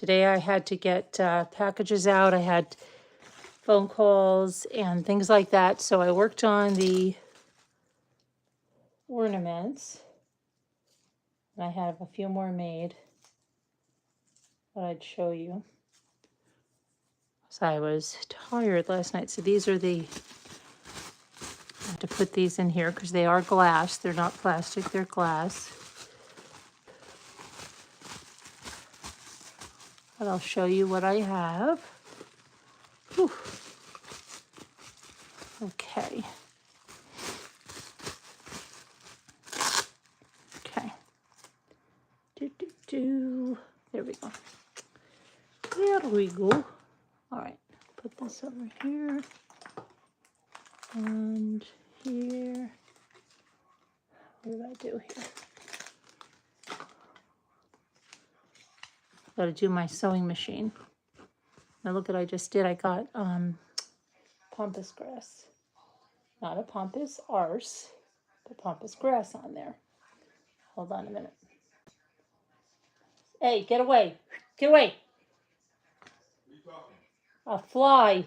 Today I had to get packages out. I had phone calls and things like that. So I worked on the ornaments. And I have a few more made that I'd show you. So I was tired last night. So these are the, I have to put these in here because they are glass. They're not plastic, they're glass. But I'll show you what I have. Whew. Okay. Okay. There we go. There we go. All right. Put this over here. And here. What did I do here? Got to do my sewing machine. Now look what I just did. I got pampas grass. Not a pampas arse, but pampas grass on there. Hold on a minute. Hey, get away. Get away. A fly.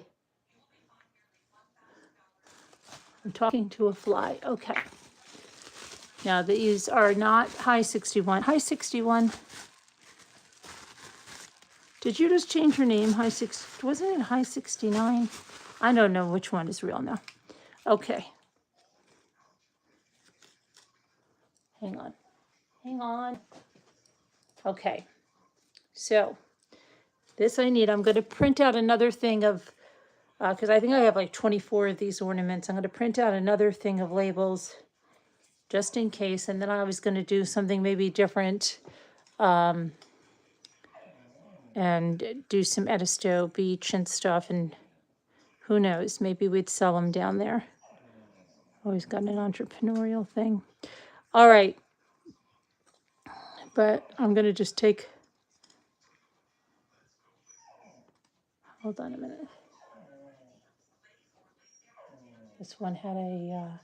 I'm talking to a fly. Okay. Now these are not high 61. High 61. Did you just change your name? Wasn't it high 69? I don't know which one is real now. Okay. Hang on. Hang on. Okay. So this I need. I'm going to print out another thing of, because I think I have like 24 of these ornaments. I'm going to print out another thing of labels just in case. And then I was going to do something maybe different. And do some Edisto Beach and stuff, and who knows, maybe we'd sell them down there. Always got an entrepreneurial thing. All right, but I'm gonna just take, hold on a minute. This one had a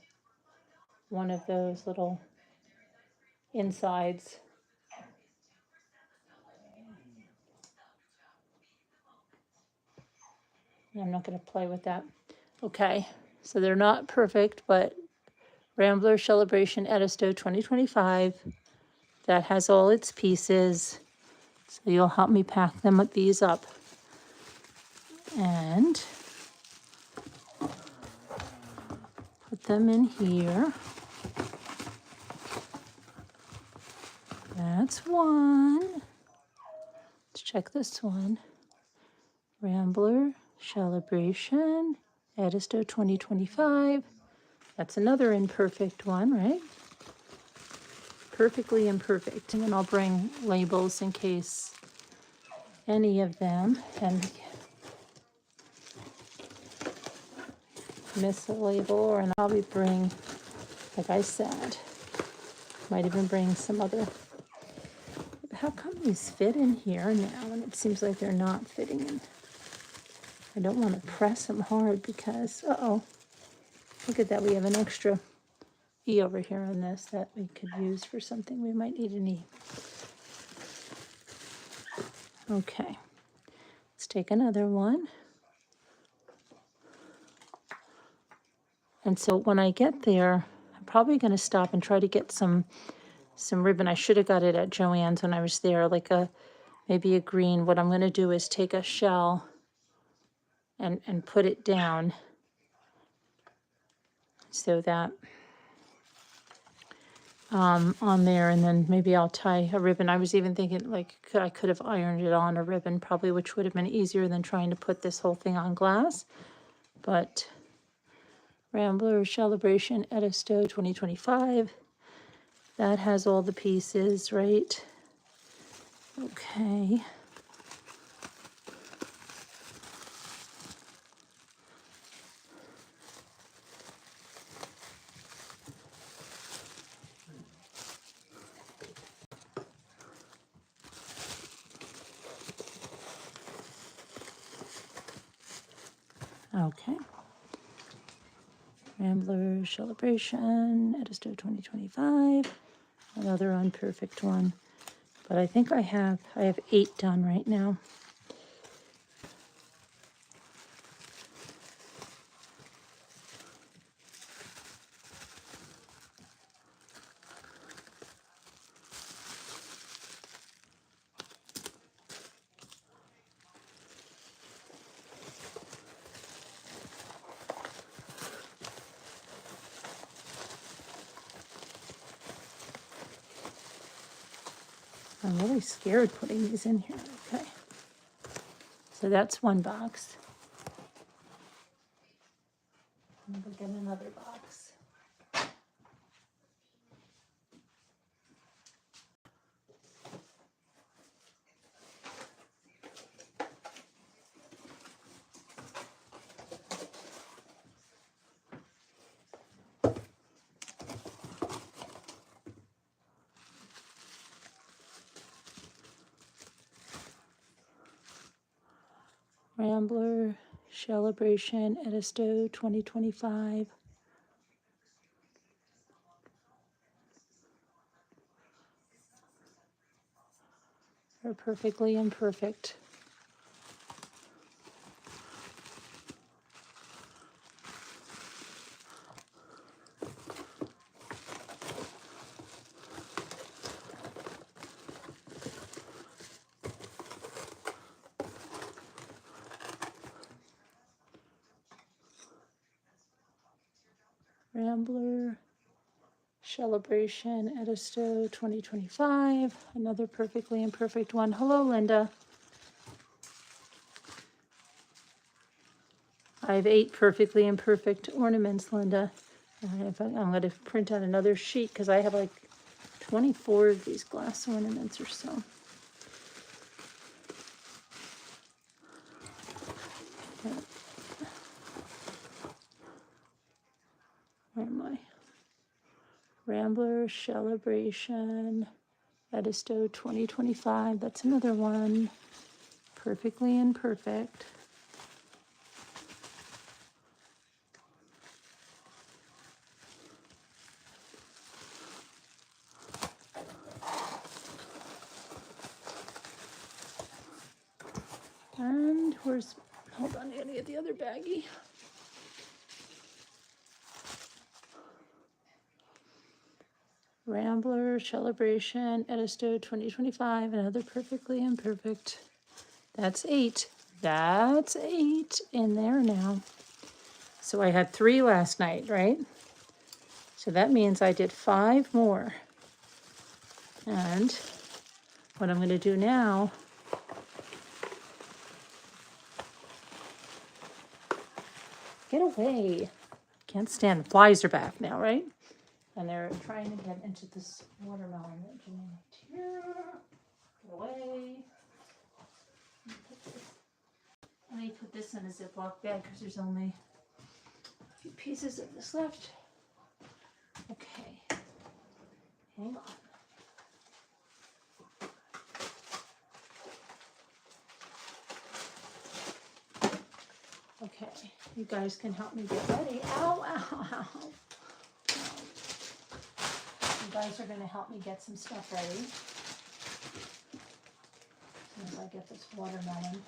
one of those little insides. I'm not going to play with that. Okay, so they're not perfect, but Rambler Celebration Edisto 2025. That has all its pieces. So you'll help me pack these up. And put them in here. That's one. Let's check this one. Rambler Celebration Edisto 2025. That's another imperfect one, right? Perfectly imperfect. And then I'll bring labels in case any of them and miss a label, or I'll probably bring, like I said, might even bring some other. How come these fit in here now and it seems like they're not fitting in? I don't want to press them hard because, look at that. We have an extra E over here on this that we could use for something. We might need an E. Okay, let's take another one. And so when I get there, I'm probably going to stop and try to get some ribbon. I should have got it at Joann's when I was there, like maybe a green. What I'm going to do is take a shell and put it down so that on there, and then maybe I'll tie a ribbon. I was even thinking like I could have ironed it on a ribbon probably, which would have been easier than trying to put this whole thing on glass. But Rambler Celebration Edisto 2025. That has all the pieces, right? Okay. Okay. Rambler Celebration Edisto 2025. Another unperfect one. But I think I have 8 done right now. I'm really scared putting these in here. Okay. So that's one box. I'm going to get another box. Rambler Celebration Edisto 2025. They're perfectly imperfect. Rambler Celebration Edisto 2025. Another perfectly imperfect one. Hello, Linda. I have 8 perfectly imperfect ornaments, Linda. I'm going to print out another sheet because I have like 24 of these glass ornaments or so. Where am I? Rambler Celebration Edisto 2025. That's another one. Perfectly imperfect. And where's, hold on, I gotta get the other baggie. Rambler Celebration Edisto 2025, another perfectly imperfect. That's 8. That's 8 in there now. So I had 3 last night, right? So that means I did 5 more. And what I'm going to do now, get away. Can't stand, flies are back now, right? And they're trying to get into this watermelon that Janine here. Get away. Let me put this in a Ziploc bag because there's only a few pieces of this left. Okay. Hang on. Okay, you guys can help me get ready. Ow, ow, ow. You guys are going to help me get some stuff ready. As soon as I get this watermelon.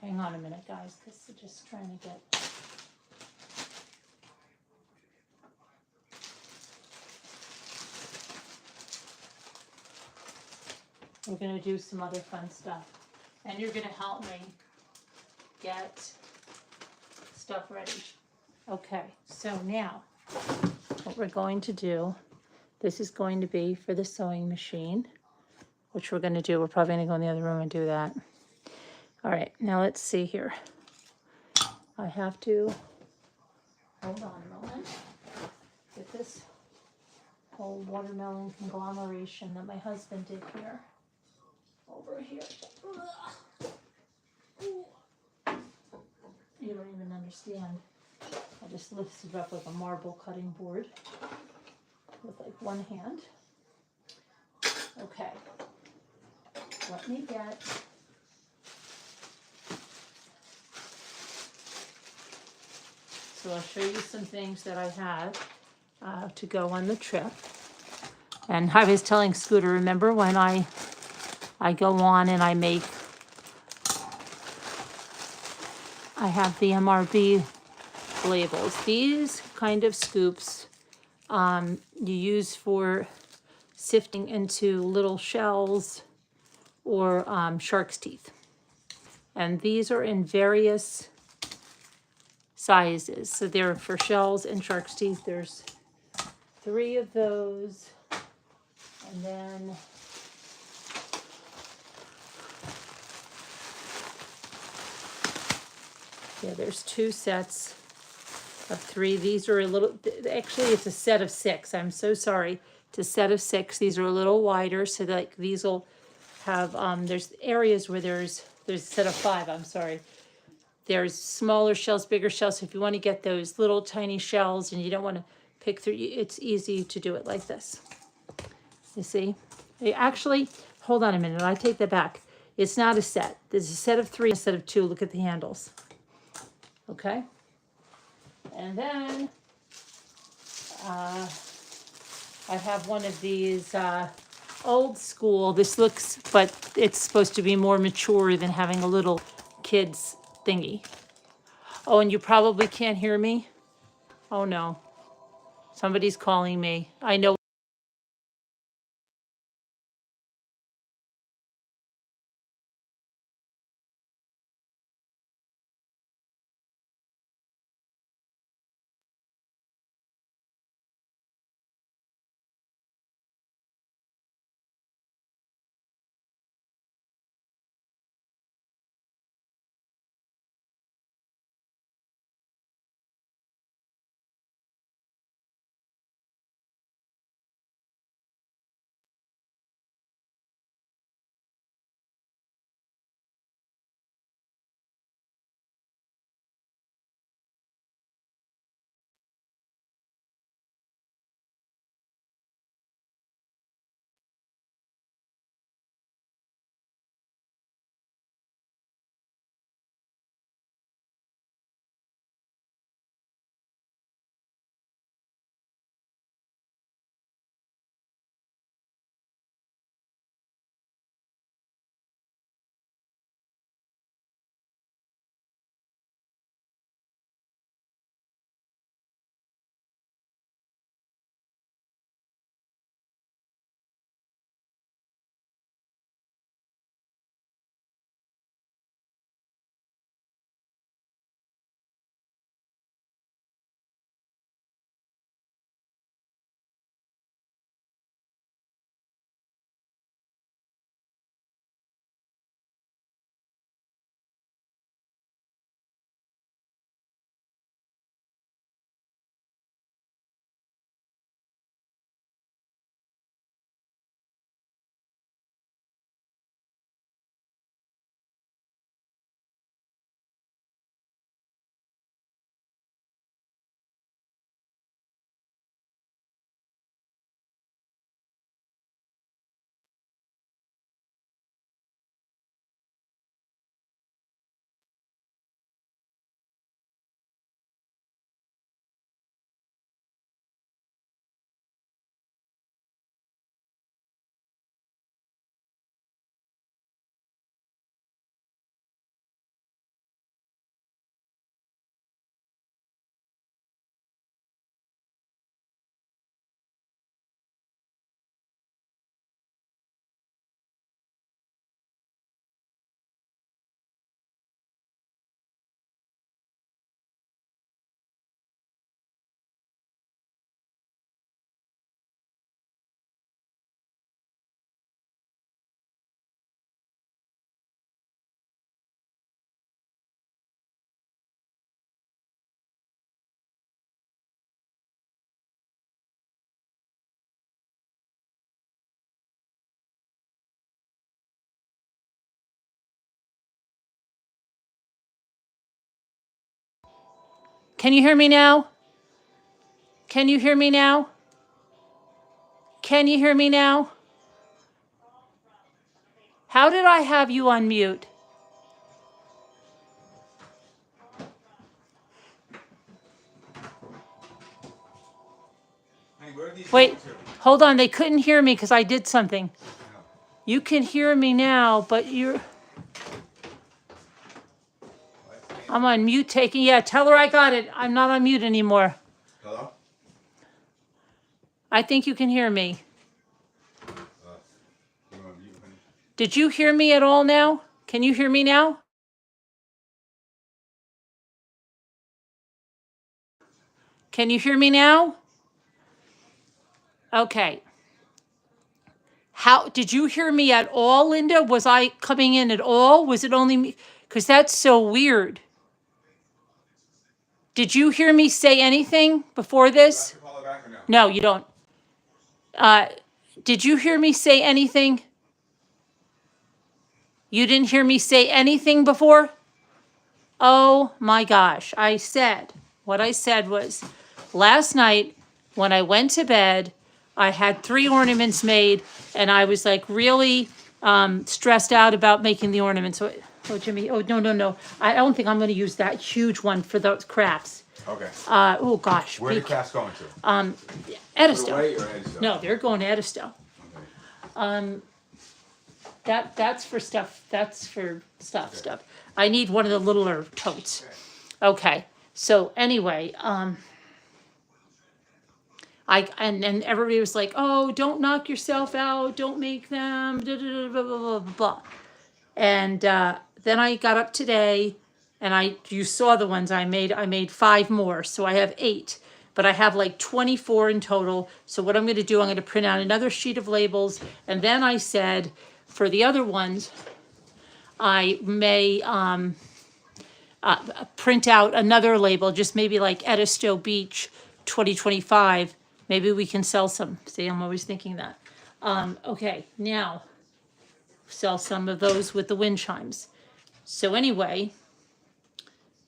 Hang on a minute, guys, because I'm just trying to get... We're going to do some other fun stuff. And you're going to help me get stuff ready. Okay, so now what we're going to do, this is going to be for the sewing machine, which we're going to do. We're probably going to go in the other room and do that. All right, now let's see here. I have to, hold on a moment. Get this whole watermelon conglomeration that my husband did here. Over here. You don't even understand. I just lifted it up like a marble cutting board with like one hand. Okay. Let me get so I'll show you some things that I have to go on the trip. And I was telling Scooter, remember when I go on and I have the MRB labels. These kind of scoops you use for sifting into little shells or shark's teeth. And these are in various sizes. So they're for shells and shark's teeth. There's 3 of those. And then yeah, there's 2 sets of 3. These are a little, actually it's a set of 6. I'm so sorry. It's a set of 6. These are a little wider, so that like, these will have, there's areas where there's a set of 5, I'm sorry. There's smaller shells, bigger shells. So if you want to get those little tiny shells and you don't want to pick through, it's easy to do it like this. You see? Actually, hold on a minute. I take that back. It's not a set. There's a set of 3, a set of 2. Look at the handles. Okay? And then I have one of these old school. This looks, but it's supposed to be more mature than having a little kid's thingy. Oh, and you probably can't hear me? Oh no. Somebody's calling me. I know. Can you hear me now? Can you hear me now? Can you hear me now? How did I have you on mute? Wait, hold on. They couldn't hear me because I did something. You can hear me now, but you're... I'm on mute taking... Yeah, tell her I got it. I'm not on mute anymore. Hello? I think you can hear me. You want mute, honey? Did you hear me at all now? Can you hear me now? Can you hear me now? Okay. How did you hear me at all, Linda? Was I coming in at all? Was it only me? Because that's so weird. Did you hear me say anything before this? Do I have to call her back or no? No, you don't. Did you hear me say anything? You didn't hear me say anything before? Oh my gosh. What I said was, last night when I went to bed, I had 3 ornaments made and I was like really stressed out about making the ornaments. Oh, Jimmy, oh, no. I don't think I'm going to use that huge one for those crafts. Okay. Oh gosh. Where are the crafts going to? Edisto. Away or Edisto? No, they're going to Edisto. Okay. That's for stuff. That's for stuff. I need one of the littler totes. Okay. So anyway, and everybody was like, "Oh, don't knock yourself out. Don't make them." Blah, blah, blah, blah, blah, blah. And then I got up today, and you saw the ones I made. I made 5 more, so I have 8. But I have like 24 in total. So what I'm going to do, I'm going to print out another sheet of labels, and then I said, for the other ones, I may print out another label, just maybe like Edisto Beach 2025. Maybe we can sell some. See, I'm always thinking that. Okay, now sell some of those with the wind chimes. So anyway,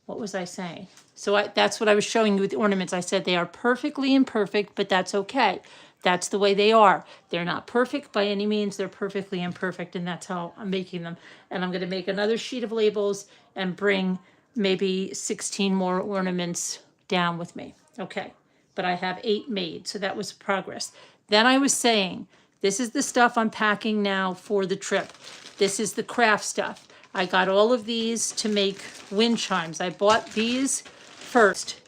what was I saying? So that's what I was showing you with the ornaments. I said they are perfectly imperfect, but that's okay. That's the way they are. They're not perfect by any means. They're perfectly imperfect, and that's how I'm making them. And I'm going to make another sheet of labels and bring maybe 16 more ornaments down with me. Okay, but I have 8 made, so that was progress. Then I was saying, this is the stuff I'm packing now for the trip. This is the craft stuff. I got all of these to make wind chimes. I bought these first.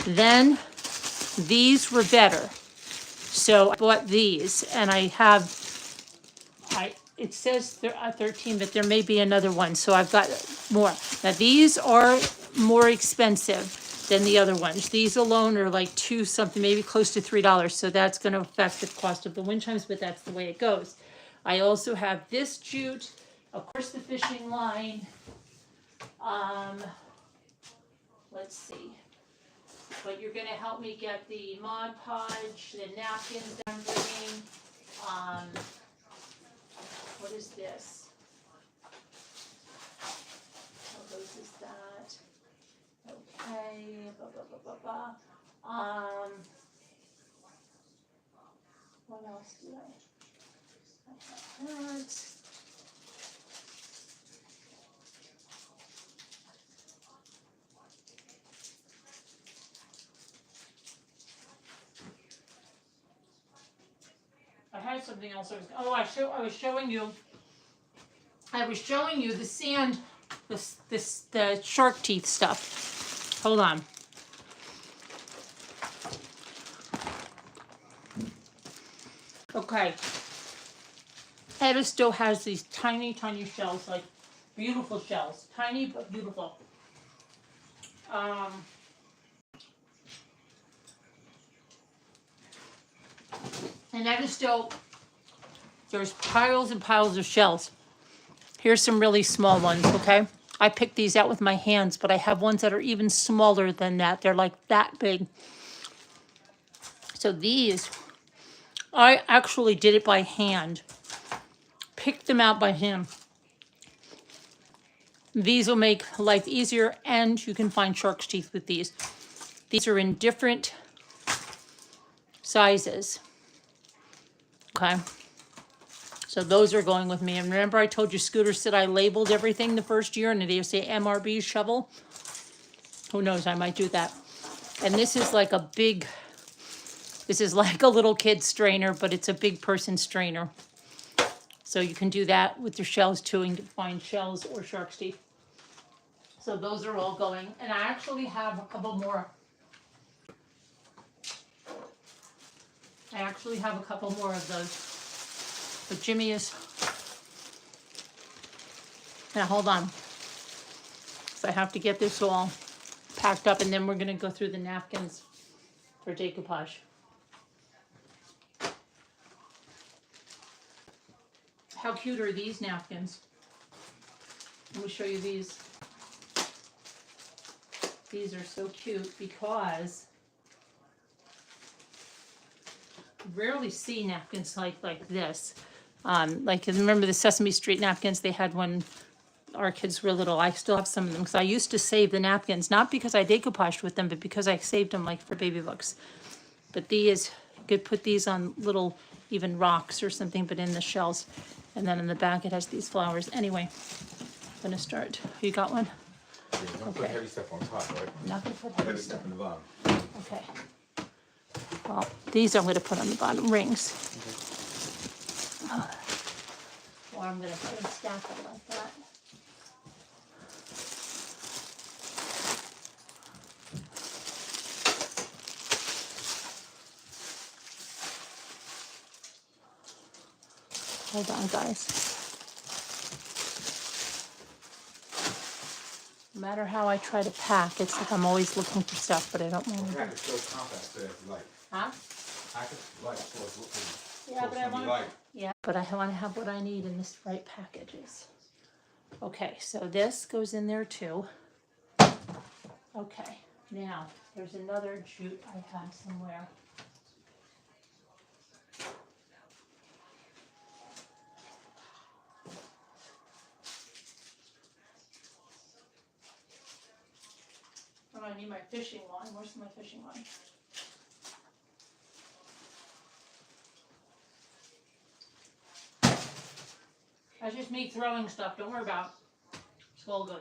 Then these were better. So I bought these, and I have, it says 13, but there may be another one, so I've got more. Now these are more expensive than the other ones. These alone are like $2 something, maybe close to $3, so that's going to affect the cost of the wind chimes, but that's the way it goes. I also have this jute, of course the fishing line, let's see. But you're going to help me get the Mod Podge, the napkins I'm bringing. What is this? What goes is that? Okay. Blah, blah, blah, blah, blah. What else do I have that. I had something else. I was showing you the sand, the shark teeth stuff. Hold on. Okay. Etta still has these tiny, tiny shells, like beautiful shells, tiny but beautiful. And that is still, there's piles and piles of shells. Here's some really small ones, okay? I picked these out with my hands, but I have ones that are even smaller than that. They're like that big. So these, I actually did it by hand. Picked them out by hand. These will make life easier, and you can find shark's teeth with these. These are in different sizes. Okay. So those are going with me. And remember I told you Scooter said I labeled everything the first year and they say MRB shovel. Who knows, I might do that. And this is like a big, this is like a little kid strainer, but it's a big person strainer. So you can do that with your shells too and find shells or shark's teeth. So those are all going. And I actually have a couple more. I actually have a couple more of those. But Jimmy is, now hold on. So I have to get this all packed up and then we're gonna go through the napkins for decoupage. How cute are these napkins? Let me show you these. These are so cute because you rarely see napkins like this. Like remember the Sesame Street napkins they had when our kids were little? I still have some of them because I used to save the napkins, not because I decoupaged with them, but because I saved them like for baby books. But these, you could put these on little even rocks or something, but in the shells. And then in the back it has these flowers. Anyway, I'm gonna start. You got one? Yeah, don't put heavy stuff on top, right? I'm not gonna put Heavy heavy stuff stuff. in the bottom. Okay. Well, these I'm gonna put on the bottom, rings. Or I'm gonna put them stacked up like that. Hold on, guys. No matter how I try to pack, it's like I'm always looking for stuff, but I don't want to. Pack is so compact, so it's light. Huh? Pack is light, so it's Yeah, but I want light. Yeah, but I want to have what I need in this right packages. Okay, so this goes in there too. Okay, now there's another jute I had somewhere. Oh, I need my fishing line. Where's my fishing line? That's just me throwing stuff. Don't worry about it. It's all good.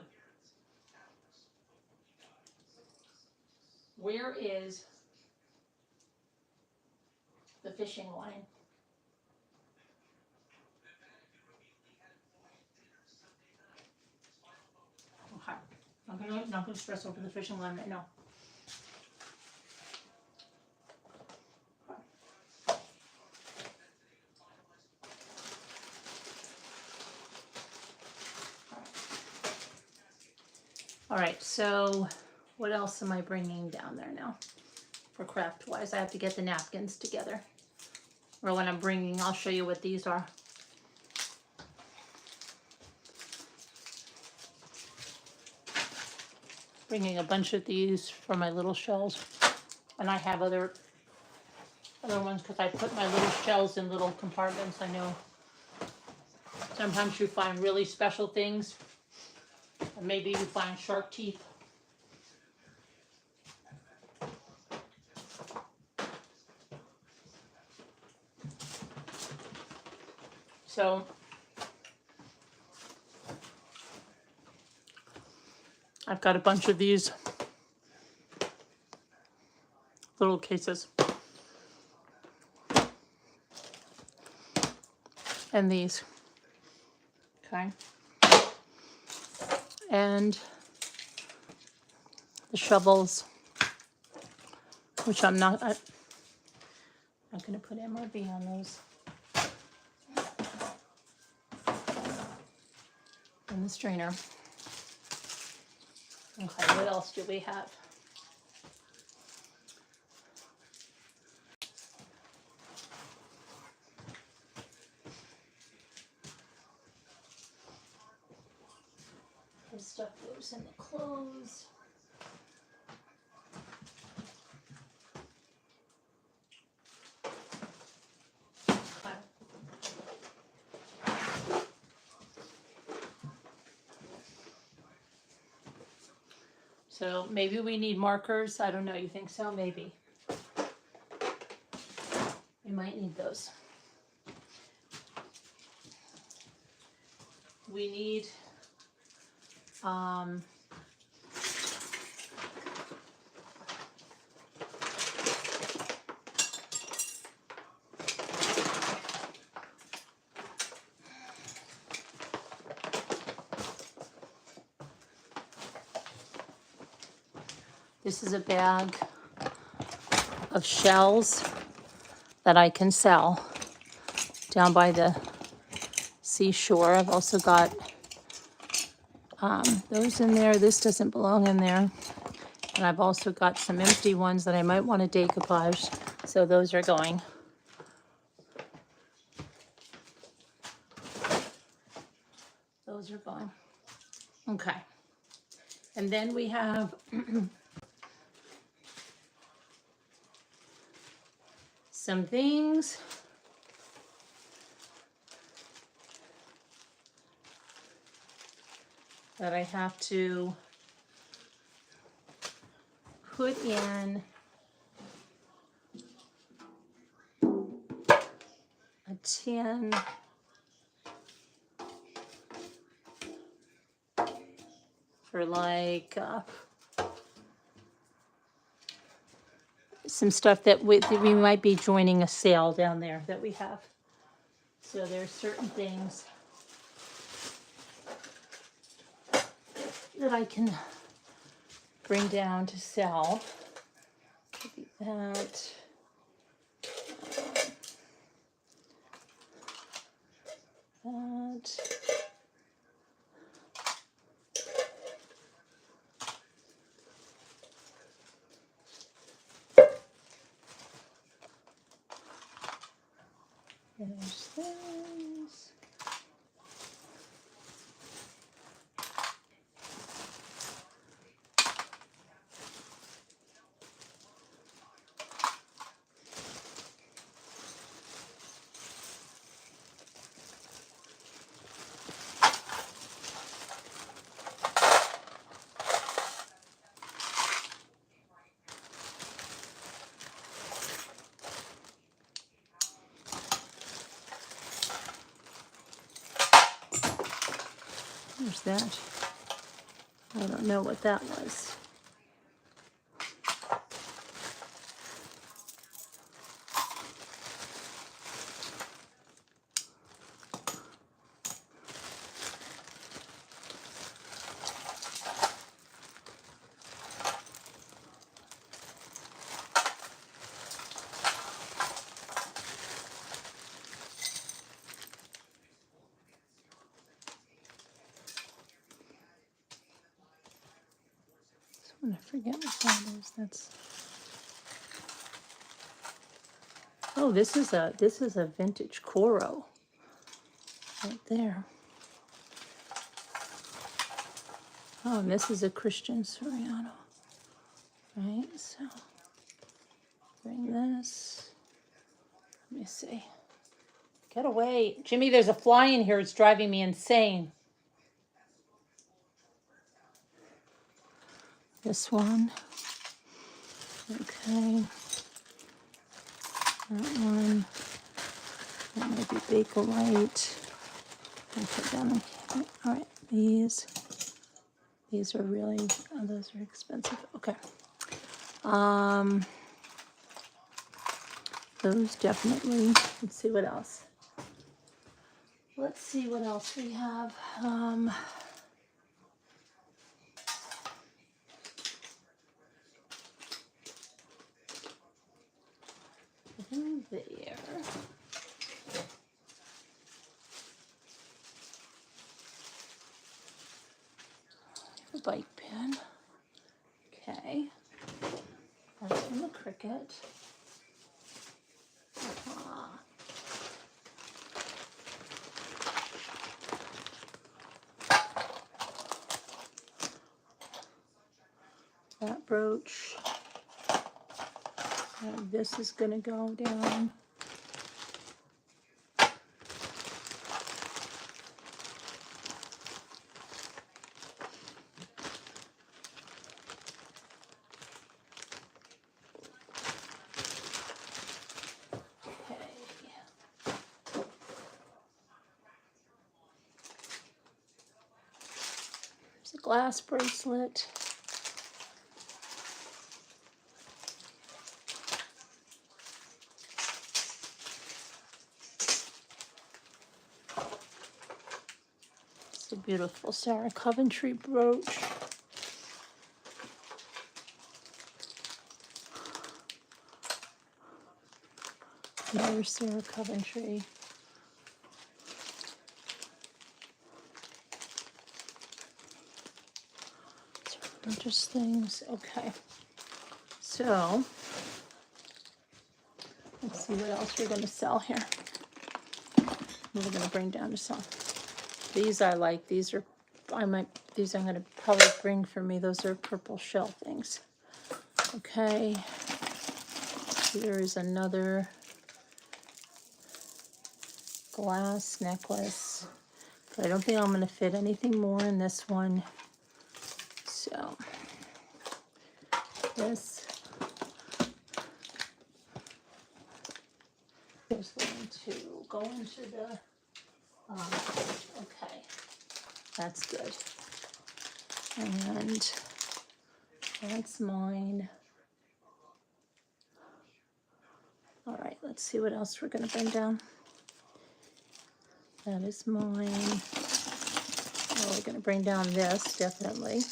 Where is the fishing line? Okay. Not gonna stress over the fishing line right now. All right, so what else am I bringing down there now? For craft wise, I have to get the napkins together. Or when I'm bringing, I'll show you what these are. Bringing a bunch of these for my little shells. And I have other ones because I put my little shells in little compartments. I know sometimes you find really special things. Or maybe you find shark teeth. So I've got a bunch of these little cases. And these. Okay. And the shovels, which I'm not going to put MRB on those. And the strainer. Okay, what else do we have? This stuff goes in the clothes. So maybe we need markers. I don't know. You think so? Maybe. We might need those. We need this is a bag of shells that I can sell down by the seashore. I've also got those in there. This doesn't belong in there. And I've also got some empty ones that I might want to decoupage. So those are going. Those are going. Okay. And then we have some things. That I have to put in a tin for like some stuff that we might be joining a sale down there that we have. So there's certain things that I can bring down to sell. Could be that. That. There's this. There's that. I don't know what that was. I forget what that is. That's this is a vintage Coro right there. Oh, and this is a Christian Soriano. Right, so bring this. Let me see. Get away. Jimmy, there's a fly in here. It's driving me insane. This one. Okay. That one. That might be Bakelite. I'll put that on. All right, these are really, those are expensive. Okay. Those definitely. Let's see what else. Let's see what else we have. There. A bike pin. Okay. That's from the Cricut. That brooch. And this is going to go down. glass bracelet. It's a beautiful Sarah Coventry brooch. Another Sarah Coventry. Just things. Okay. So let's see what else we're going to sell here. We're going to bring down to sell. These I like. These are these I'm going to probably bring for me. Those are purple shell things. Okay. Here is another glass necklace. But I don't think I'm going to fit anything more in this one. So this is going to go into the, okay, that's good. And that's mine. All right, let's see what else we're going to bring down. That is mine. Oh, we're going to bring down this, definitely.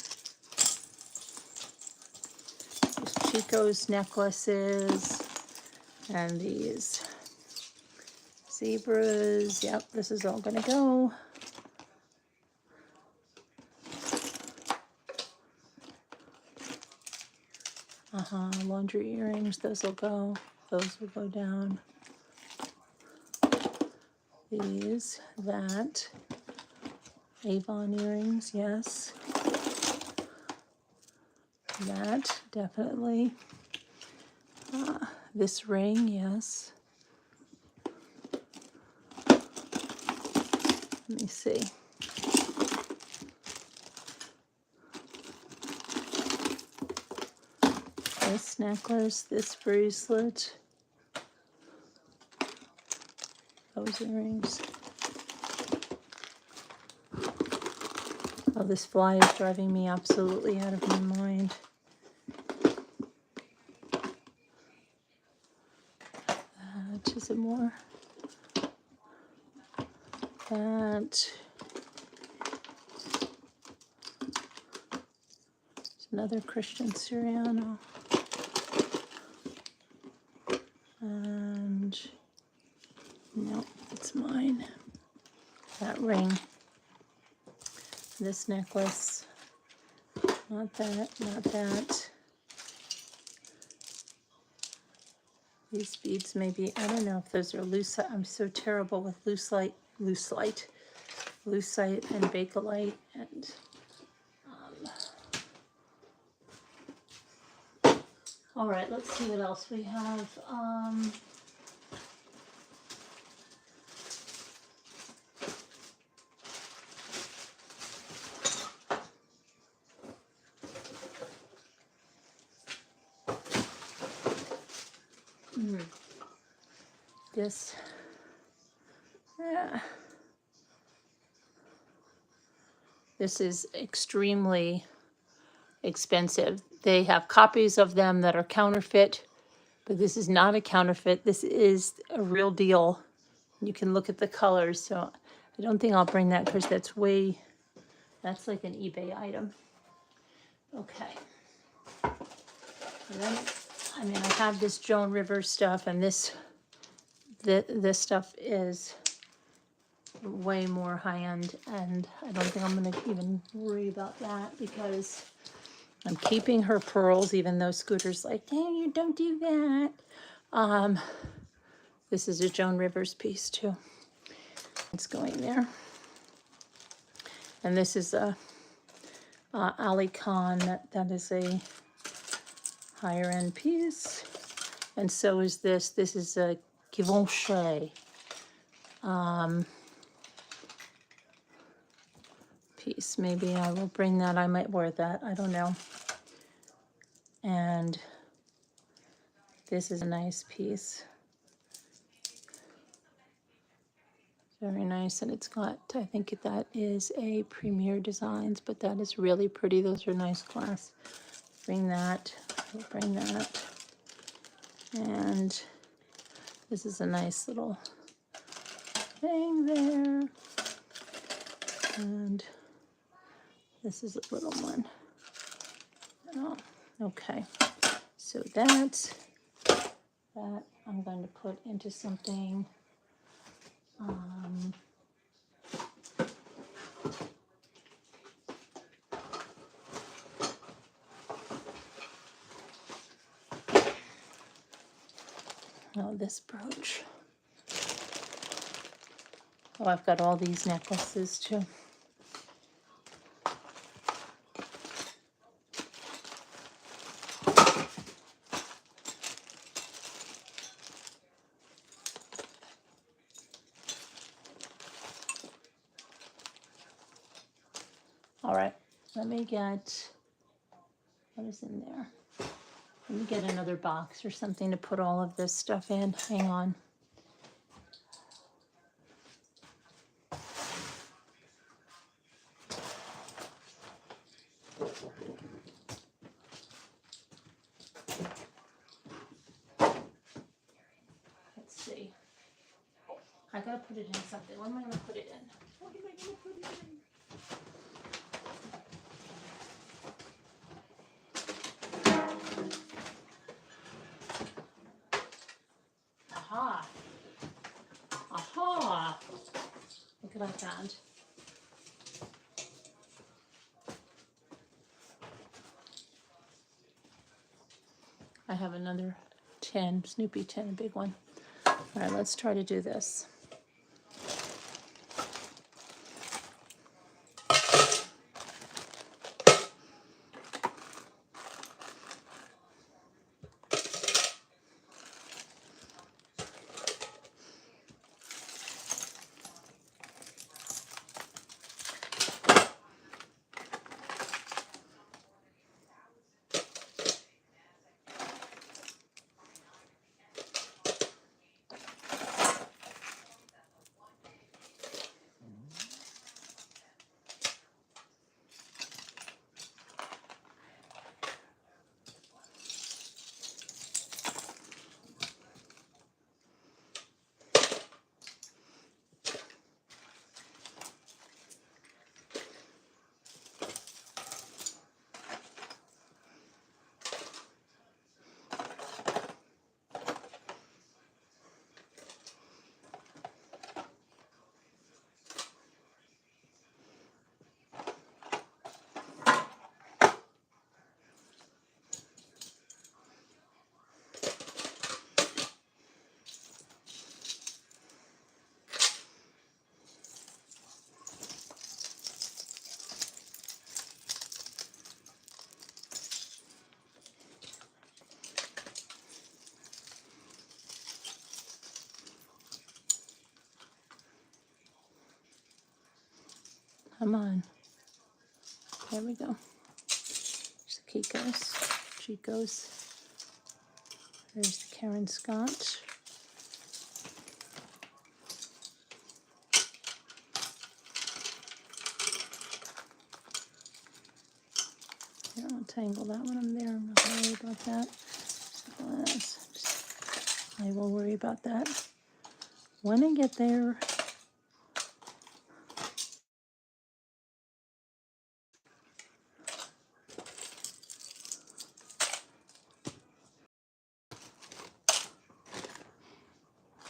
These Chico's necklaces and these zebras. Yep, this is all going to go. Laundry earrings, those will go. Those will go down. These, that. Avon earrings, yes. That, definitely. This ring, yes. Let me see. This necklace, this bracelet. Those earrings. Oh, this fly is driving me absolutely out of my mind. That is it more. That. Another Christian Siriano. And no, it's mine. That ring. This necklace. Not that, not that. These beads maybe, I don't know if those are lucite. I'm so terrible with lucite and bakelite and all right, let's see what else we have. This, yeah. This is extremely expensive. They have copies of them that are counterfeit, but this is not a counterfeit. This is a real deal. You can look at the colors. So I don't think I'll bring that because that's like an eBay item. Okay. And then, I mean, I have this Joan Rivers stuff, and this stuff is way more high-end, and I don't think I'm going to even worry about that because I'm keeping her pearls, even though Scooter's like, hey, you don't do that. This is a Joan Rivers piece, too. It's going there. And this is a Ali Khan. That is a higher-end piece. And so is this. This is a Givenchy piece. Maybe I will bring that. I might wear that. I don't know. And this is a nice piece. Very nice, and it's got, I think that is a Premier Designs, but that is really pretty. Those are nice glass. Bring that, we'll bring that. And this is a nice little thing there. And this is a little one. Oh, okay. So that I'm going to put into something. Oh, this brooch. Oh, I've got all these necklaces too. All right, let me get, what is in there? Let me get another box or something to put all of this stuff in. Hang on. Let's see. I gotta put it in something. What am I gonna put it in? What am I gonna put it in? Aha! Aha! Look what I found. I have another tin, Snoopy tin, a big one. All right, let's try to do this. Come on. There we go. There's the Chico's. There's the Karen Scott. I don't tangle that one. I'm there. I'm not going to worry about that. I will worry about that when I get there.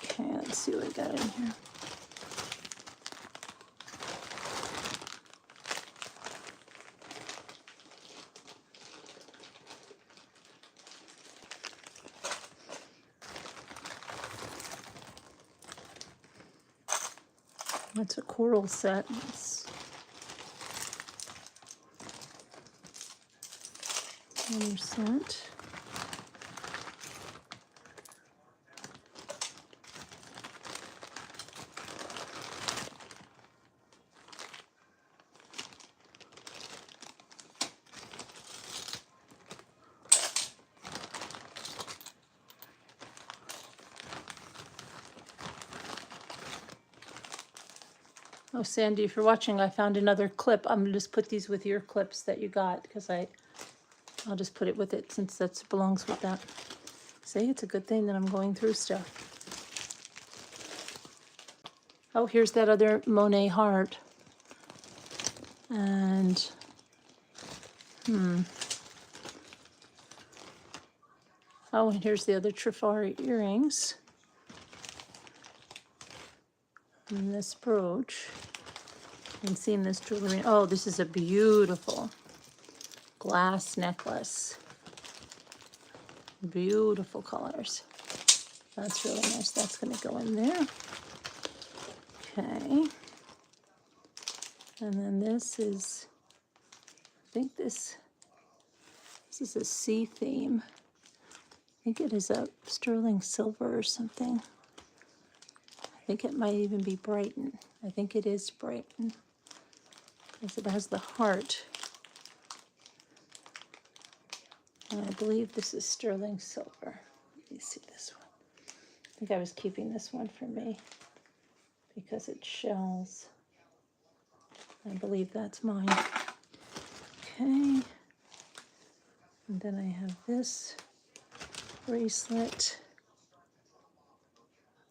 Okay, let's see what I got in here. That's a coral set. That's another set. Oh, Sandy, if you're watching, I found another clip. I'm gonna just put these with your clips that you got, because I'll just put it with it since that belongs with that. See, it's a good thing that I'm going through stuff. Oh, here's that other Monet heart. And, oh, and here's the other Trifari earrings. And this brooch. And seeing this jewelry. Oh, this is a beautiful glass necklace. Beautiful colors. That's really nice. That's going to go in there. Okay. And then this is, I think this is a sea theme. I think it is a sterling silver or something. I think it might even be Brighton. I think it is Brighton, because it has the heart. And I believe this is sterling silver. Let me see this one. I think I was keeping this one for me because it shells. I believe that's mine. Okay. And then I have this bracelet.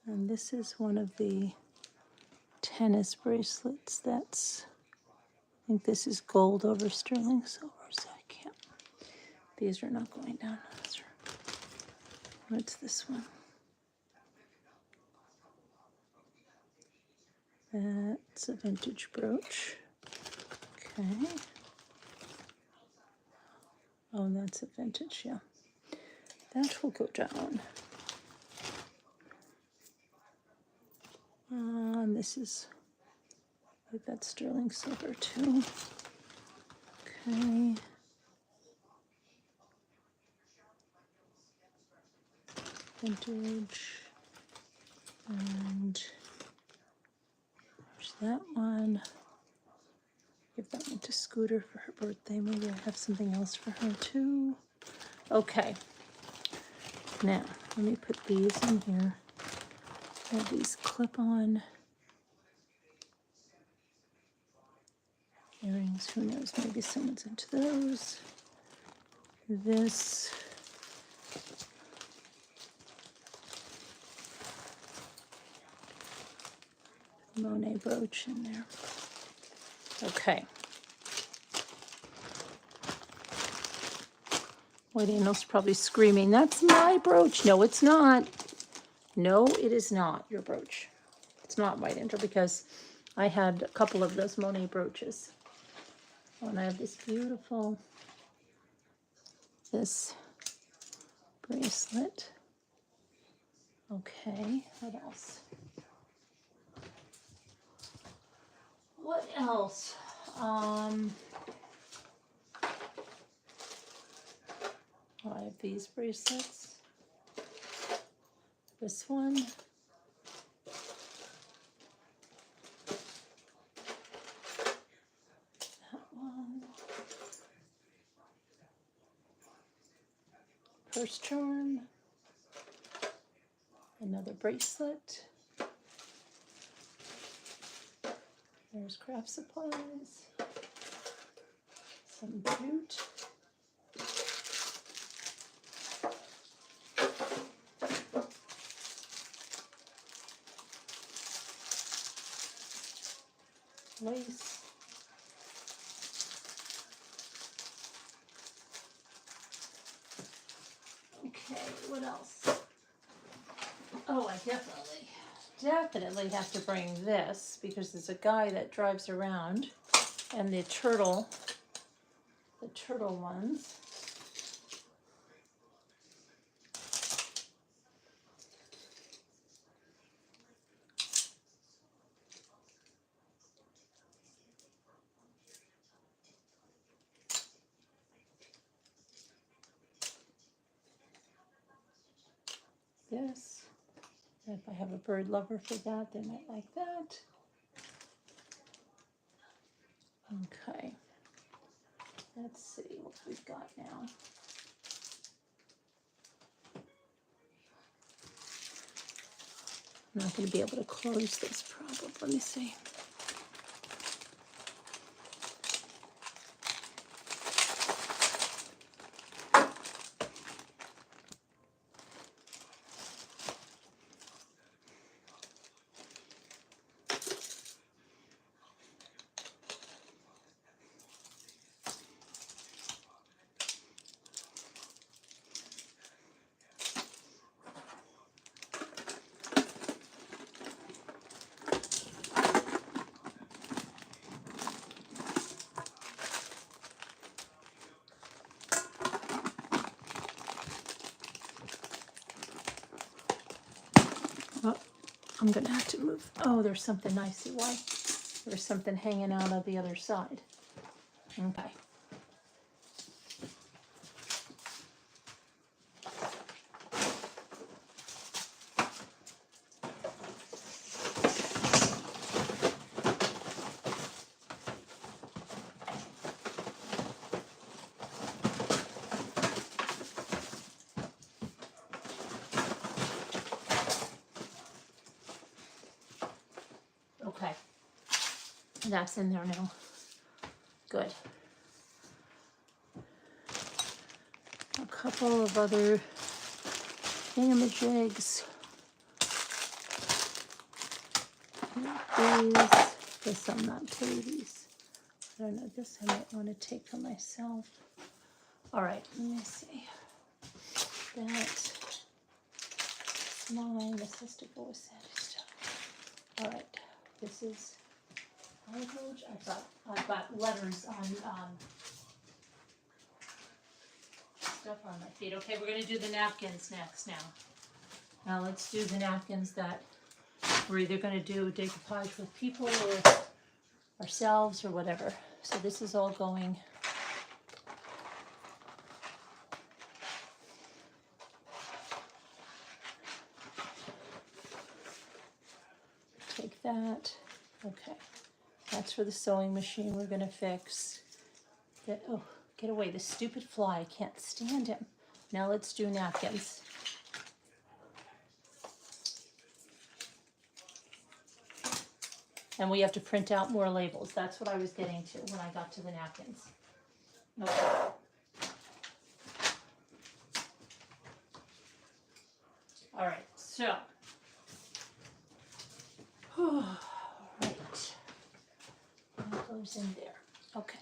And this is one of the tennis bracelets. That's, I think this is gold over sterling silver, so I can't. These are not going down. What's this one? That's a vintage brooch. Okay. Oh, that's a vintage, yeah. That will go down. And this is, I think that's sterling silver too. Okay. Vintage. And there's that one. Give that one to Scooter for her birthday. Maybe I have something else for her too. Okay. Now, let me put these in here. I have these clip-on earrings. Who knows? Maybe someone's into those. This. Monet brooch in there. Okay. White Angel's probably screaming, that's my brooch. No, it's not. No, it is not your brooch. It's not White Angel, because I had a couple of those Monet brooches. Oh, and I have this beautiful, this bracelet. Okay, what else? What else? I have these bracelets. This one. That one. Purse charm. Another bracelet. There's craft supplies. Some jute. Lace. Okay, what else? Oh, I definitely have to bring this, because there's a guy that drives around, and the turtle ones. This. If I have a bird lover for that, they might like that. Okay. Let's see what we've got now. I'm not going to be able to close this problem. Let me see. I'm gonna have to move. Oh, there's something, I see why. There's something hanging out of the other side. Okay. Okay, that's in there now. Good. A couple of other thingamajigs. These. Guess I'm not pleased. I don't know, this I might want to take for myself. All right, let me see. That's mine. This has to go with Sandy's stuff. All right, this is language. I've got letters on stuff on my feet. Okay, we're gonna do the napkins next now. Now let's do the napkins that we're either gonna do decoupage with people or ourselves or whatever. So this is all going. Take that. Okay, that's for the sewing machine. We're gonna fix that. Oh, get away, this stupid fly. I can't stand him. Now let's do napkins. And we have to print out more labels. That's what I was getting to when I got to the napkins. Okay. All right, so. Right. That goes in there. Okay.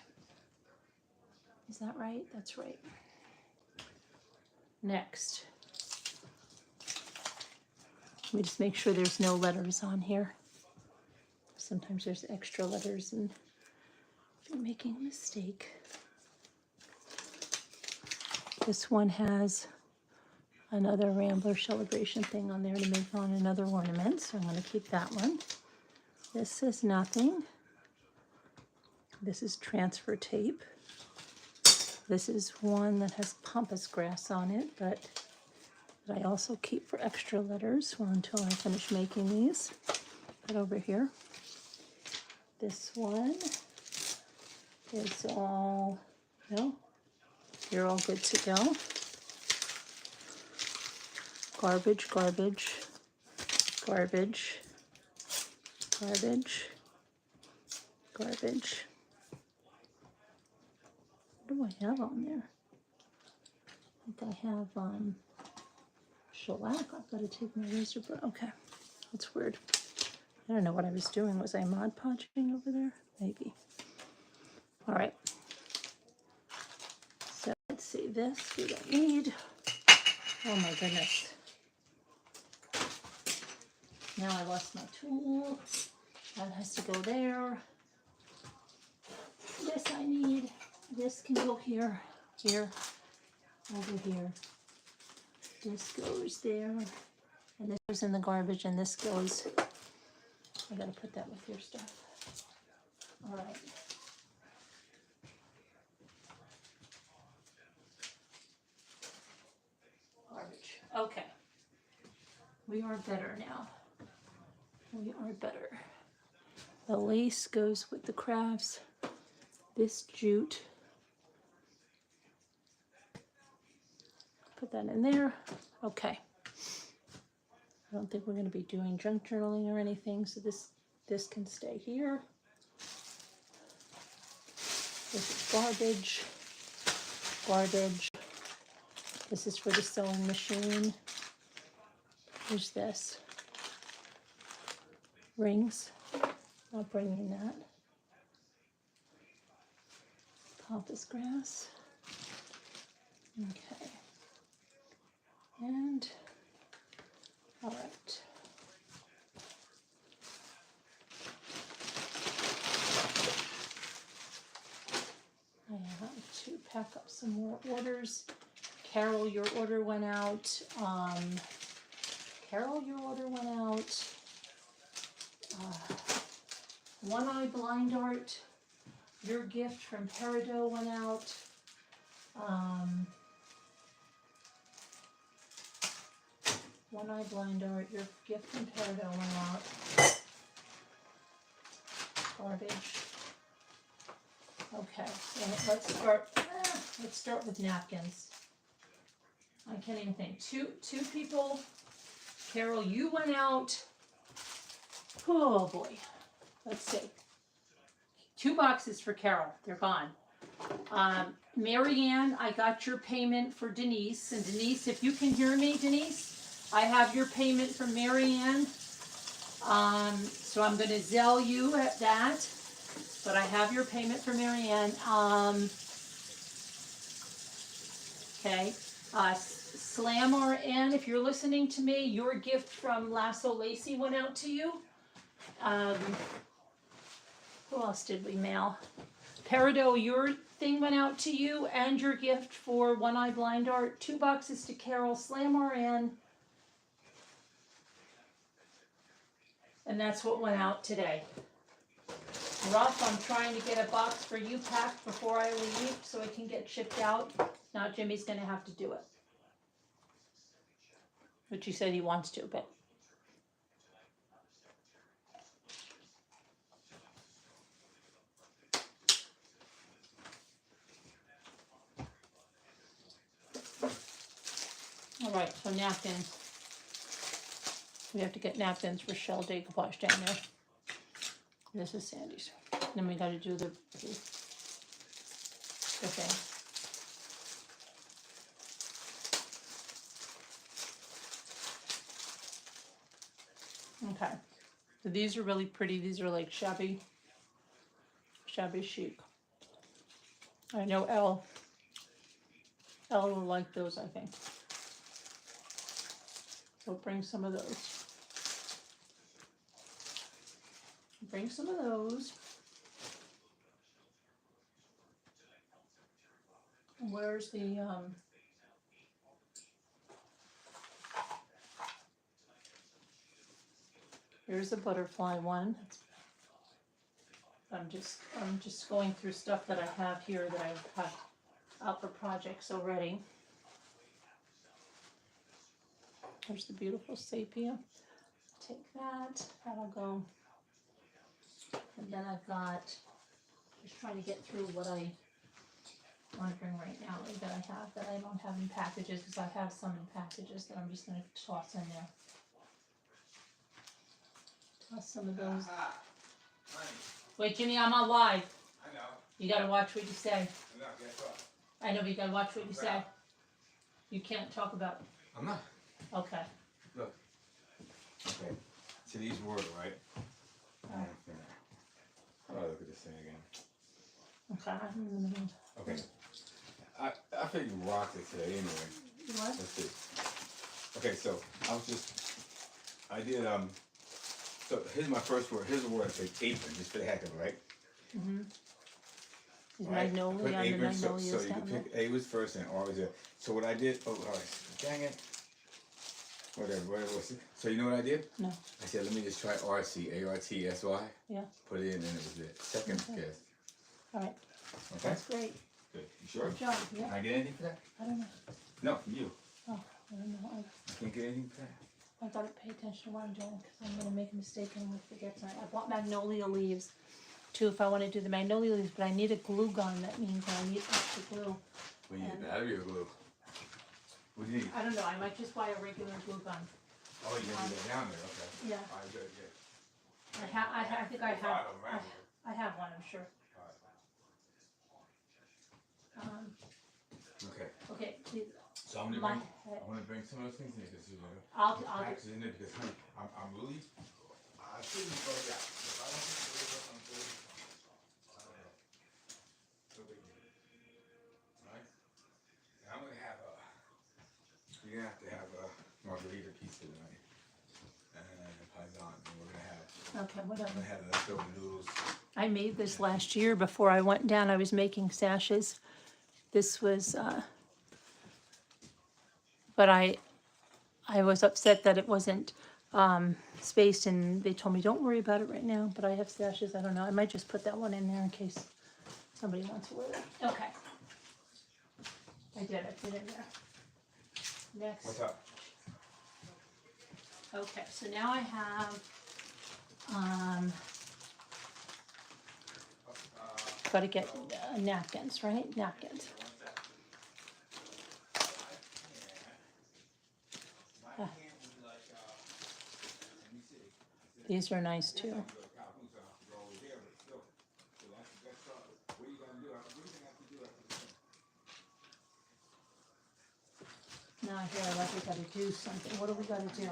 Is that right? That's right. Next. Let me just make sure there's no letters on here. Sometimes there's extra letters and I'm making a mistake. This one has another Rambler celebration thing on there to make on another ornament, so I'm going to keep that one. This says nothing. This is transfer tape. This is one that has pampas grass on it, but I also keep for extra letters until I finish making these. Put over here. This one is all, no, you're all good to go. Garbage, garbage, garbage, garbage, garbage. What do I have on there? I think I have shellac. I've got to take my razor blade. Okay, that's weird. I don't know what I was doing. Was I Mod Podging over there? Maybe. All right. So let's see, this we don't need. Oh my goodness. Now I lost my tool. That has to go there. This I need. This can go here, here, over here. This goes there. And this goes in the garbage, and this goes. I gotta put that with your stuff. All right. Garbage. Okay. We are better now. We are better. The lace goes with the crafts. This jute. Put that in there. Okay. I don't think we're going to be doing junk journaling or anything, so this can stay here. This is garbage. Garbage. This is for the sewing machine. There's this. Rings. I'll bring in that. Pampas grass. Okay. And, all right. I have to pack up some more orders. Carol, your order went out. Carol, your order went out. One Eye Blind Art, your gift from Peridot went out. One Eye Blind Art, your gift from Peridot went out. Garbage. Okay, so let's start with napkins. I can't even think. Two people. Carol, you went out. Oh boy. Let's see. 2 boxes for Carol. They're gone. Marianne, I got your payment for Denise. And Denise, if you can hear me, Denise, I have your payment from Marianne. So I'm going to Zelle you at that. But I have your payment for Marianne. Okay. Slam RN, if you're listening to me, your gift from Lasso Lacey went out to you. Who else did we mail? Peridot, your thing went out to you, and your gift for One Eye Blind Art. 2 boxes to Carol. Slam RN. And that's what went out today. Ruff, I'm trying to get a box for you packed before I leave so it can get shipped out. Now Jimmy's going to have to do it. Which he said he wants to, but. All right, so napkins. We have to get napkins for Shell Decoupage down there. This is Sandy's. Then we got to do the thing. Okay. So these are really pretty. These are like shabby chic. I know Elle will like those, I think. So bring some of those. Bring some of those. Where's the here's the butterfly one. I'm just going through stuff that I have here that I've had out for projects already. There's the beautiful sepia. Take that. That'll go. And then I've got, just trying to get through what I want to bring right now that I have that I don't have in packages, because I have some in packages that I'm just going to toss in there. Toss some of those. Wait, Jimmy, I'm on live. I know. You got to watch what you say. I'm not gonna talk. I know, but you got to watch what you say. You can't talk about. I'm not. Okay. Look. Okay. So these were, right? Oh, look at this thing again. Okay, I'm in the middle. Okay. I figured you rocked it today anyway. What? Let's see. Okay, so I did so here's my first word. Here's a word I say apron, just for the heck of it, right? Mm-hmm. Is Right? magnolia Put on the apron, so magnolias you down can there? pick A was first and R was there. So what I did, oh, all right, dang it. Whatever. So you know what I did? No. I said, let me just try RC, ARTSY. Yeah. Put it in and it was it. Second guess. All right. Okay? That's great. Good. You sure? Good job. Can Yeah. I get anything for that? I don't know. No, from you. Oh, I don't know. I can't get anything for that. I gotta pay attention to what I'm doing because I'm gonna make a mistake and I'm gonna forget tonight. I bought magnolia leaves too if I want to do the magnolia leaves, but I need a glue gun. That means I need extra glue. We need battery or glue? What do you need? I don't know. I might just buy a regular glue gun. Oh, you gotta get down there, okay. Yeah. All right, good, good. I think I have. I have one. I'm sure. Okay. Okay. Please. So I'm gonna I want to bring some of those things in because I'll packages in there because I'm really I shouldn't go that. If I don't think it's really what I'm doing, I don't know. So big deal. Right? And I'm gonna have you're gonna have to have a margarita pizza tonight and paisan, and we're gonna have. Okay. Whatever. I'm gonna have leftover noodles. I made this last year before I went down. I was making sashes. This was, but I was upset that it wasn't spaced, and they told me don't worry about it right now, but I have stashes. I don't know. I might just put that one in there in case somebody wants to wear it. Okay. I did. I put it in there. Next. What's up? Okay, so now I have, got to get napkins, right? Napkins. These are nice too. Now here, like we gotta do something. What do we gotta do?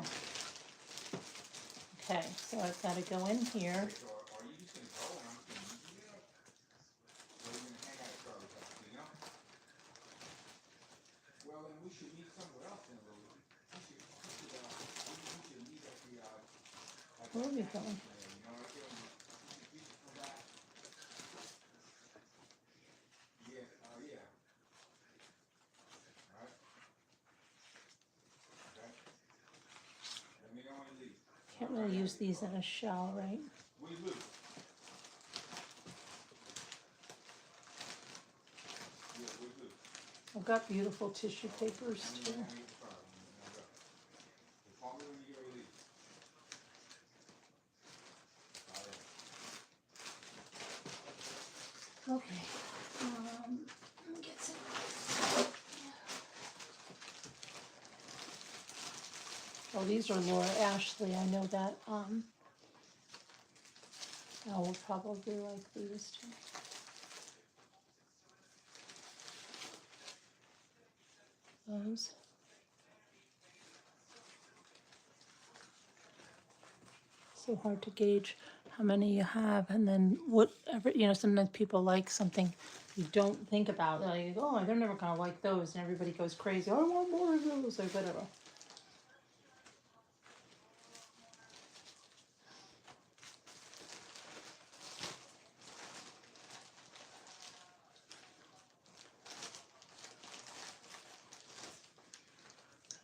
Okay, so I've gotta go in here. Where are we going? Can't really use these in a shell, right? I've got beautiful tissue papers too. Okay. Let me get some. Oh, these are Laura Ashley. I know that. I will probably like these too. Those. So hard to gauge how many you have, and then whatever, sometimes people like something you don't think about. Like, oh, they're never gonna like those, and everybody goes crazy. I want more of those, or whatever.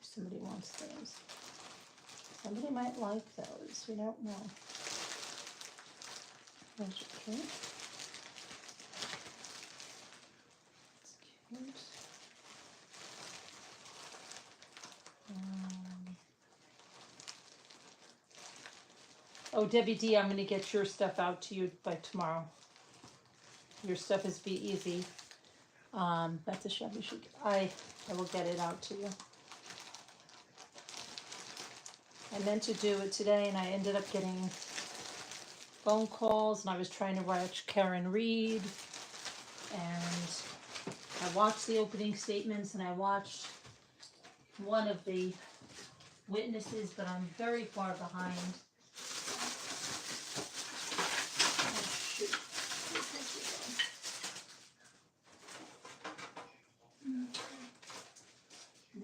Somebody wants those. Somebody might like those. We don't know. That's cute. It's cute. Oh, Debbie D, I'm going to get your stuff out to you by tomorrow. Your stuff is Be Easy. That's a shabby chic. I will get it out to you. I meant to do it today, and I ended up getting phone calls, and I was trying to watch Karen Reed, and I watched the opening statements, and I watched one of the witnesses, but I'm very far behind. Oh, shoot.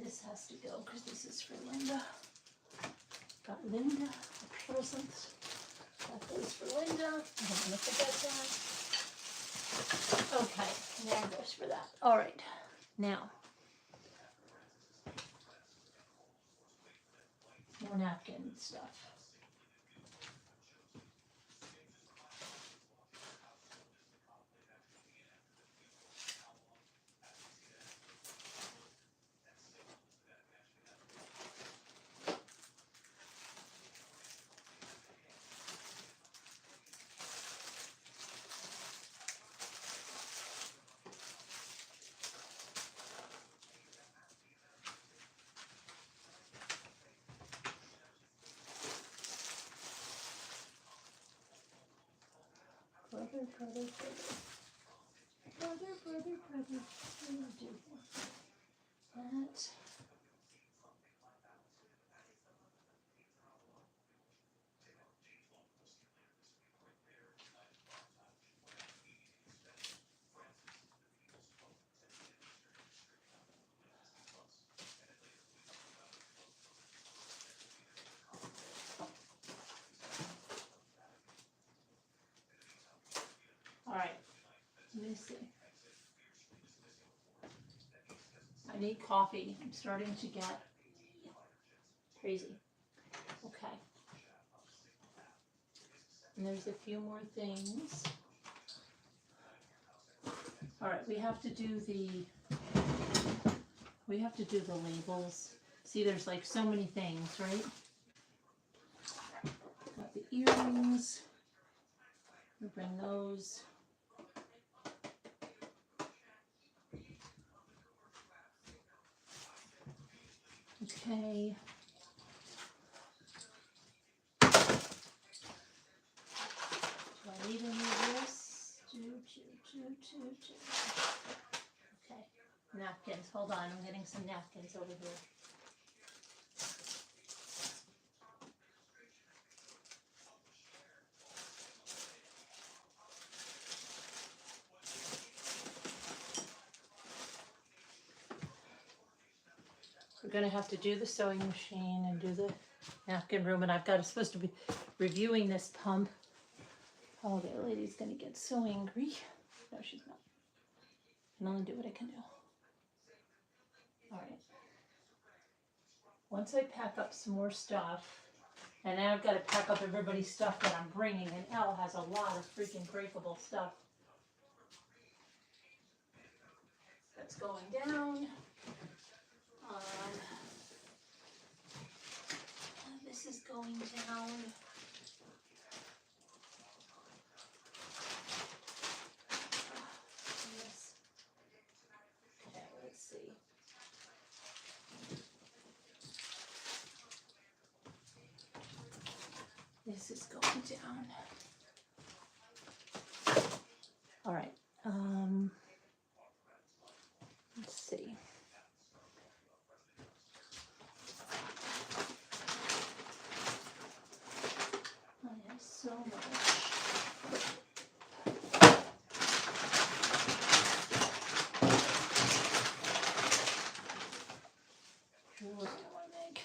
This has to go because this is for Linda. Got Linda a present. That goes for Linda. I don't want to forget that. Okay, there goes for that. All right, now more napkin stuff. Brother. What do do that? All right, let me see. I need coffee. I'm starting to get crazy. Okay. And there's a few more things. All right, we have to do the labels. See, there's like so many things, right? Got the earrings. We'll bring those. Okay. Do I need any of this? Okay. Napkins. Hold on. I'm getting some napkins over here. We're going to have to do the sewing machine and do the napkin room. And supposed to be reviewing this pump. Oh, that lady's going to get so angry. No, she's not. I can only do what I can do. All right. Once I pack up some more stuff, and now I've got to pack up everybody's stuff that I'm bringing, and Elle has a lot of freaking breakable stuff that's going down. This is going down. Yes. Okay, let's see. This is going down. All right. Let's see. I have so much. What do I want to make?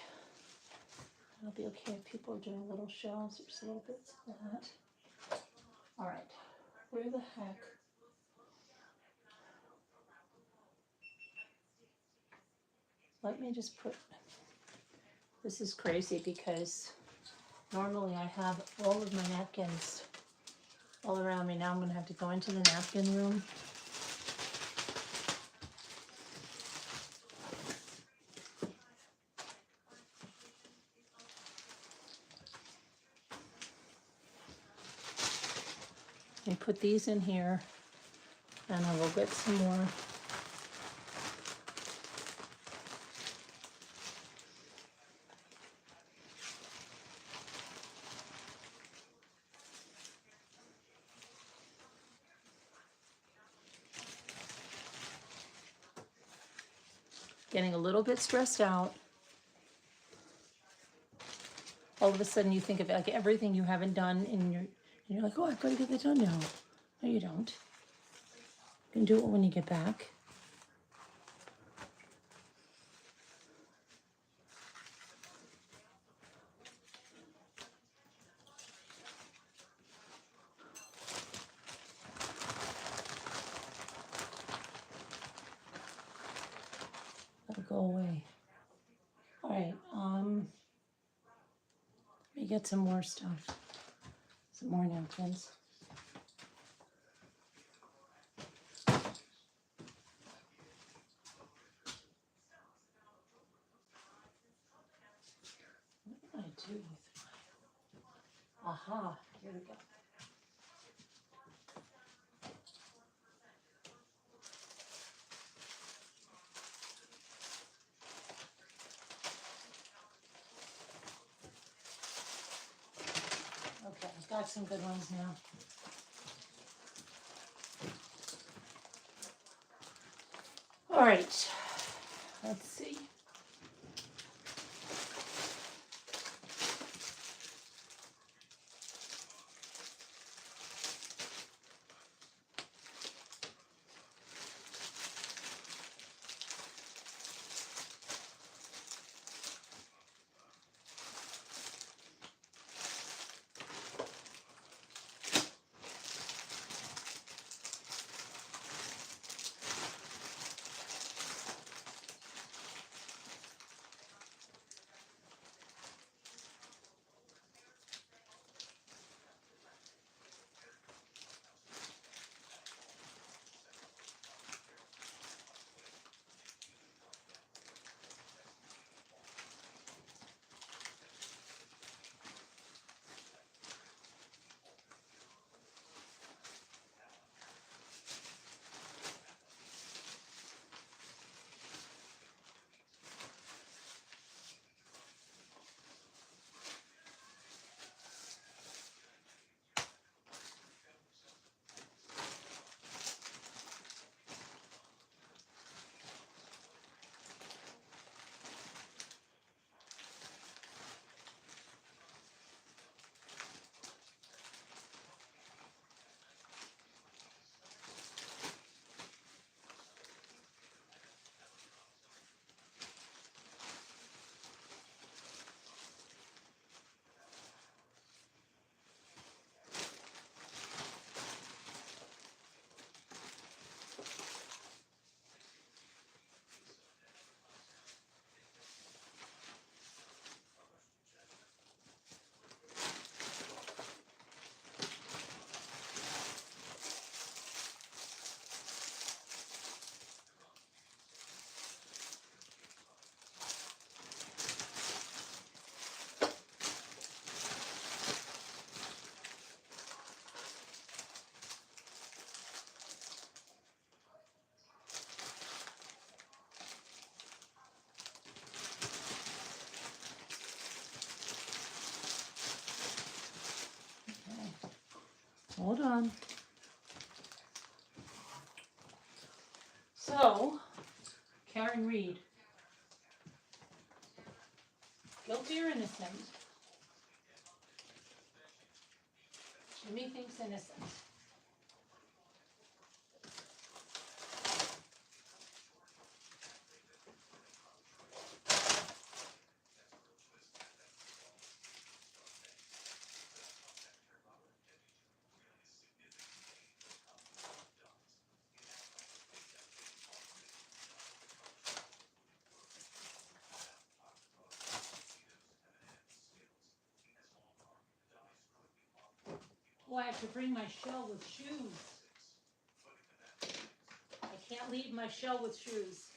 It'll be okay if people are doing little shells or just little bits of that. All right. Where the heck? Let me just put, this is crazy because normally I have all of my napkins all around me. Now I'm going to have to go into the napkin room. And put these in here, and I will get some more. Getting a little bit stressed out. All of a sudden you think of like everything you haven't done and you're like, oh, I've got to get that done now. No, you don't. You can do it when you get back. That'll go away. All right, let me get some more stuff. Some more napkins. What did I do with my... Aha, here we go. Okay, I've got some good ones now. All right, let's see. Hold on. So, Karen Reed. Guilty or innocent? Jimmy thinks innocent. Oh, I have to bring my shell with shoes. I can't leave my shell with shoes.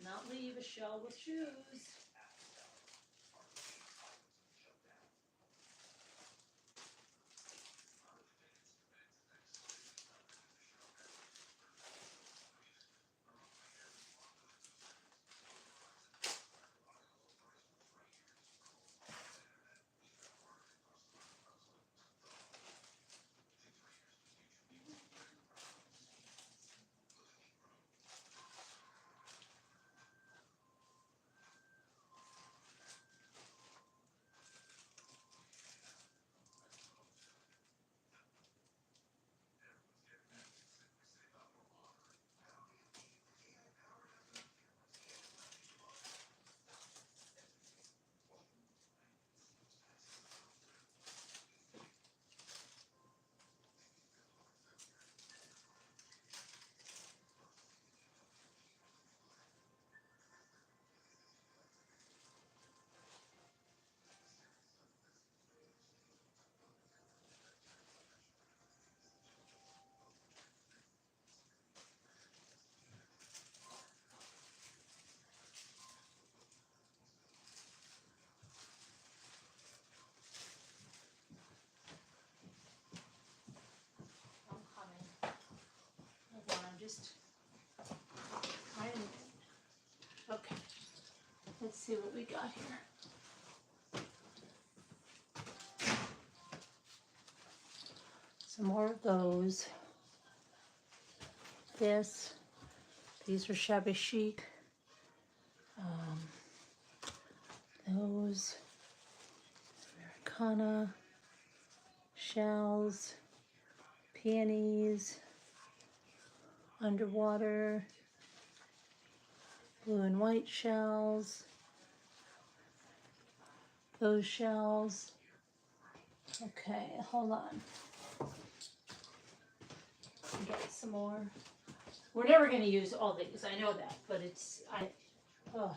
Not leave a shell with shoes. I'm coming. Hold on, I'm just trying. Okay, let's see what we got here. Some more of those. These are shabby chic. Those Americana, shells, peonies, underwater, blue and white shells, those shells. Okay, hold on. Get some more. We're never going to use all these, I know that, but oh.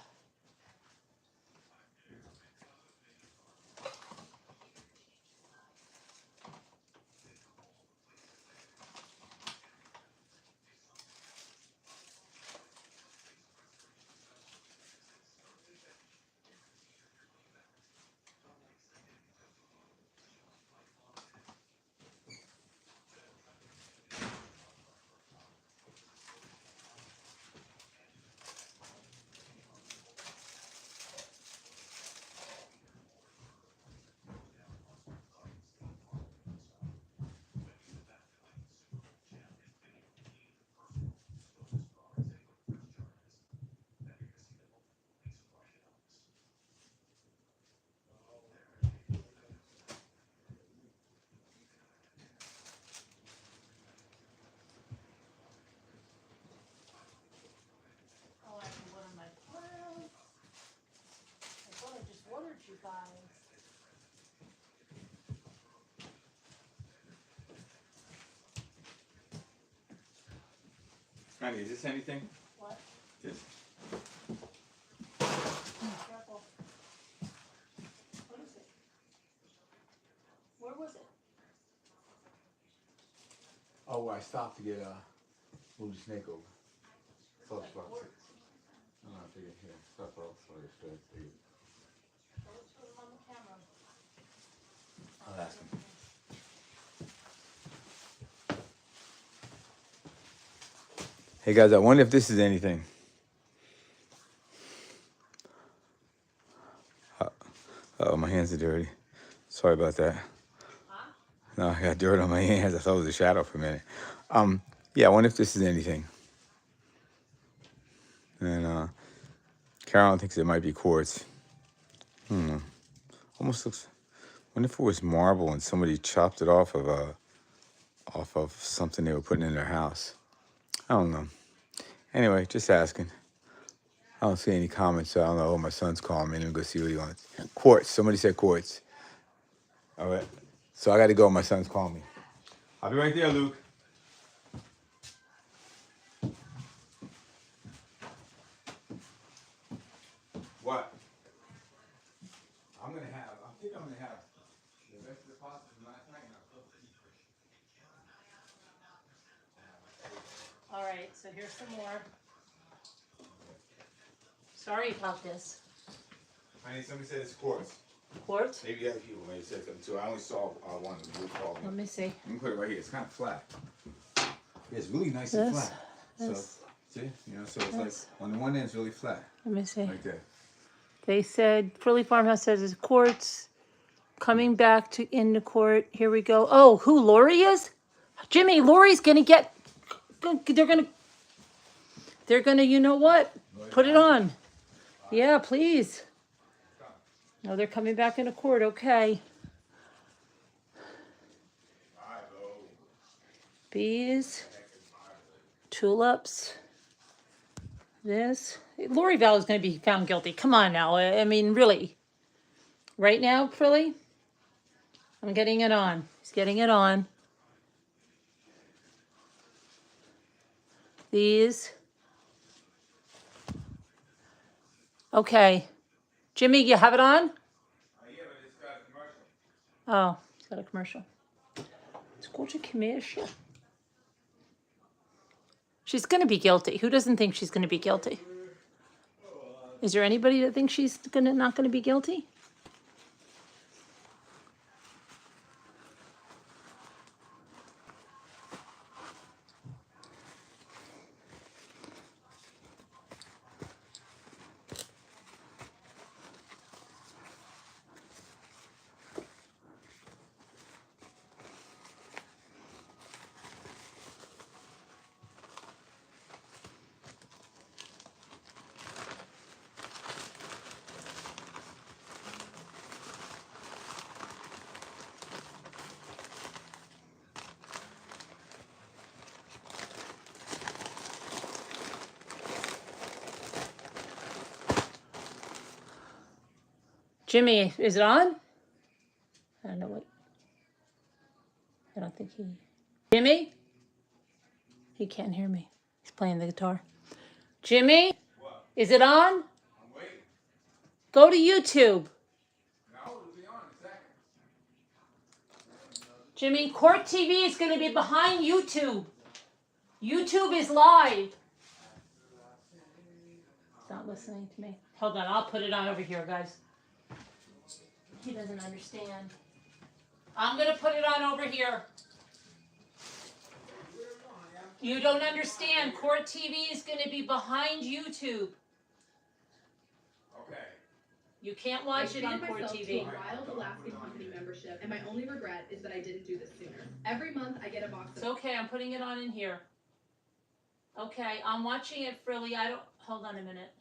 Oh, I can water my plants. I thought I just watered you guys. Honey, is this anything? What? This. Careful. What is it? Where was it? Oh, I stopped to get move the snake over. So it's about Quartz. I'm not figuring here. Stop off so it's straight. Show it to him on the camera. I'll ask him. Hey guys, I wonder if this is anything. Oh, my hands are dirty. Sorry about that. No, I got dirt on my hands. I thought it was a shadow for a minute. Yeah, I wonder if this is anything. And Carolyn thinks it might be quartz. Almost looks. Wonder if it was marble and somebody chopped it off of something they were putting in their house. I don't know. Anyway, just asking. I don't see any comments, so I don't know. Oh, my son's calling me. Let me go see what he wants. Quartz. Somebody said quartz. All right. So I got to go. My son's calling me. I'll be right there, Luke. What? I think I'm gonna have the rest of the pasta from last night, and I'll cook it. All right, so here's some more. Sorry about this. Honey, somebody said it's quartz. Quartz? Maybe other people maybe said something too. I only saw one. Luke called me. Let me see. Let me put it right here. It's kind of flat. Yeah, it's really nice and flat. This. So, see? So it's like, on the one end, it's really flat. Let me see. Right there. They said, Frilly Farmhouse says it's quartz. Coming back to into court. Here we go. Oh, who Lori is? Jimmy, Lori's gonna get. They're gonna. You know what? Put it on. Yeah, please. No, they're coming back into court. Okay. Bees. Tulips. This. Lori Val is gonna be found guilty. Come on now. I mean, really. Right now, Frilly? I'm getting it on. He's getting it on. These. Okay. Jimmy, you have it on? Yeah, but it's got a commercial. Oh, it's got a commercial. It's got a commercial. She's going to be guilty. Who doesn't think she's going to be guilty? Is there anybody that thinks she's not going to be guilty? Jimmy, is it on? I don't know what. I don't think he. Jimmy? He can't hear me. He's playing the guitar. Jimmy? What? Is it on? I'm waiting. Go to YouTube. No, it'll be on in a second. Jimmy, Court TV is going to be behind YouTube. YouTube is live. He's not listening to me. Hold on, I'll put it on over here, guys. He doesn't understand. I'm going to put it on over here. You don't understand. Court TV is going to be behind YouTube. Okay. You can't watch it on Court TV. I wild Alaskan company membership, and my only regret is that I didn't do this sooner. Every month I get a box It's of... okay, I'm putting it on in here. Okay, I'm watching it, Frilly. Hold on a minute.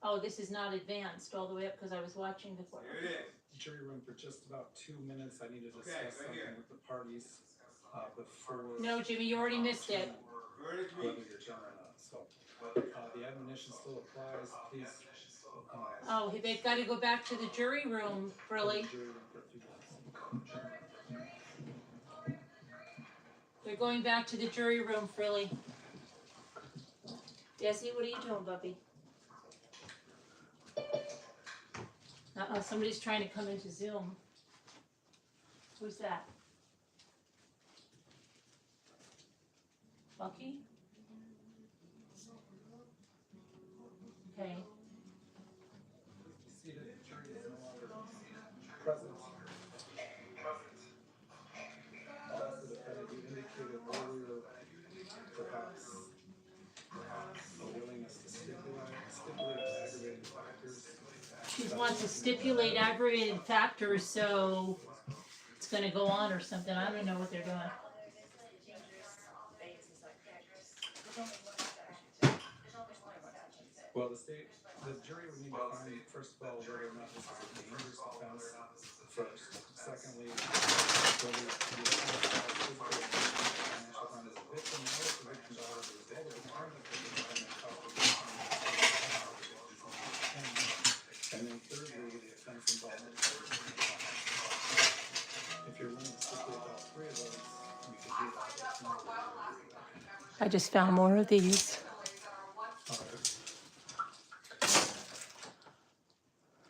Oh, this is not advanced all the way up because I was watching before. Here it is. Jury room for just about 2 minutes. I need to discuss right something here. with the parties before No, Jimmy, you already missed it. Verdict whether reached. your turn or not. So the admonition still applies. Please Oh, they've got to go back to the jury room, Frilly. jury room for a few minutes. They're going back to the jury room, Frilly. Jesse, what are you doing, Bubby? Somebody's trying to come into Zoom. Who's that? Bucky? Okay. Seated, jury is no longer present. I'll ask the defendant, you indicated earlier perhaps a willingness to stipulate aggravating factors. She's wants to stipulate aggravated factors, so it's going to go on or something. I don't know what they're doing. Well, the jury would need to find, first of all, whether or not this is a dangerous offense first. Secondly, whether the offense causes physical or financial harm to the victim or if the victim died as a result of the harm that the defendant caused the victim or the victim's intent. And then thirdly, the offense involved. If you're willing to stipulate all three of those, we could do that. I just found more of these. All right.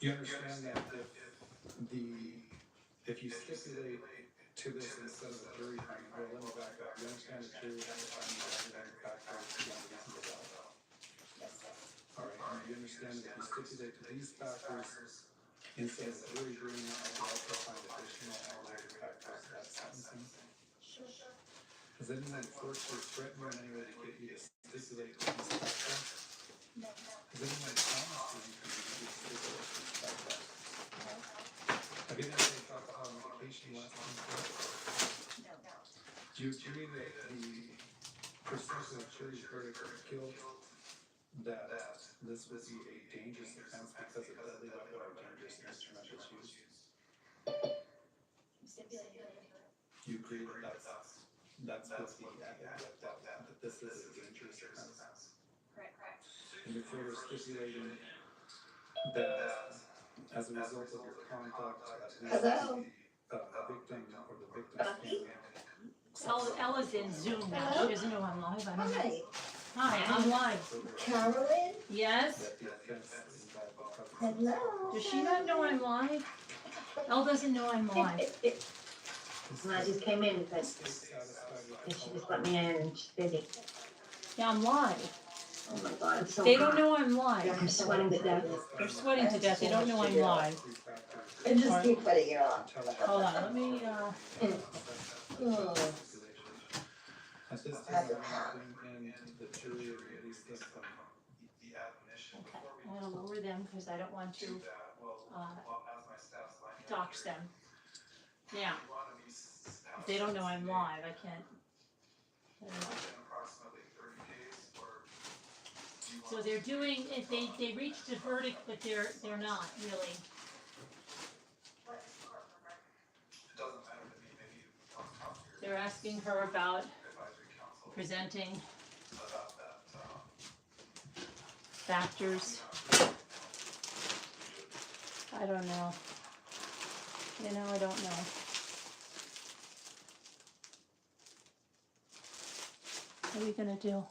You understand that if you stipulate to this instead of a jury finding, well, let me back up. You understand the jury has to find the aggravating factors beyond reasonable doubt. All right, and you understand that if you stipulate to these factors instead of a jury agreeing, I could also find additional aggravating factors at sentencing. Has anyone forced or threatened you in any way to get you to stipulate to these factors? No. Has anyone promised you to stipulate to these factors? No. Have you ever taken alcohol and medication last time? No. Do you agree that the percentage of jury's verdict of guilt that this would be a dangerous offense because of deadly weapon or dangerous instrument is used? You agree that that's what that this is a dangerous offense? Correct. And you're further stipulating that as a result of your conduct, at least the victim or the victim's family. Ella's in Zoom now. She doesn't know I'm live. I don't know. Hi, I'm live. Carolyn? Yes? Hello? Does she not know I'm live? Elle doesn't know I'm live. And I just came in because she just let me in and she's busy. Yeah, I'm live. Oh my God, it's so They hot. don't know I'm live. I'm sweating to death. They're sweating to death. They don't know I'm live. I just keep putting it on. Hold on, let me, Oh. At this time, I'm bringing in the jury or at least the admonition. okay, I'm gonna lower them because I don't want to dox them. Now, if they don't know I'm live, I can't. I don't know. So they're doing, if they reached a verdict, but they're not really. They're asking her about presenting factors. I don't know. You know, I don't know. What are we gonna do?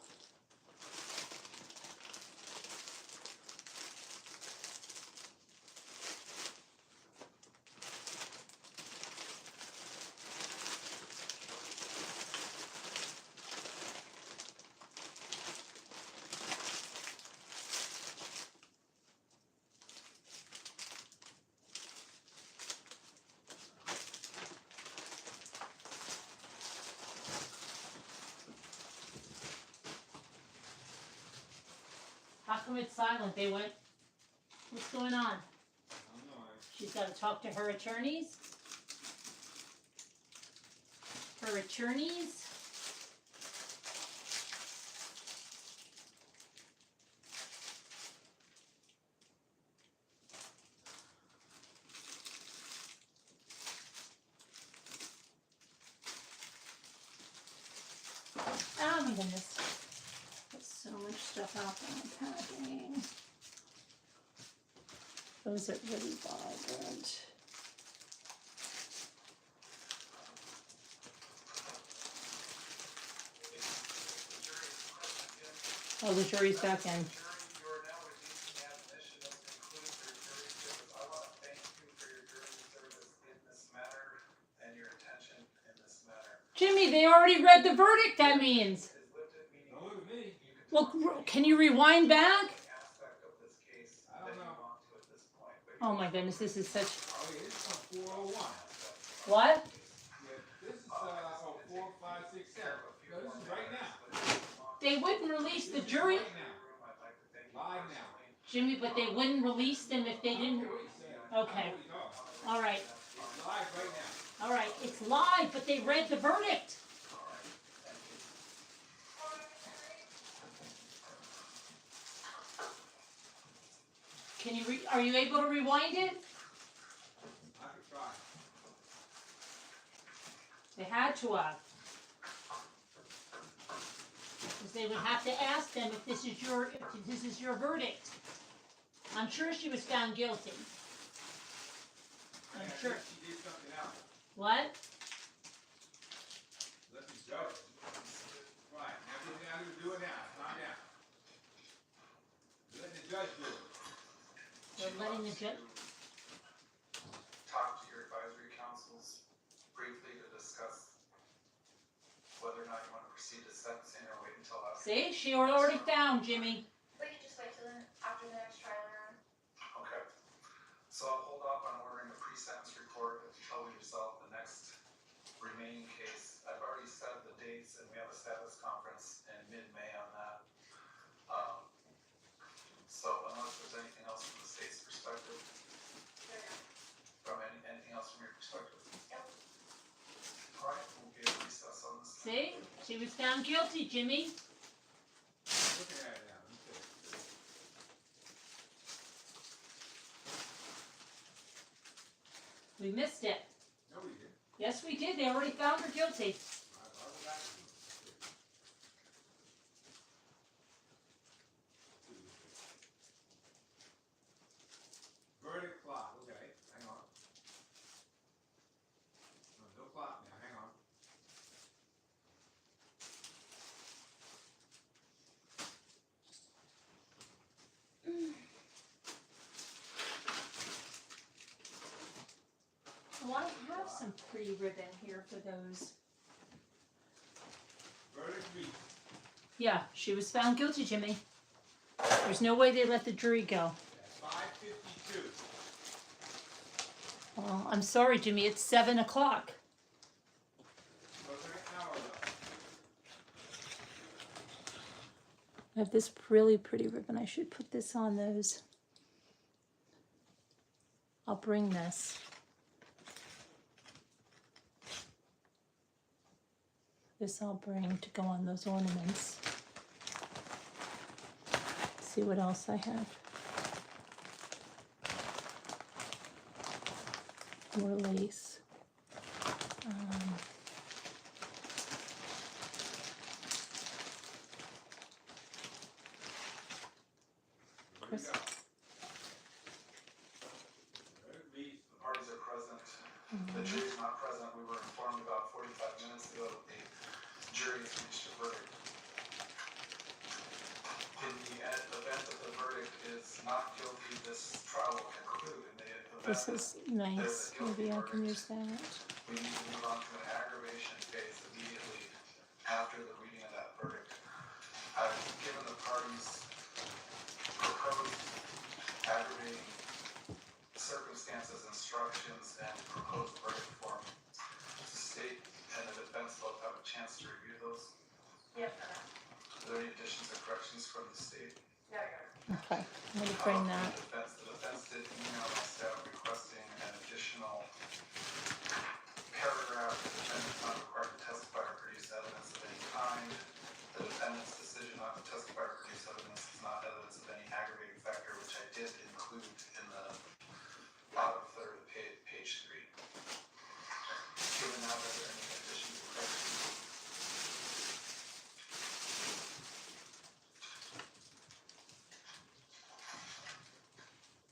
How come it's silent? They went, what's going on? She's got to talk to her attorneys? Her attorneys? Oh my goodness. There's so much stuff out there I'm packing. Those are really vibrant. Oh, the jury's back in. Jimmy, they already read the verdict, that means. Well, can you rewind back? Oh my goodness, this is such... What? This is 4, 5, 6, 7. No, this is right now. They wouldn't release the jury... Live now. Jimmy, but they wouldn't release them if they didn't. Okay. All right. It's live right now. All right. It's live, but they read the verdict. Can you? Are you able to rewind it? I could try. They had to have. Because they would have to ask them if this is your verdict. I'm sure she was found guilty. I'm sure. She did something else. What? Let the judge. Right. Everything I do it now. Calm down. Let the judge do it. They're letting the judge. Talk to your advisory councils briefly to discuss whether or not you want to proceed to sentencing or wait until after. See, she already found Jimmy. We can just wait till after the next trial run. Okay. So I'll hold off on ordering a pre-sentence report until we resolve the next remaining case. I've already set the dates and we have a status conference in mid-May on that. So unless there's anything else from the state's perspective, from anything else from your perspective? Yep. All right, we'll be able to recess on this. See, she was found guilty, Jimmy. Looking at it now. Let me see. We missed it. No, we did. Yes, we did. They already found her guilty. I'll go back to you. Verdict clock. Okay, hang on. No clock now. Hang on. Oh, I have some pretty ribbon here for those. Verdict reads. Yeah, she was found guilty, Jimmy. There's no way they let the jury go. 5:52. Well, I'm sorry, Jimmy. It's 7 o'clock. Was there an hour though? I have this really pretty ribbon. I should put this on those. I'll bring this. This I'll bring to go on those ornaments. See what else I have. More lace. Chris. Verdict reads. The parties are present. The jury's not present. We were informed about 45 minutes ago that the jury has reached a verdict. In the event that the verdict is not guilty, this trial will conclude. In the event This is nice. Maybe I can use that. we need to move on to an aggravation phase immediately after the reading of that verdict. I've given the parties proposed aggravating circumstances, instructions, and proposed verdict form. The state and the defense both have a chance to review those. Yep. Are there any additions or corrections from the state? No, Okay, I'm gonna bring that. The defense did email my staff requesting an additional paragraph. The defendant is not required to testify or produce evidence of any kind. The defendant's decision not to testify or produce evidence is not evidence of any aggravating factor, which I did include in the bottom third of page 3. Given that, are there any additions or corrections?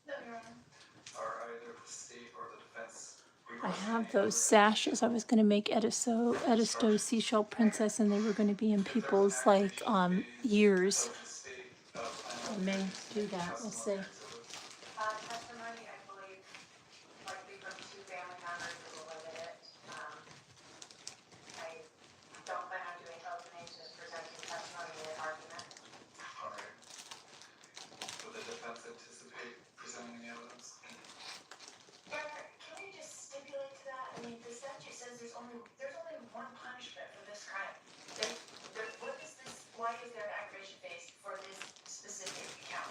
no, Your Honor. Are either the state or the defense I have those sashes. I was gonna make Edisto Seashell Princess, and they were gonna be in people's like ears. I may do that. We'll see. Testimony, I believe, likely from 2 family members who will limit it. I don't plan on doing open just presenting testimony and argument. All right. Would the defense anticipate presenting any evidence? Can we just stipulate to that? I mean, the statute says there's only one punishment for this crime. What is this? Why is there an aggravation phase for this specific count?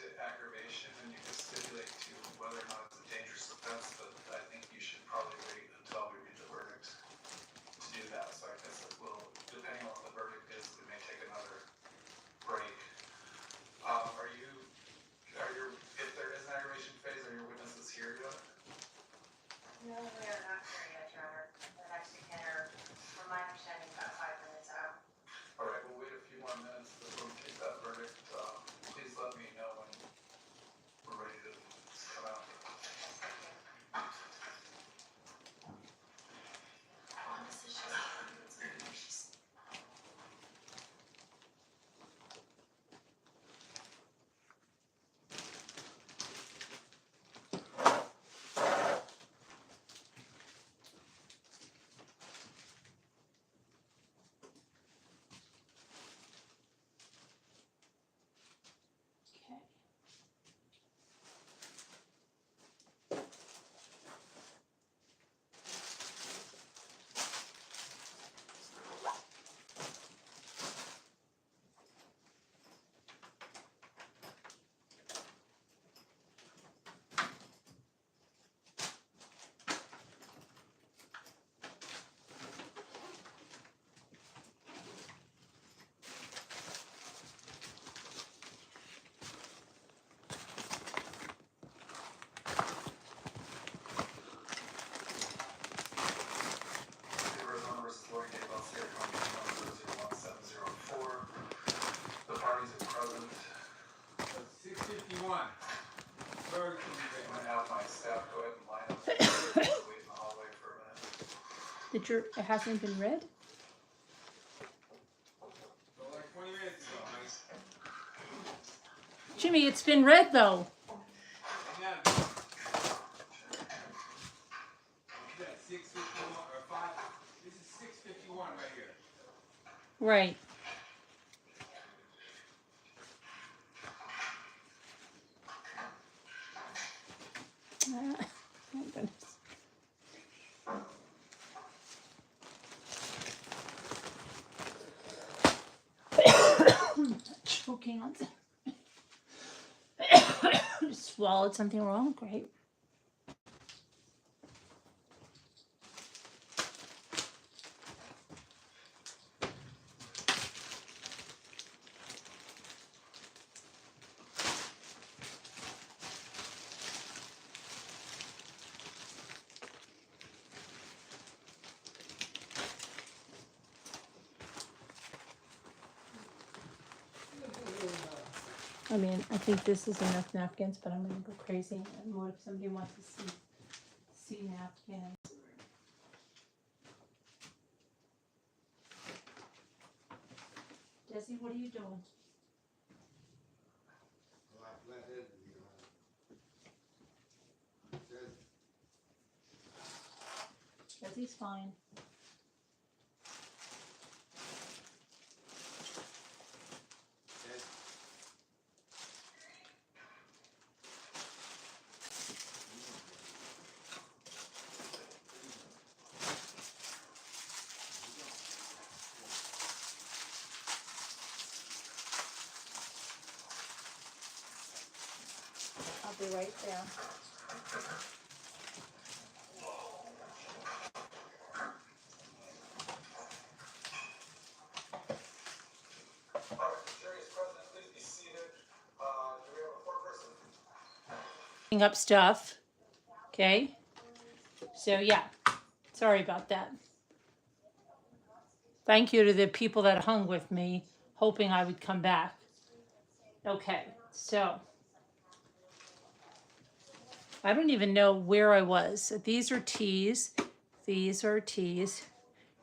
to aggravation, and you can stipulate to whether or not it's a dangerous offense, but I think you should probably wait until we read the verdict to do that. So I guess it will, depending on what the verdict is, we may take another break. If there is an aggravation phase, are your witnesses here yet? No, we are not here yet, Your Honor. The next encounter, from my understanding, about 5 minutes out. All right, we'll wait a few more minutes before we take that verdict. Please let me know when we're ready to come out. Okay. Arizona versus Lori Daybell, State County, 1001704. The parties are present. 6:51. Very I'm quickly. gonna have my staff go ahead and line up. Wait in the hallway for a minute. It hasn't been read? So like 20 minutes ago, honey. Jimmy, it's been read though. Yeah. Is that 6:51 or 5? This is 6:51 right here. Right. My goodness. Choking on something. Swallowed something wrong? Great. I mean, I think this is enough napkins, but I'm gonna go crazy. And what if somebody wants to see napkins? Desi, what are you doing? Desi's fine. I'll be right there. Jury is present, please be seated. Do we have a foreperson? Up stuff. Okay. So yeah, sorry about that. Thank you to the people that hung with me, hoping I would come back. Okay, so I don't even know where I was. These are T's. These are T's.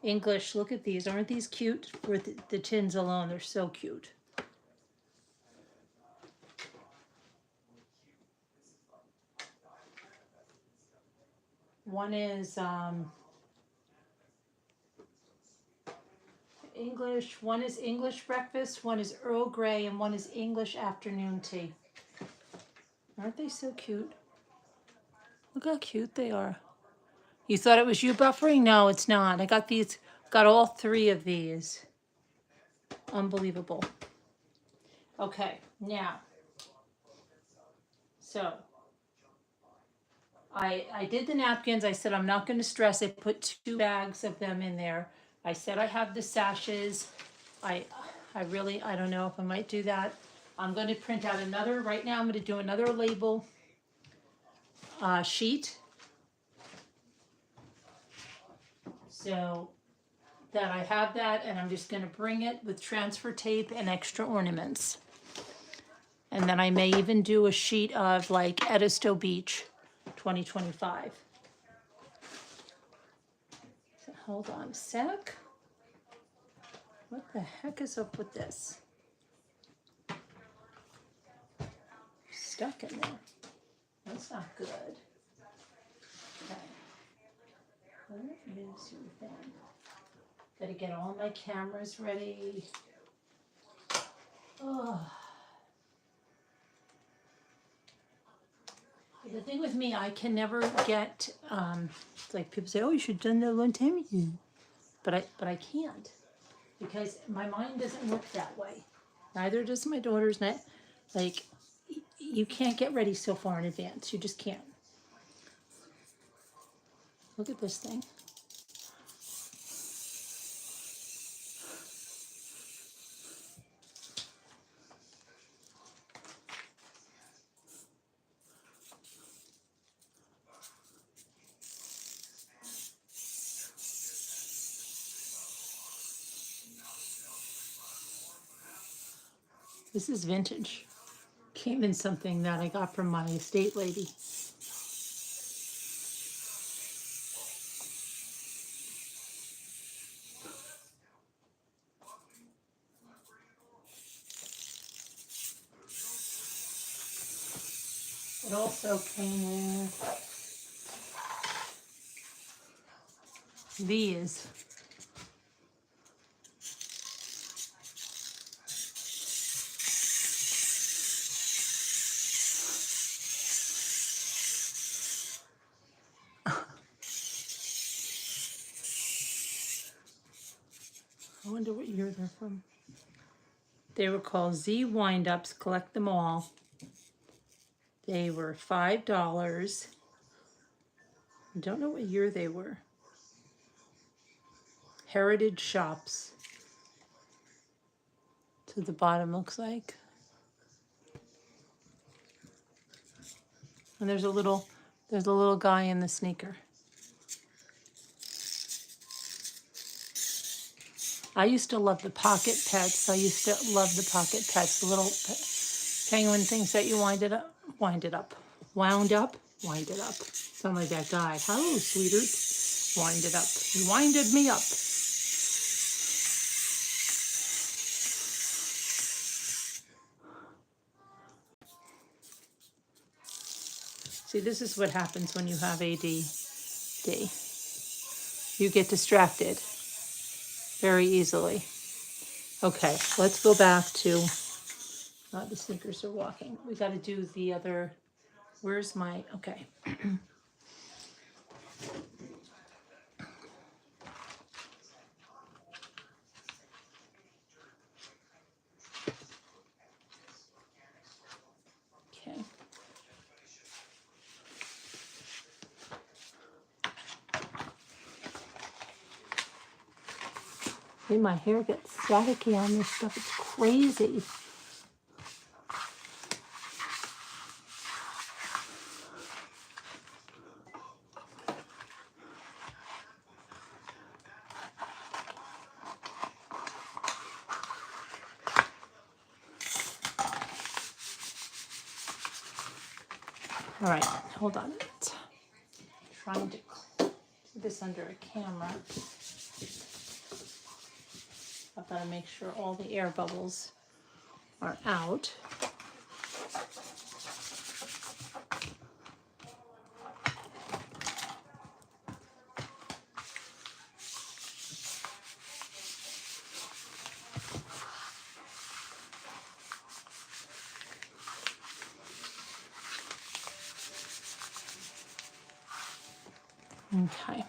English, look at these. Aren't these cute? For the tins alone, they're so cute. One is English, one is English breakfast, one is Earl Grey, and one is English afternoon tea. Aren't they so cute? Look how cute they are. You thought it was you buffering? No, it's not. I got all 3 of these. Unbelievable. Okay, now So I did the napkins. I said I'm not going to stress. I put 2 bags of them in there. I said I have the sashes. I don't know if I might do that. I'm going to print out another. Right now I'm going to do another label sheet. So that I have that, and I'm just going to bring it with transfer tape and extra ornaments. And then I may even do a sheet of like Edisto Beach 2025. So hold on a sec. What the heck is up with this? Stuck in there. That's not good. Okay. Where is your thing? Gotta get all my cameras ready. Oh. The thing with me, I can never get, it's like people say, oh, you should have done that one time. But I can't, because my mind doesn't work that way. Neither does my daughter's. Like, you can't get ready so far in advance. You just can't. Look at this thing. This is vintage. Came in something that I got from my estate lady. It also came with these. I wonder what year they're from. They were called Z Wind-Ups. Collect them all. They were $5. I don't know what year they were. Heritage Shops. To the bottom looks like. And there's a little guy in the sneaker. I used to love the pocket pets. I used to love the pocket pets, the little penguin things that you wound up. Sound like that guy. Hello, sweetheart. Wind it up. You winded me up. See, this is what happens when you have ADD. You get distracted very easily. Okay, let's go back to, the sneakers are walking. We got to do the other, where's my, okay. Okay. See, my hair gets staticky on this stuff. It's crazy. All right, hold on. Trying to do this under a camera. I've got to make sure all the air bubbles are out. Okay,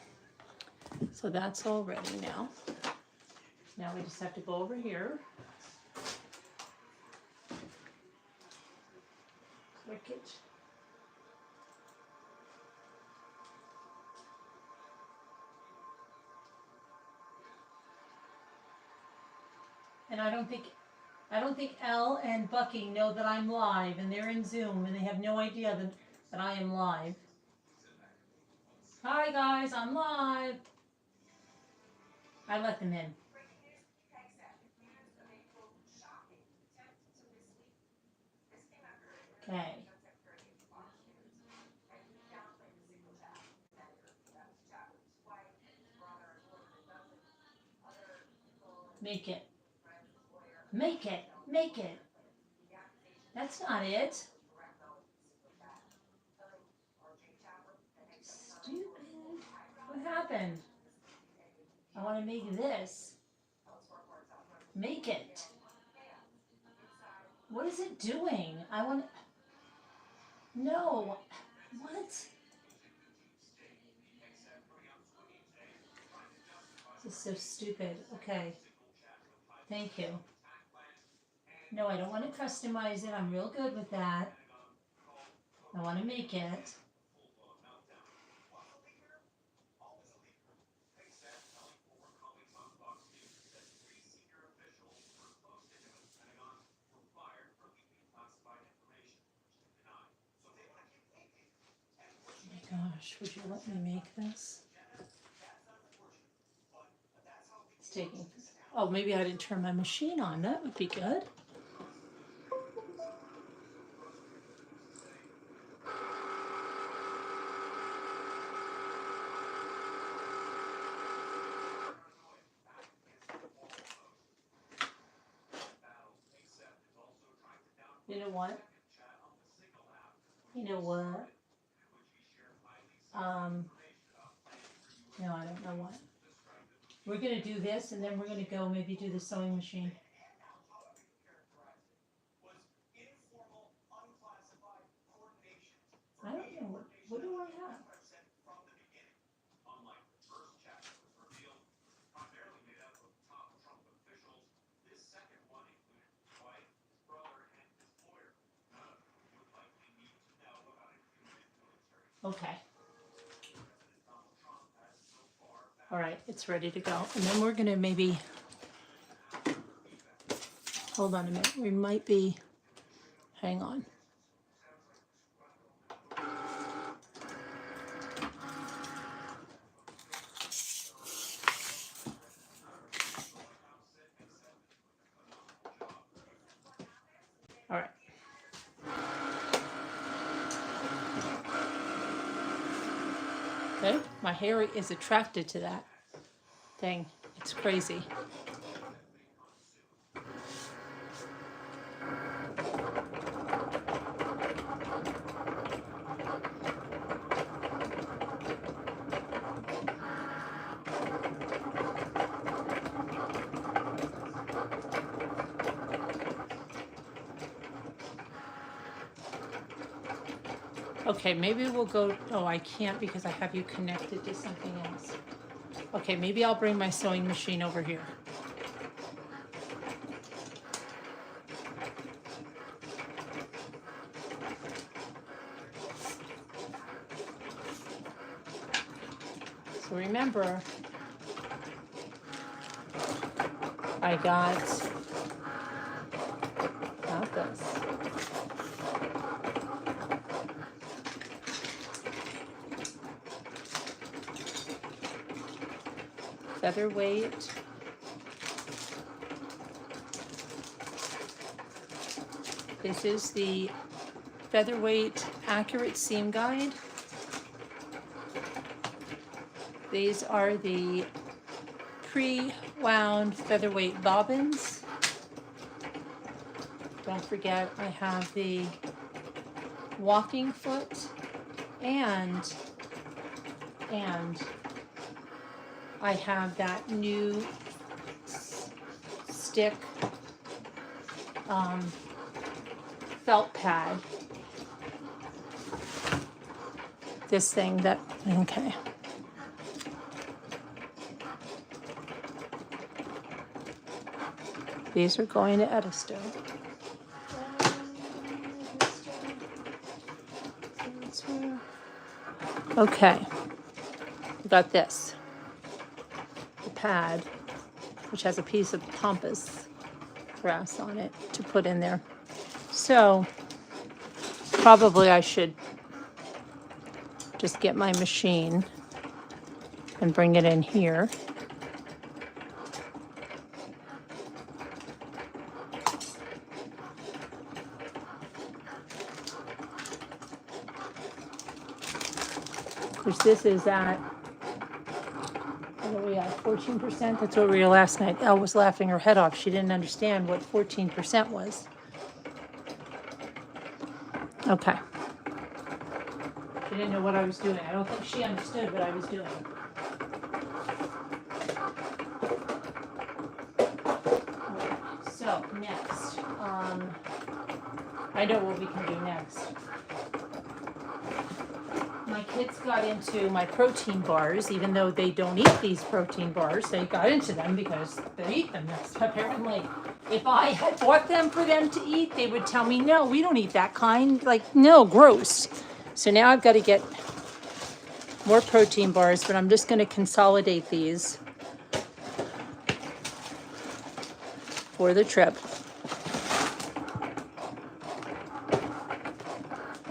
so that's all ready now. Now we just have to go over here. Click it. and I don't think Elle and Bucky know that I'm live, and they're in Zoom, and they have no idea that I am live. Hi guys, I'm live. I let them in. Okay. Make it. Make it. Make it. That's not it. Stupid. What happened? I want to make this. Make it. What is it doing? I want. No. What? This is so stupid. Okay. Thank you. No, I don't want to customize it. I'm real good with that. I want to make it. Oh my gosh, would you let me make this? It's taking. Oh, maybe I didn't turn my machine on. That would be good. You know what? You know what? No, I don't know what. We're gonna do this, and then we're gonna go maybe do the sewing machine. I don't know. What do I have? Okay. All right, it's ready to go. And then we're gonna maybe, hold on a minute. We might be, hang on. All right. Okay, my hair is attracted to that thing. It's crazy. Okay, maybe we'll go, oh, I can't because I have you connected to something else. Okay, maybe I'll bring my sewing machine over here. So remember, I got this. Featherweight. This is the Featherweight Accurate Seam Guide. These are the pre-wound featherweight bobbins. Don't forget, I have the walking foot and I have that new stick felt pad. This thing that, okay. These are going to Edisto. Okay, we got this. The pad, which has a piece of pampas grass on it to put in there. So probably I should just get my machine and bring it in here. Because this is at, what are we at, 14%? That's what we were last night. Elle was laughing her head off. She didn't understand what 14% was. Okay. She didn't know what I was doing. I don't think she understood what I was doing. Okay, so next, I know what we can do next. My kids got into my protein bars, even though they don't eat these protein bars. They got into them because they eat them. That's apparently, if I had bought them for them to eat, they would tell me, no, we don't eat that kind. Like, no, gross. So now I've got to get more protein bars, but I'm just going to consolidate these for the trip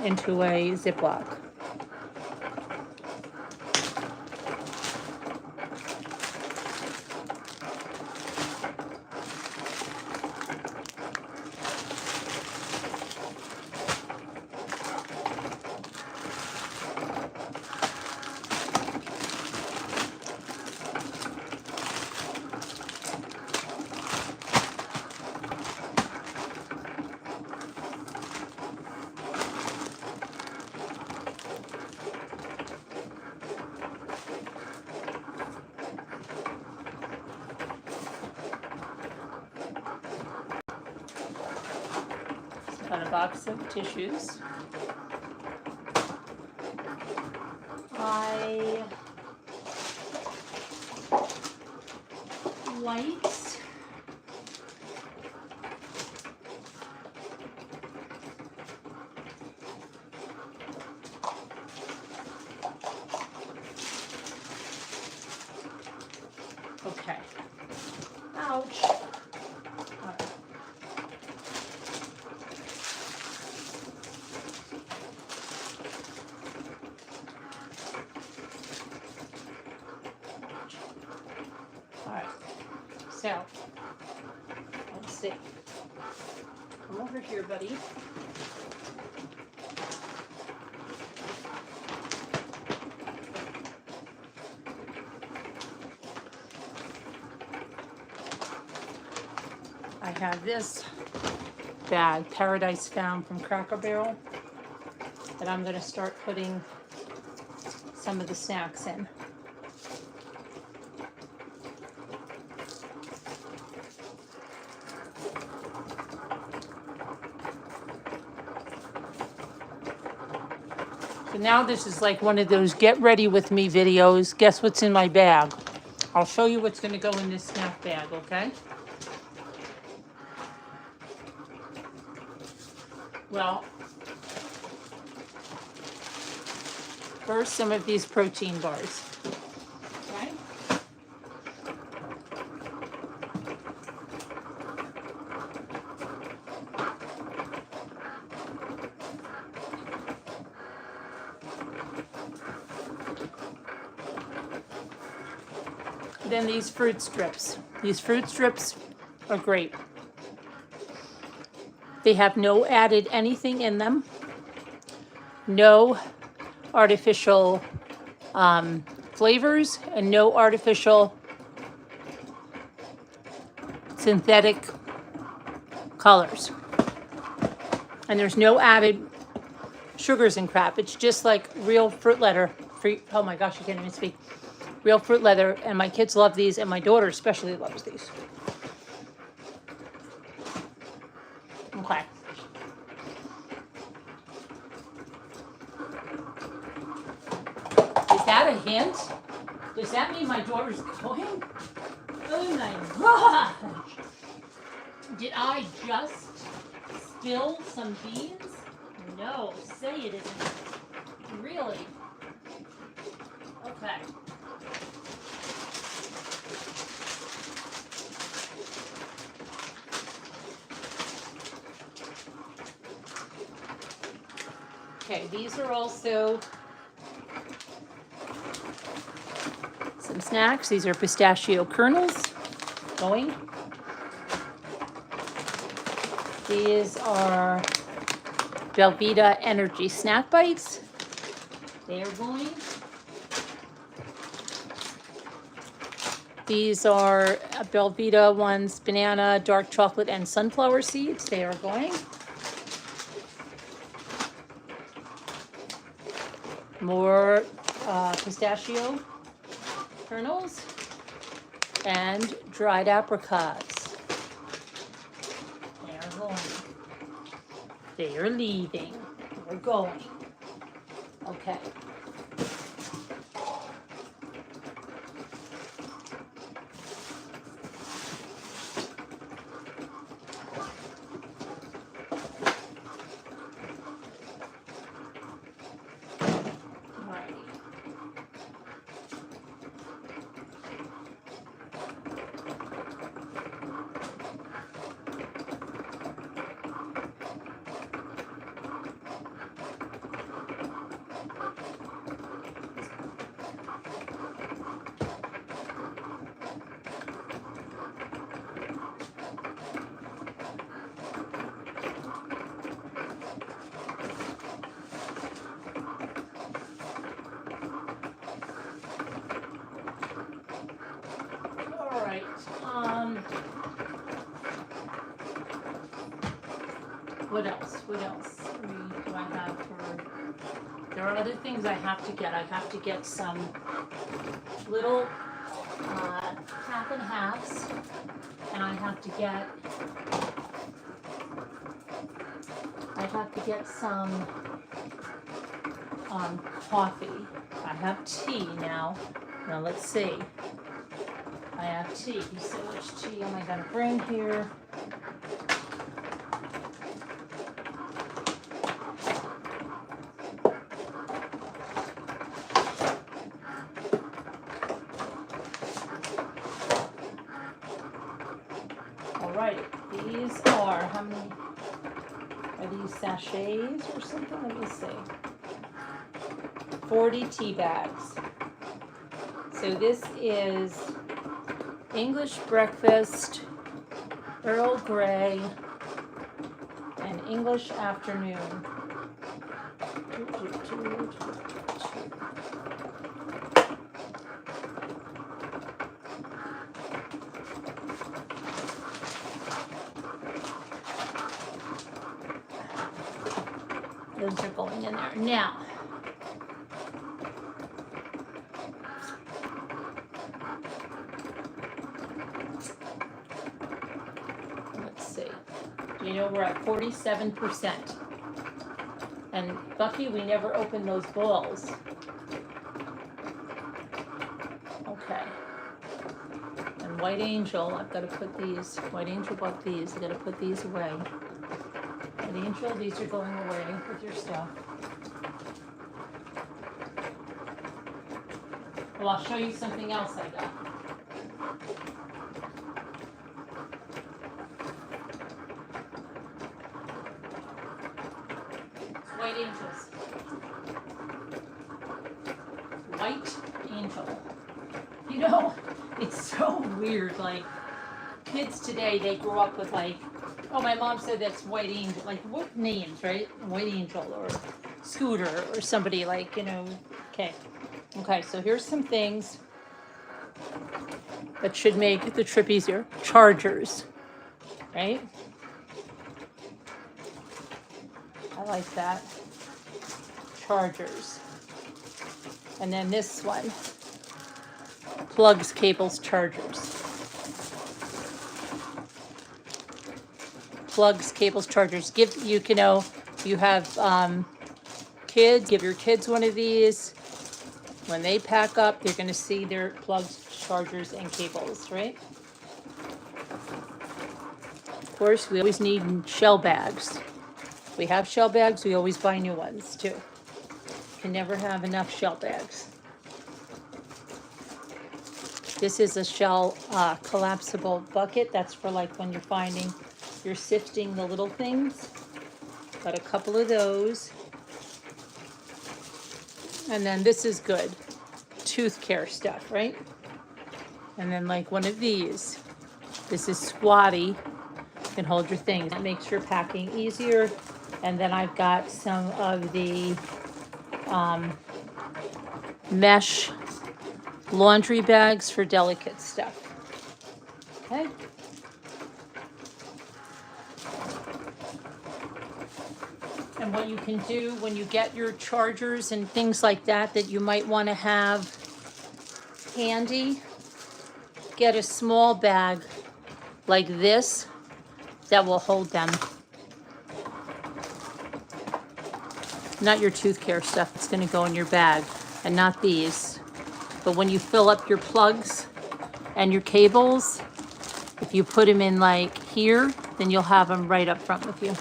into a Ziploc. Got a box of tissues. I light okay. Ouch. So, let's see. Come over here, buddy. I have this bag, Paradise Found from Cracker Barrel, that I'm going to start putting some of the snacks in. So now this is like one of those get ready with me videos. Guess what's in my bag? I'll show you what's going to go in this snack bag, okay? Well, first some of these protein bars, okay? Then these fruit strips. These fruit strips are great. They have no added anything in them. No artificial flavors and no artificial synthetic colors. And there's no added sugars and crap. It's just like real fruit leather. Oh my gosh, I can't even speak. Real fruit leather, and my kids love these, and my daughter especially loves these. Okay. Is that a hint? Does that mean my daughter's going? Oh my gosh! Did I just spill some beans? No, say it isn't. Really? Okay. Okay, these are also some snacks. These are pistachio kernels going. These are Velveeta Energy Snack Bites. They are going. These are Velveeta ones, banana, dark chocolate, and sunflower seeds. They are going. More pistachio kernels and dried apricots. They are going. They are leaving. They're going. Okay. All right. What else? What else do I have for? There are other things I have to get. I have to get some little half and halves, and I have to get some coffee. I have tea now. Now let's see. I have tea. So which tea am I going to bring here? All right. These are, how many? Are these sachets or something? Let me see. 40 tea bags. So this is English breakfast, Earl Grey, and English afternoon. Those are going in there. Now, let's see. You know, we're at 47%. And Bucky, we never opened those bowls. Okay. And White Angel, I've got to put these, White Angel bought these, I've got to put these away. White Angel, these are going away with your stuff. Well, I'll show you something else I got. White Angels. White Angel. You know, it's so weird, like, kids today, they grow up with like, oh, my mom said that's White Angel, like, what names, right? White Angel or Scooter or somebody like, you know, okay. Okay, so here's some things that should make the trip easier. Chargers, right? I like that. Chargers. And then this one. Plugs, cables, chargers. Plugs, cables, chargers. You know, you have kids, give your kids one of these. When they pack up, they're going to see their plugs, chargers, and cables, right? Of course, we always need shell bags. If we have shell bags, we always buy new ones, too. Can never have enough shell bags. This is a shell collapsible bucket. That's for like when you're sifting the little things. Got a couple of those. And then this is good. Tooth care stuff, right? And then like one of these. This is squatty. You can hold your things. That makes your packing easier. And then I've got some of the mesh laundry bags for delicate stuff. Okay. And what you can do when you get your chargers and things like that that you might want to have handy, get a small bag like this that will hold them. Not your tooth care stuff, it's going to go in your bag, and not these. But when you fill up your plugs and your cables, if you put them in like here, then you'll have them right up front with you.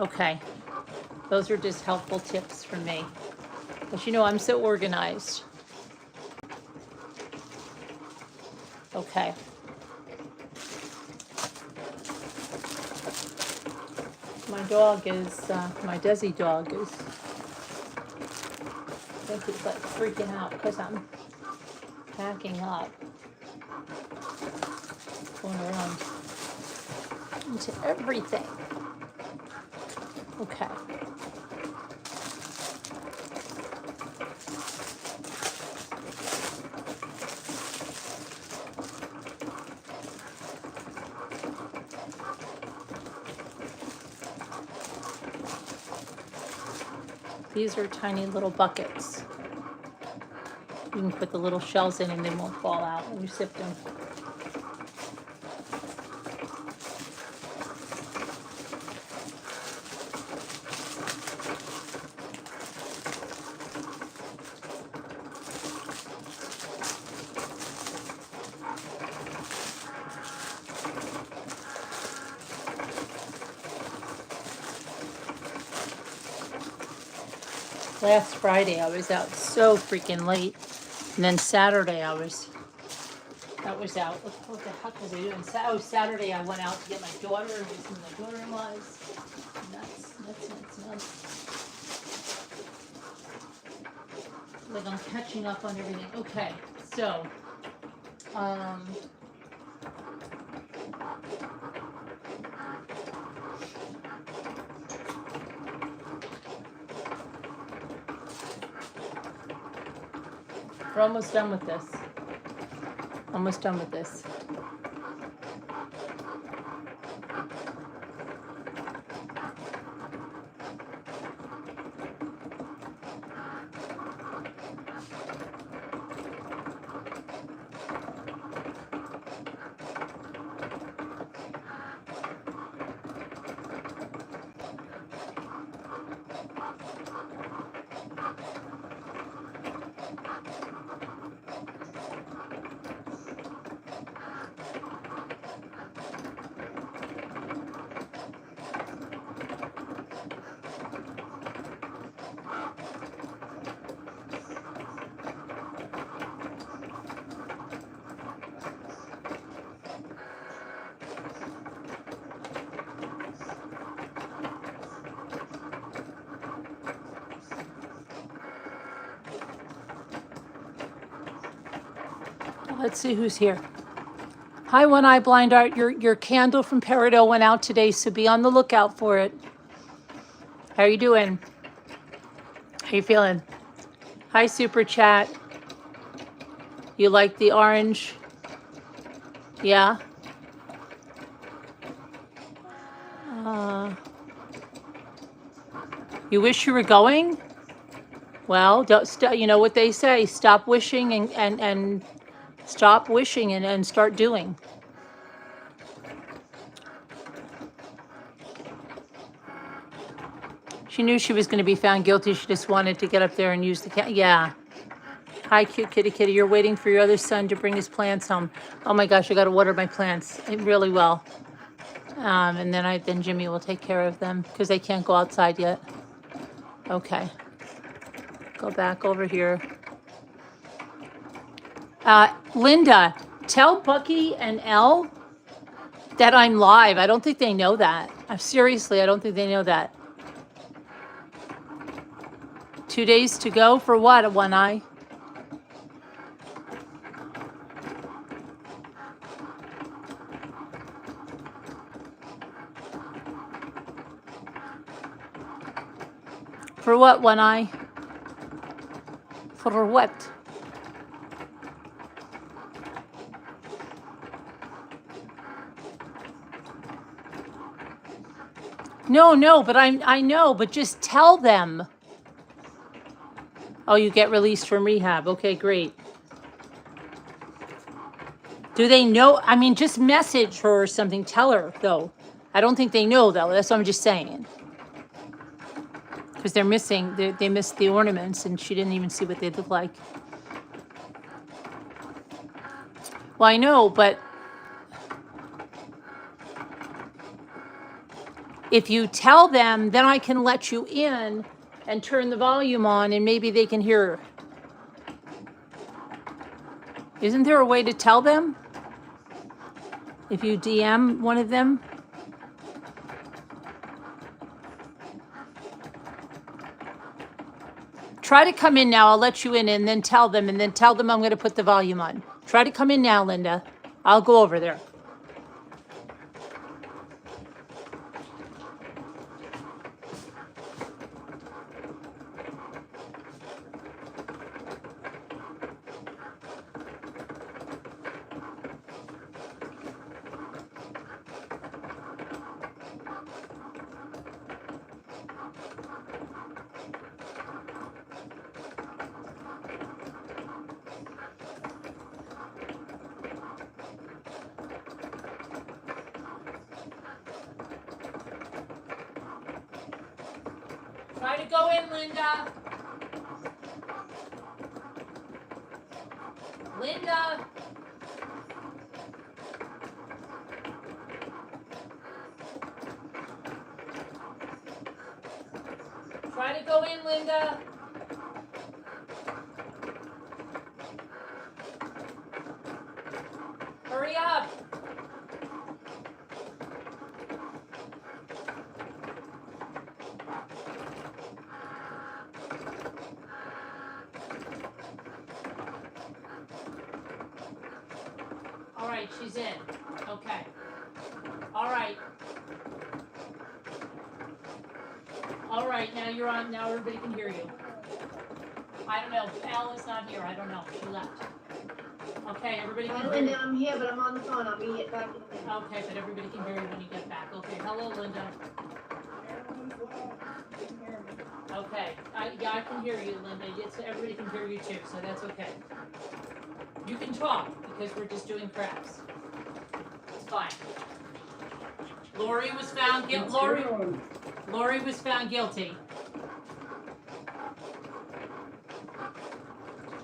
Okay, those are just helpful tips for me. But you know, I'm so organized. Okay. My dog is, my Desi dog is, I think he's like freaking out because I'm packing up. Going around into everything. Okay. These are tiny little buckets. You can put the little shells in and they won't fall out when you sip them. Last Friday I was out so freaking late, and then Saturday I was out. What the heck was I doing? Saturday I went out to get my daughter and see my daughter-in-law's. Nuts. Like I'm catching up on everything. Okay, so we're almost done with this. Almost done with this. Let's see who's here. Hi, One Eye Blind Art. Your candle from Peridot went out today, so be on the lookout for it. How are you doing? How you feeling? Hi, Super Chat. You like the orange? Yeah? You wish you were going? Well, you know what they say, stop wishing and stop wishing and start doing. She knew she was going to be found guilty. She just wanted to get up there and use the yeah. Hi, cute kitty kitty. You're waiting for your other son to bring his plants home. Oh my gosh, I got to water my plants really well. And then Jimmy will take care of them because they can't go outside yet. Okay. Go back over here. Linda, tell Bucky and Elle that I'm live. I don't think they know that. Seriously, I don't think they know that. 2 days to go for what, One Eye? For what, One Eye? For what? No, but I know, but just tell them. Oh, you get released from rehab. Okay, great. Do they know? I mean, just message her or something. Tell her, though. I don't think they know, though. That's what I'm just saying. Because they're missing, they missed the ornaments, and she didn't even see what they look like. Well, I know, but if you tell them, then I can let you in and turn the volume on, and maybe they can hear. Isn't there a way to tell them? If you DM one of them? Try to come in now. I'll let you in and then tell them I'm going to put the volume on. Try to come in now, Linda. I'll go over there. Try to go in, Linda. Linda. Try to go in, Linda. Hurry up. All right, she's in. Okay. All right. All right, now you're on. Now everybody can hear you. I don't know. Al is not here. I don't know. She left. Okay, everybody can hear you. Linda, I'm here, but I'm on the phone. I'll be back in a minute. Okay, but everybody can hear you when you get back. Okay, hello, Linda. Okay, yeah, I can hear you, Linda. Everybody can hear you too, so that's okay. You can talk because we're just doing crafts. It's fine. Lori was found guilty. Lori was found guilty.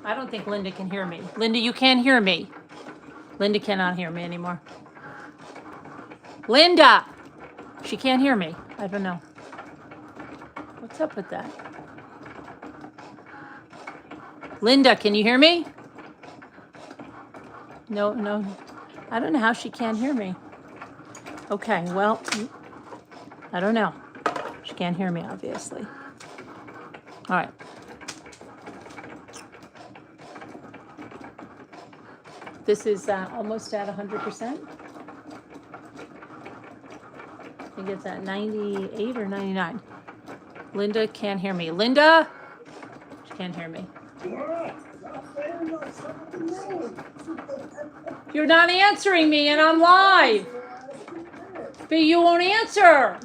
I don't think Linda can hear me. Linda, you can't hear me. Linda cannot hear me anymore. Linda! She can't hear me. I don't know. What's up with that? Linda, can you hear me? No. I don't know how she can't hear me. Okay, well, I don't know. She can't hear me, obviously. All right. This is almost at 100%. I think it's at 98 or 99. Linda can't hear me. Linda? She can't hear me. You're not answering me and I'm live. But you won't answer.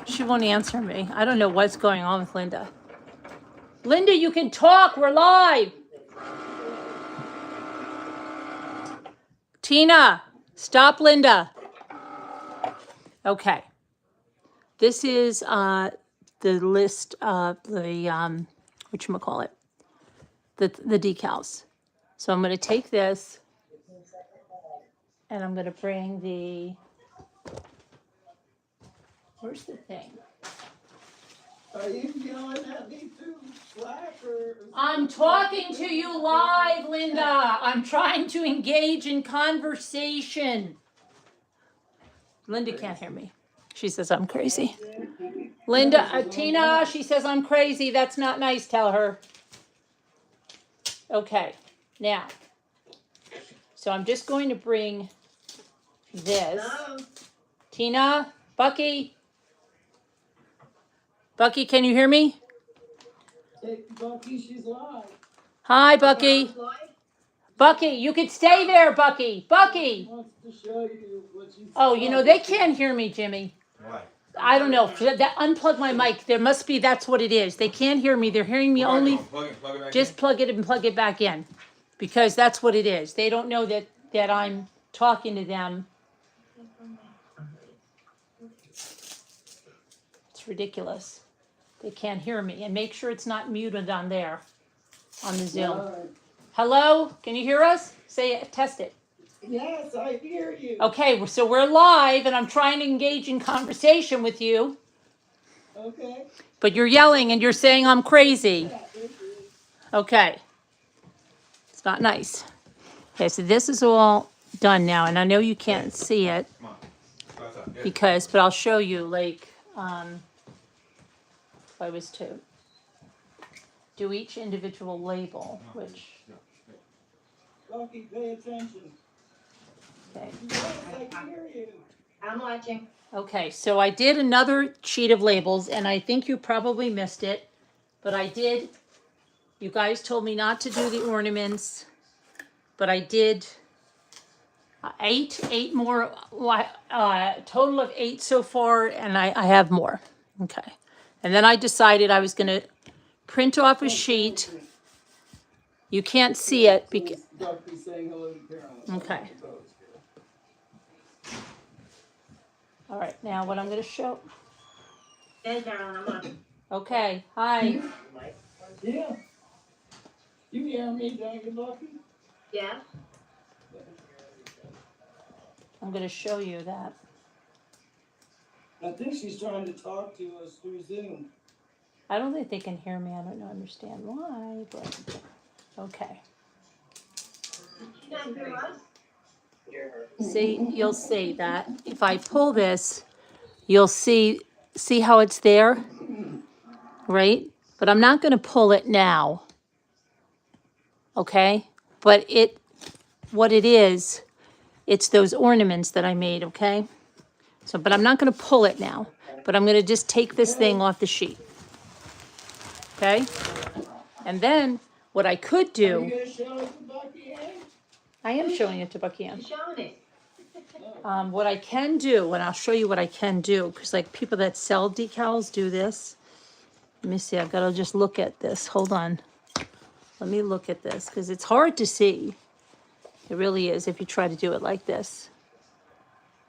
She won't answer me. I don't know what's going on with Linda. Linda, you can talk. We're live. Tina, stop Linda. Okay. This is the list of the, whatchamacallit, the decals. So I'm going to take this and I'm going to bring the, where's the thing? Are you yelling at me too, Slack, or? I'm talking to you live, Linda. I'm trying to engage in conversation. Linda can't hear me. She says I'm crazy. Linda, Tina, she says I'm crazy. That's not nice. Tell her. Okay, now, so I'm just going to bring this. No. Tina, Bucky, can you hear me? Hey, Bucky, she's live. Hi, Okay, Bucky. I'm live. Bucky, you could stay there, Bucky. Bucky. She wants to show you what she's. Oh, you know, they can't hear me, Jimmy. Why? I don't know. That unplug my mic. There must be, that's what it is. They can't hear me. They're hearing me only. Plug it back Just plug it and plug it back in. Because that's what it is. They don't know that I'm talking to them. It's ridiculous. They can't hear me. And make sure it's not muted on there, on the Zoom. All right. Hello? Can you hear us? Say it. Test it. Yes, I hear you. Okay, so we're live and I'm trying to engage in conversation with you. Okay. But you're yelling and you're saying I'm crazy. Yeah, it is. Okay. It's not nice. Okay, so this is all done now, and I know you can't see it Come on. Go outside. Get it. because, but I'll show you, like, if I was to do each individual label, which, Bucky, pay attention. okay. Yes, I can hear you. I'm watching. Okay, so I did another sheet of labels, and I think you probably missed it, but I did, you guys told me not to do the ornaments, but I did eight more, total of 8 so far, and I have more. Okay. And then I decided I was gonna print off a sheet. You can't see it because, Bucky saying hello to Carolyn. okay. All right, now what I'm gonna show, Hey, Carolyn, I'm on. okay, hi. Yeah. You hear me, don't you, Bucky? Yeah? I'm gonna show you that. I think she's trying to talk to us through Zoom. I don't think they can hear me. I don't understand why, but, okay. You not hear us? See, you'll see that if I pull this, you'll see how it's there, right? But I'm not gonna pull it now. Okay? But what it is, it's those ornaments that I made, okay? So, but I'm not gonna pull it now, but I'm gonna just take this thing off the sheet. Okay? And then, what I could Are you do, gonna show it to Bucky, eh? I am showing it to Bucky Ann. You're showing it. What I can do, and I'll show you what I can do, because like people that sell decals do this. Let me see, I've gotta just look at this, hold on. Let me look at this, because it's hard to see. It really is if you try to do it like this.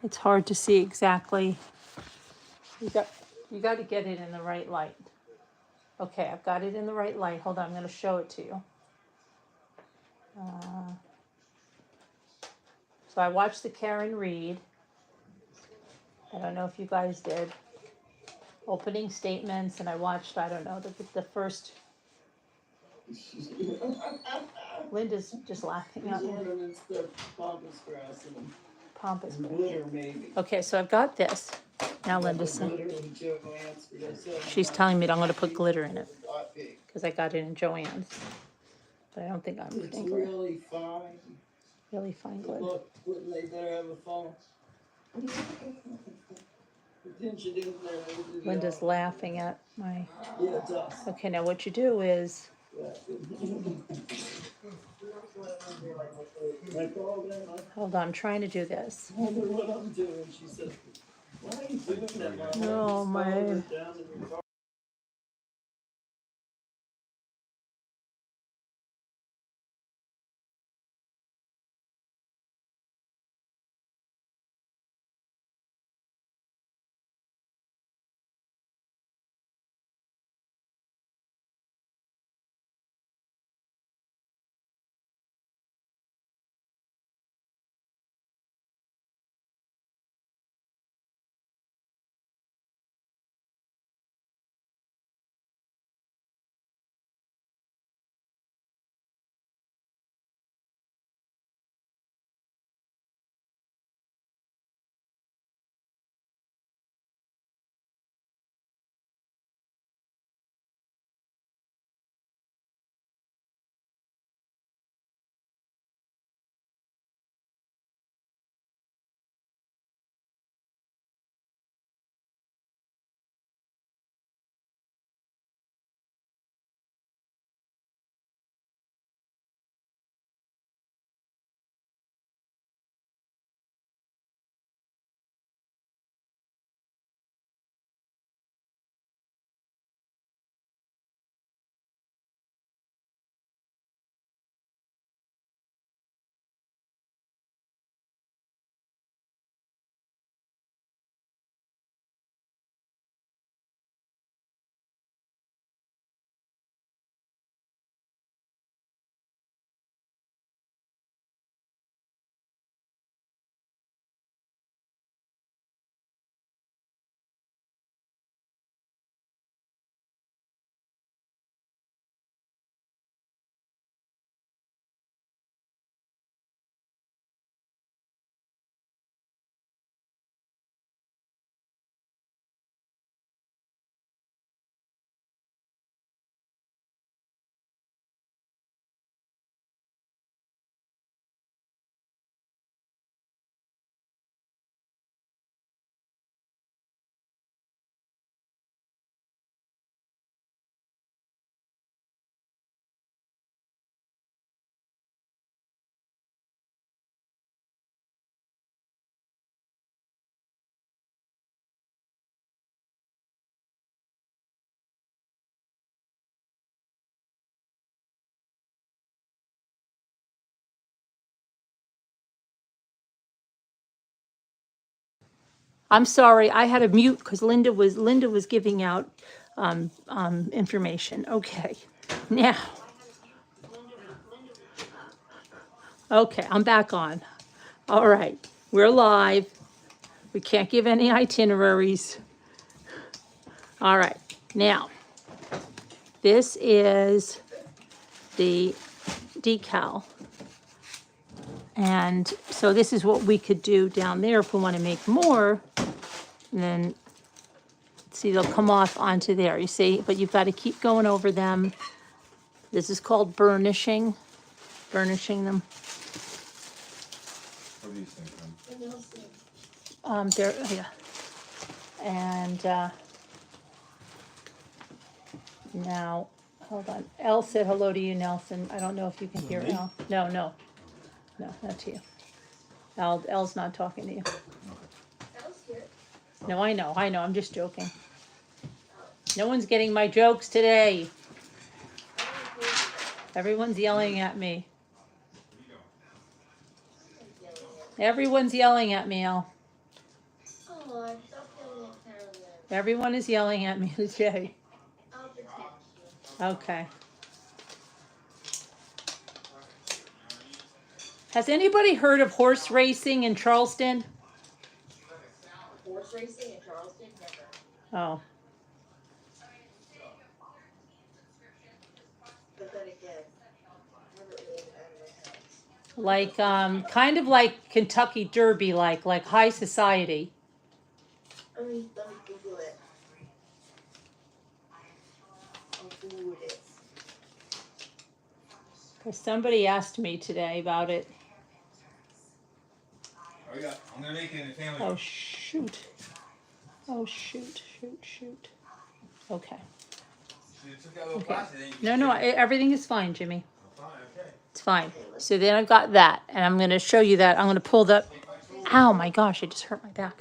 It's hard to see exactly. You got to get it in the right light. Okay, I've got it in the right light. Hold on, I'm going to show it to you. So I watched the Karen Reed. I don't know if you guys did. Opening statements, and I watched, I don't know, the first. Linda's just laughing These at me. ornaments, they're pompous grass and Pompous. glitter, maybe. Okay, so I've got this. Now Linda's saying, Glitter and Joann's for yourself. she's telling me that I'm going to put glitter in it Hot pink. because I got it in Joann's. But I don't think I'm It's putting glitter. really fine. Really fine glitter. Look, wouldn't they better have a phone? Attention in there. Linda's laughing at my. Yeah, it does. Okay, now what you do is, I called her and I hold on, I'm trying to do this. told her what I'm doing. She said, why are you doing that, Mom? Oh, Just my. follow her down in your car. I'm sorry, I had to mute because Linda was giving out information. Okay, now, okay, I'm back on. All right, we're live. We can't give any itineraries. All right, now, this is the decal. And so this is what we could do down there if we want to make more. And then, see, they'll come off onto there, you see? But you've got to keep going over them. This is called burnishing them. What do you think, There, yeah. And now, hold on. Elle said hello to you, Nelson. I don't know if you can hear Elle. No, not to you. Elle's not talking to you. No, I know. I'm just joking. No one's getting my jokes today. Everyone's yelling at me. Everyone's yelling at me, Elle. Everyone is yelling at me today. Okay. Has anybody heard of horse racing in Charleston? Horse racing in Charleston? Never. Oh. But then again, never really been out of my house. Like, kind of like Kentucky Derby, like high society. Let me Google it. I'll Google it. 'Cause somebody asked me today about it. Oh yeah, I'm gonna make it in the family. Oh, shoot. Okay. So you took that little plastic, then you No, everything is fine, Jimmy. fine, okay. It's fine. So then I've got that, and I'm going to show you that. I'm going to pull the, ow, my gosh, I just hurt my back.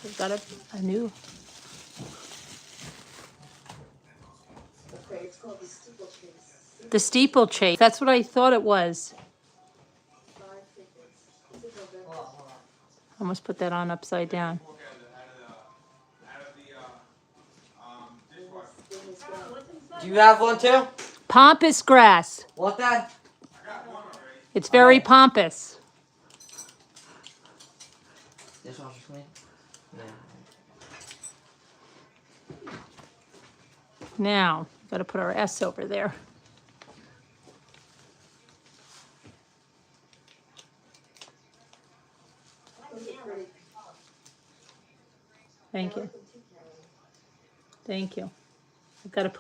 We've got a new, Okay, it's called the steeplechase. the steeplechase. That's what I thought it was. 5 tickets. This is November. I almost put that on upside down. Do you have one too? Pompous grass. What that? It's very pompous. Dishwasher clean? Yeah. Now, got to put our S over there. Thank you. Thank you. We got to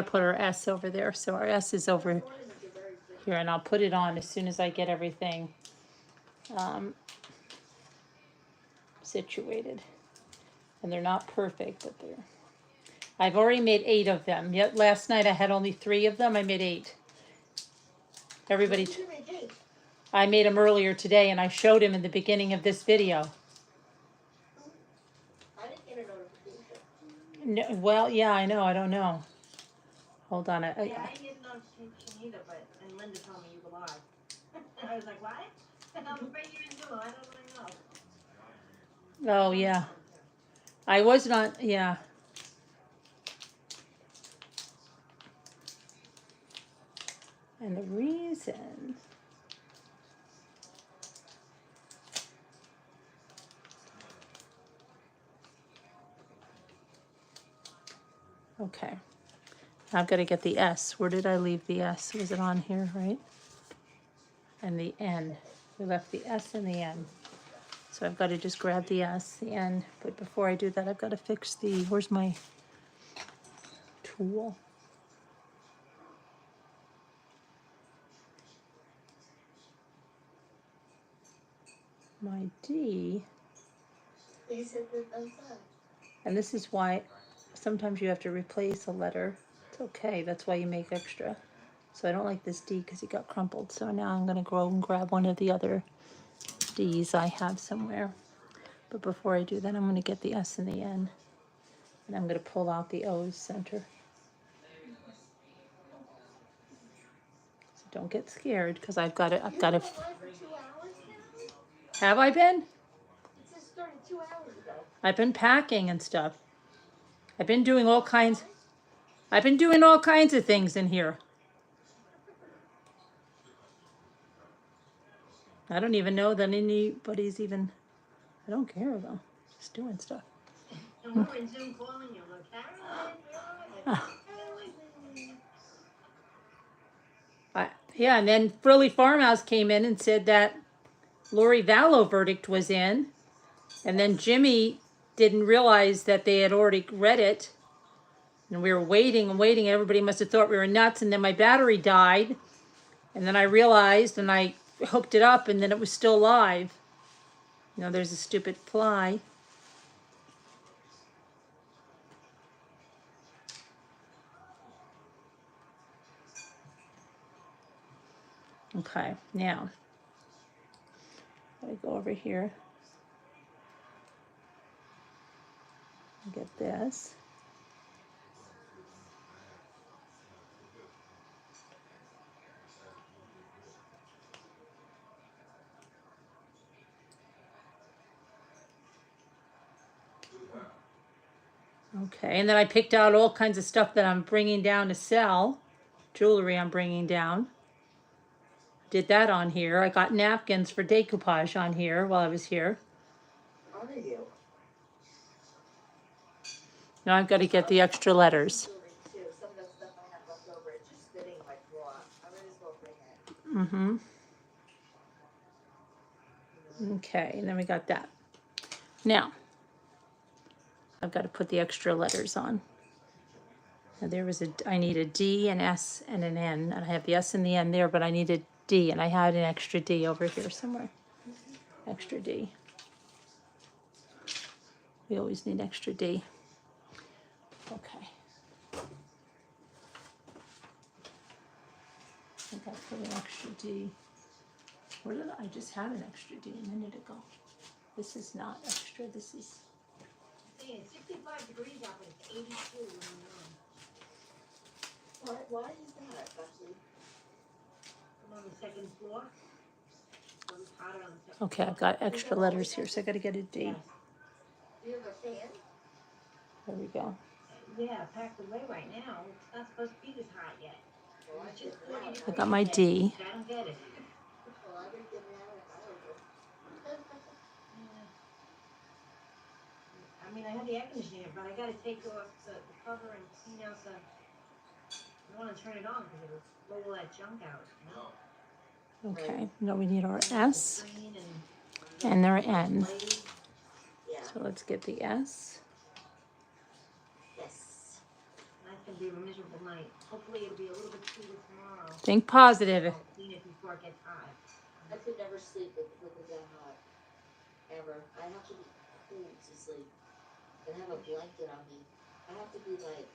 put our S over there. So our S is over here, and I'll put it on as soon as I get everything situated. And they're not perfect, but they're. I've already made 8 of them. Yet last night I had only 3 of them. I made 8. Everybody. I made them earlier today, and I showed him in the beginning of this video. I didn't get a notification. No, well, yeah, I know. I don't know. Hold on. Yeah, I didn't get a notification either, but and Linda told me you were live. I was like, what? I'm afraid you didn't know. I don't really know. Oh, yeah. I was not, yeah. And the reason. Okay. I've got to get the S. Where did I leave the S? Was it on here, right? And the N. We left the S and the N. So I've got to just grab the S, the N. But before I do that, I've got to fix the, where's my tool? My D. Please hit the thumbs up. And this is why sometimes you have to replace a letter. It's okay. That's why you make extra. So I don't like this D because it got crumpled. So now I'm going to go and grab one of the other D's I have somewhere. But before I do that, I'm going to get the S and the N. And I'm going to pull out the O's center. So Don't get scared, because I've got to, You've been alive for 2 hours now? have I been? It says started 2 hours ago. I've been packing and stuff. I've been doing all kinds of things in here. I don't even know that anybody's even, I don't care though, just doing stuff. And we were in Zoom calling you, like, Carolyn, where are you? Carolyn. Yeah, and then Frilly Farmhouse came in and said that Lori Vallow verdict was in, and then Jimmy didn't realize that they had already read it, and we were waiting and waiting. Everybody must have thought we were nuts, and then my battery died, and then I realized, and I hooked it up, and then it was still live. You know, there's a stupid fly. Okay, now I go over here and get this. Okay, and then I picked out all kinds of stuff that I'm bringing down to sell. Jewelry I'm bringing down. Did that on here. I got napkins for decoupage on here while I was here. Are you? Now I've got to get the extra letters. Jewelry too. Some of the stuff I have left over, it's just sitting in my drawer. I might as well bring it. Mm-hmm. Okay, and then we got that. Now, I've got to put the extra letters on. Now there was I need a D, an S, and an N, and I have the S and the N there, but I need a D, and I had an extra D over here somewhere. Extra D. We always need extra D. Okay. I think I put an extra D. Where did I just had an extra D a minute ago? This is not extra, this is... It's 65 degrees out, but it's 82 when you're on. Why is that, Bucky? I'm on the second floor. So it's hotter on the second Okay, I've got extra letters here, so I gotta get a D. Yes. Do you have a fan? There we go. Yeah, packed away right now. It's not supposed to be this hot yet. Well, it's just 40 degrees. I got my D. I don't get it. Well, I didn't get it out if I was I mean, I have the air conditioning, but I gotta take off the cover and clean out the. I want to turn it on because it'll blow all that junk out. You know? Okay, now we need our S Green and our N. Yeah. So let's get the S. Yes. That's gonna be a miserable night. Hopefully it'll be a little bit cooler tomorrow. Think positive. I'll clean it before it gets hot. I could never sleep with it that hot. Ever. I have to be cool to sleep. And have a blanket on me. I have to be like,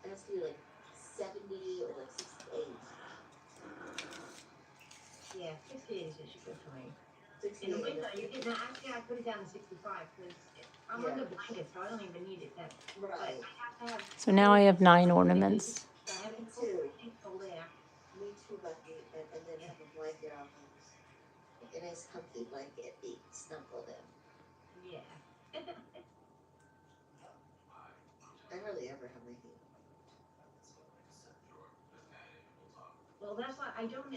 it has to be like 70 or like 68. Yeah, 68 is good for me. In the winter, you get, now actually I put it down to 65 because I'm under blanket, so I don't even need it that. Right. But I have to have. So now I have 9 ornaments. I have it too. Me too, Bucky. And then have a blanket on me. Like a nice comfy blanket, be snuggled in. Yeah. I hardly ever have my heat. Well, that's why I don't.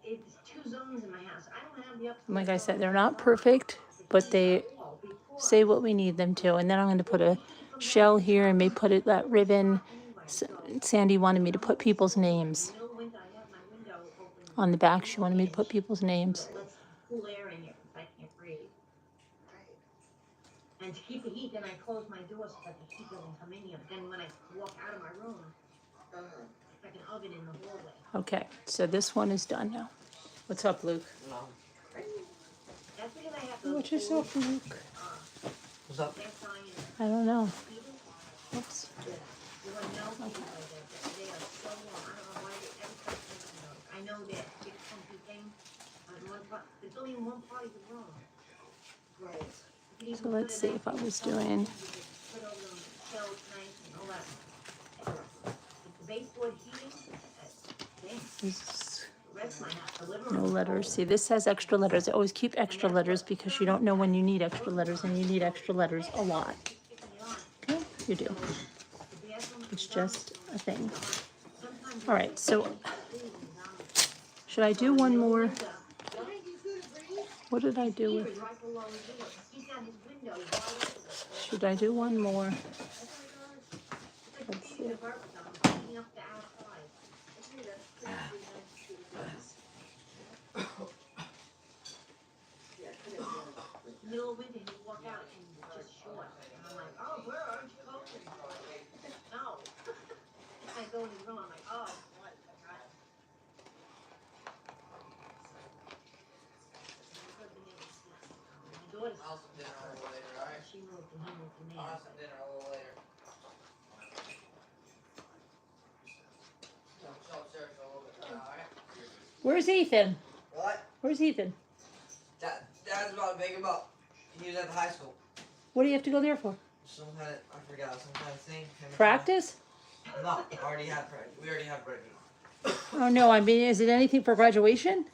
It's 2 zones in my house. I don't have the upstairs. Like I said, they're not perfect, but they say what we need them to. And then I'm going to put a shell here and maybe put it that ribbon. Sandy wanted me to put people's names on the back. She wanted me to put people's names. Cool air in here because I can't breathe. And to keep the heat, then I close my door so that the heat doesn't come in here. But then when I walk out of my room, it's like an oven in the hallway. Okay, so this one is done now. What's up, Luke? No. That's because I have those What's yourself, Luke? What's up? I don't know. Oops. You want to know people like that? They are so warm. I don't know why they ever start making those. I know that big funky thing on one part. There's only one part of the room. Right. So let's see if I was doing... Put over them shelves nice and all that. The baseboard heating, There's The rest might not deliver. no letters. See, this has extra letters. I always keep extra letters because you don't know when you need extra letters, and you need extra letters a lot. Okay, you do. It's just a thing. All right, so should I do one more? What did I do with? Should I do one more? Let's see. Middle of winter, you walk out and you're just short. And I'm like, oh, where aren't you coating? No. I go in the room, I'm like, oh, what? I got it. My daughter's I'll have some dinner a little later, alright? she moved and he moved to me. I'll have some dinner a little later. Chill upstairs for a little bit, alright? Where's Ethan? What? Where's Ethan? Dad's about to pick him up. He was at the high school. What do you have to go there for? Some kind of, I forgot, some kind of thing. Practice? No, we already had practice. Oh no, I mean, is it anything for graduation?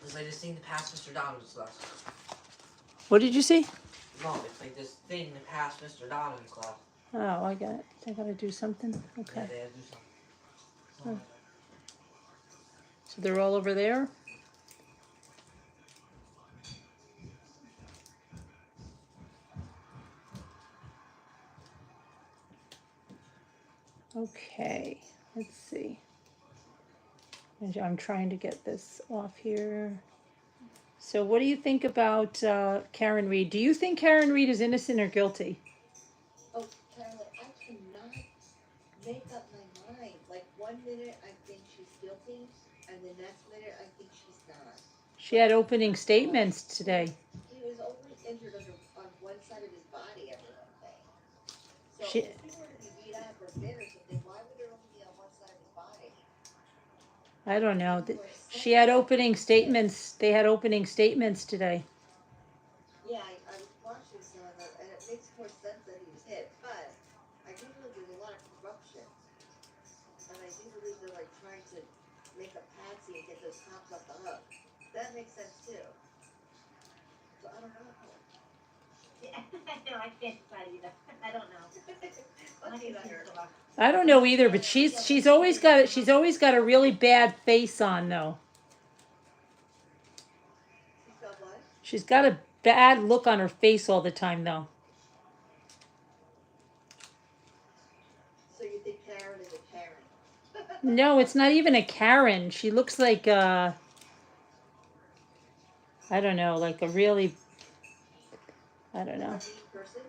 It's like this thing to pass Mr. Donovan's class. What did you see? No, it's like this thing to pass Mr. Donovan's class. Oh, I got it. I gotta do something. Yeah, Okay. they had to do something. So they're all over there? Okay, let's see. I'm trying to get this off here. So what do you think about Karen Reed? Do you think Karen Reed is innocent or guilty? Oh, Carolyn, I cannot make up my mind. Like 1 minute I think she's guilty, and the next minute I think she's not. She had opening statements today. He was only injured on one side of his body, everyone saying. So She- if he were to be beat up or bit or something, why would there only be on one side of his body? I don't know. She had opening statements. They had opening statements today. Yeah, I was watching some of it, and it makes more sense that he was hit, but I do believe there's a lot of corruption. And I do believe they're like trying to make a patsy and get those cops off the hook. That makes sense too. So I don't know. Yeah, no, I can't decide either. I don't know. Let's see her. I don't know either, but she's always got a really bad face on though. She's got what? She's got a bad look on her face all the time though. So you think Karen is a Karen? No, it's not even a Karen. She looks like I don't know, like a really, I don't know. A mean person?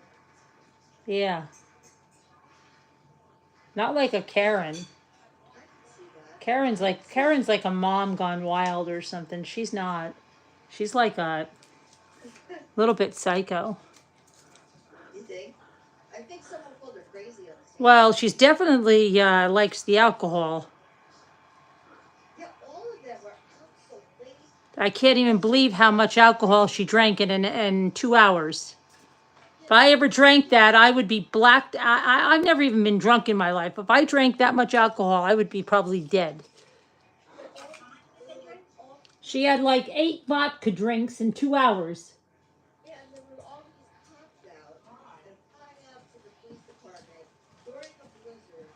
Yeah. Not like a Karen. I can see that. Karen's like a mom gone wild or something. She's not. She's like a little bit psycho. You think? I think someone called her crazy on the scene. Well, she's definitely likes the alcohol. Yeah, all of them are out so late. I can't even believe how much alcohol she drank in 2 hours. If I ever drank that, I would be blacked. I've never even been drunk in my life. If I drank that much alcohol, I would be probably dead. She had like 8 vodka drinks in 2 hours. Yeah, and there were all these cops out and flying out to the police department during a blizzard,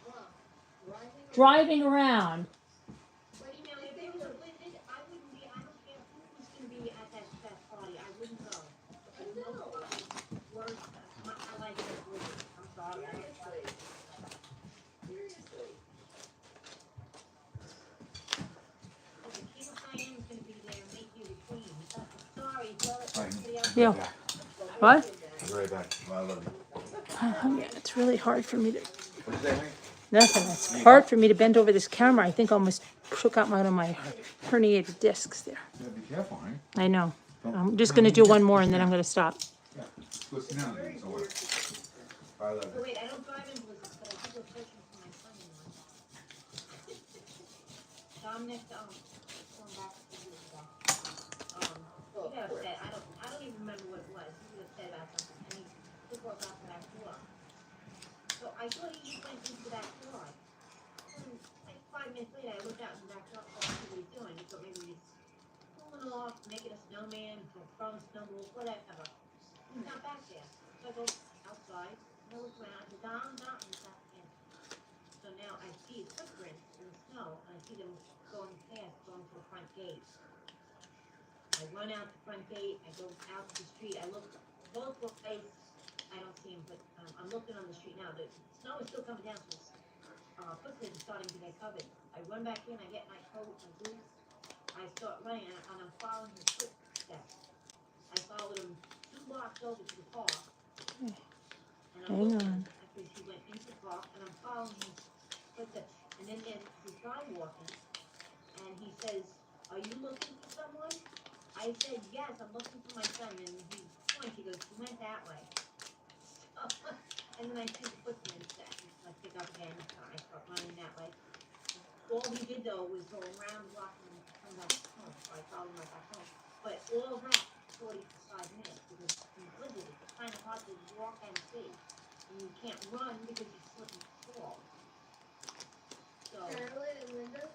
drunk, Driving around. But you know, if they were blizzard, I wouldn't be. I don't care who was going to be at that party. I wouldn't go. I know. Words. I like that blizzard. I'm sorry. Seriously. Seriously. Okay, Peter Cheyenne's going to be there and make you the queen. Sorry, well, somebody else. Yeah. What? I'll be right back. Well, I love you. Yeah, it's really hard for me to. What'd you say, honey? Nothing. It's hard for me to bend over this camera. I think I almost took out one of my herniated discs there. You gotta be careful, honey. I know. I'm just going to do one more and then I'm going to stop. Yeah. Go sit down and so what? I love So you. wait, I don't drive in blizzards, but I do go fishing for my son-in-law. Dominic, going back a few years ago. He got upset. I don't even remember what it was. He was upset about something, and he took off after that door. So I thought he just went into that door. I 5 minutes later, I looked out in the back door, what he was doing. He thought maybe he's cooling off, making a snowman, throwing snowballs, whatever. He's not back there. So I go outside, and I look around, I said, Dom, he's not there. So now I see his footprints in the snow, and I see them going past, going to the front gate. I run out the front gate, I go out to the street, I look, both ways, I don't see him, but I'm looking on the street now. The snow is still coming down, so footprints are starting to get covered. I run back in, I get my coat and boots, I start running, and I'm following his footsteps. I followed him 2 blocks over to the park. And I'm Hang looking on. after he went into the park, and I'm following his footsteps. And then there's this guy walking, and he says, "Are you looking for someone?" I said, "Yes, I'm looking for my son." And he points, he goes, "He went that way." And then I see the footprints that I pick up again, so I start running that way. All he did though was go around the block and come back home. So I followed him right back home. But all that 45 minutes because in the blizzard it's kind of hard to walk and see. And you can't run because you slip and fall. So Carolyn and Linda, I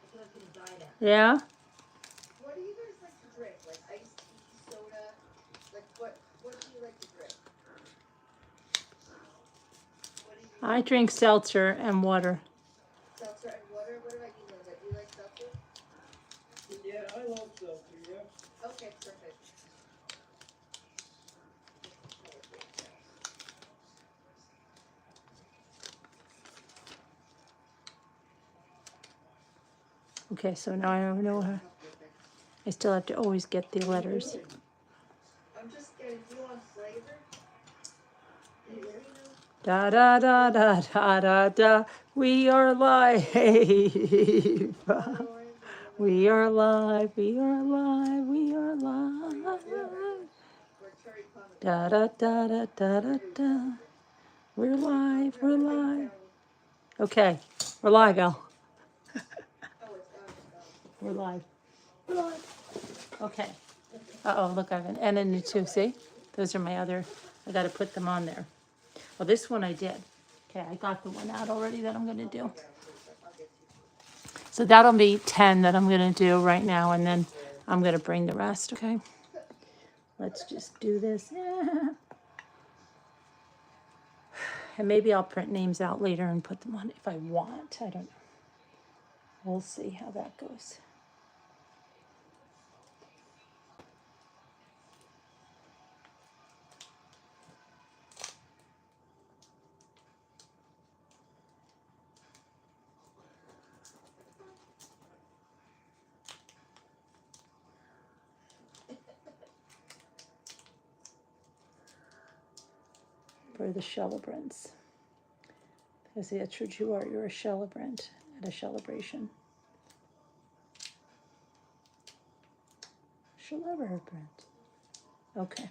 thought I was gonna die there. Yeah? what do you guys like to drink? Like iced tea, soda? Like what do you like to drink? What do you I drink seltzer and water. seltzer and water? What about you, Linda? Do you like seltzer? Yeah, I love seltzer, yeah. Okay, perfect. Okay, so now I don't know how. I still have to always get the letters. I'm just getting, do you want flavor? Do you know? Da da da da da da da. We are live. Lemon orange or lemon? We are live. We are live. We are live. Or cherry pomegranate? Da da da da da da da. We're live. We're live. Okay, we're live, Al. Oh, it's on. We're live. We're live. Okay. Uh-oh, look, I have an N and a 2, see? Those are my other, I gotta put them on there. Well, this one I did. Okay, I got the one out already that I'm gonna do. So that'll be 10 that I'm gonna do right now, and then I'm gonna bring the rest, okay? Let's just do this. And maybe I'll print names out later and put them on if I want. I don't know. We'll see how that goes. For the celebrants. Because that's what you are. You're a celebrant at a celebration. Celebrant. Okay.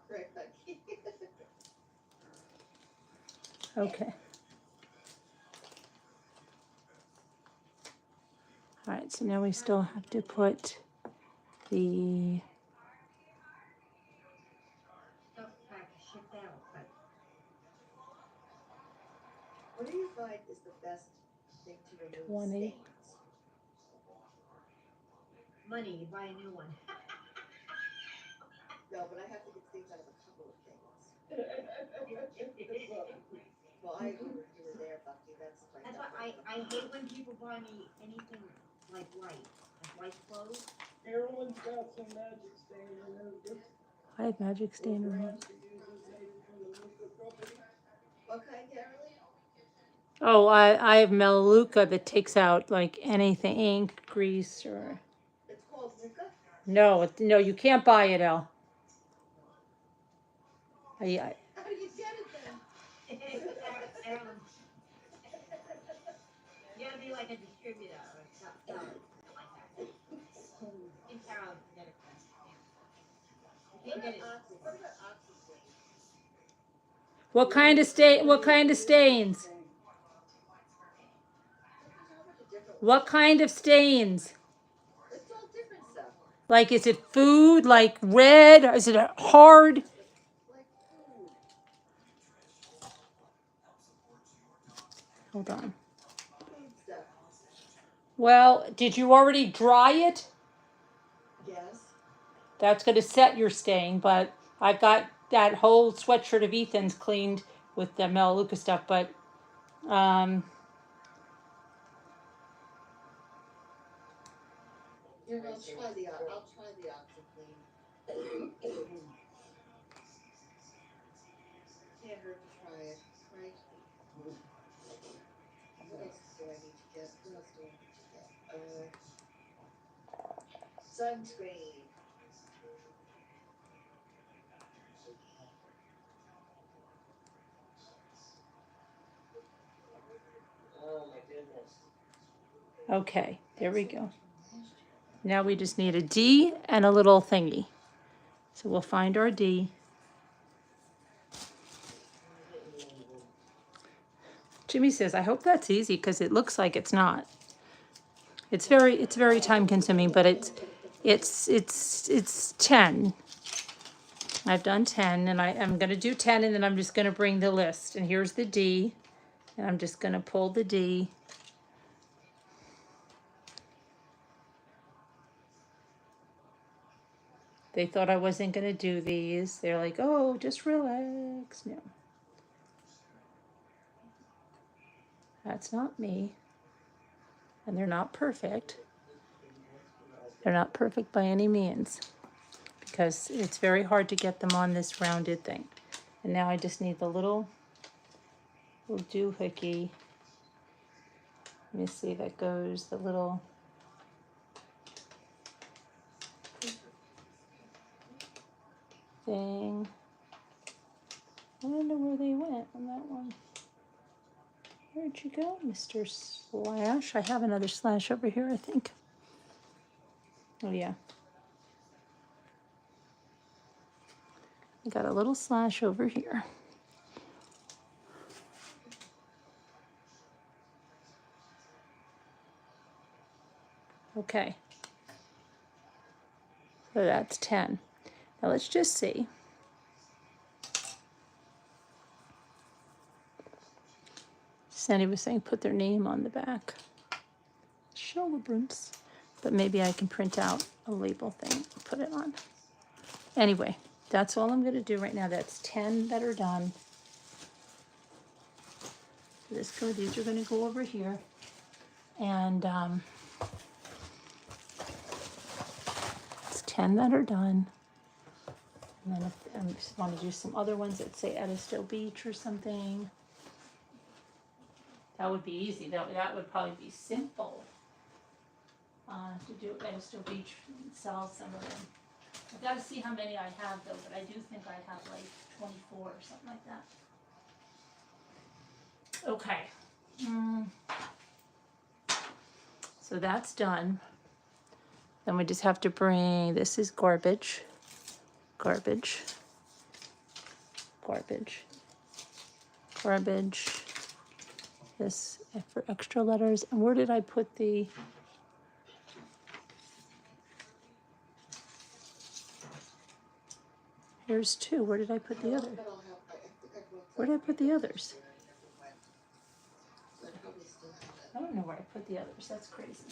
Right, Becky. Okay. All right, so now we still have to put the Stuff back shipped out, but What do you find is the best thing to remove 20. stains? money, you buy a new one. No, but I have to get stains out of a couple of things. Well, I agree with you were there, Bucky. That's my That's why I hate when people buy me anything like white clothes. Carolyn's got some magic stain in her. This I have magic stain on brand it. she uses made from the Luca company. What kind, Carolyn? Oh, I have Melaleuca that takes out like anything, ink, grease, or It's called Luca? no, no, you can't buy it, El. I How do you get it then? Aaron, you gotta be like a distributor or a seller like that. In town, get it done. You What can't get it. about oxygen? what kind of stain? What kind of stains? There's a whole bunch of different ones. What kind of stains? It's all different stuff. Like, is it food? Like red? Or is it hard? Like food. Hold on. Food stuff. Well, did you already dry it? Yes. That's going to set your stain, but I've got that whole sweatshirt of Ethan's cleaned with the Melaleuca stuff, but Yeah, I'll try the OxyClean. Can't hurt to try it, right? What else do I need to get? What else do I need to get? Sunscreen. okay, there we go. Now we just need a D and a little thingy. So we'll find our D. Jimmy says, I hope that's easy because it looks like it's not. It's very time consuming, but it's 10. I've done 10 and I'm gonna do 10 and then I'm just gonna bring the list. And here's the D. And I'm just gonna pull the D. They thought I wasn't gonna do these. They're like, oh, just relax. No. That's not me. And they're not perfect. They're not perfect by any means because it's very hard to get them on this rounded thing. And now I just need the little doohickey. Let me see, that goes the little thing. I don't know where they went on that one. Where'd you go, Mr. Slash? I have another slash over here, I think. Oh, yeah. I got a little slash over here. Okay. So that's 10. Now let's just see. Sandy was saying put their name on the back. Celebrants. But maybe I can print out a label thing and put it on. Anyway, that's all I'm going to do right now. That's 10 that are done. These are going to go over here. And it's 10 that are done. And then if I just want to do some other ones that say Edisto Beach or something. That would be easy. That would probably be simple to do Edisto Beach and sell some of them. I've got to see how many I have though, but I do think I have like 24 or something like that. Okay. So that's done. Then we just have to bring, this is garbage, garbage, garbage, garbage. This for extra letters. And where did I put the? Here's 2. Where did I put the other? Where did I put the others? I don't know where I put the others. That's crazy.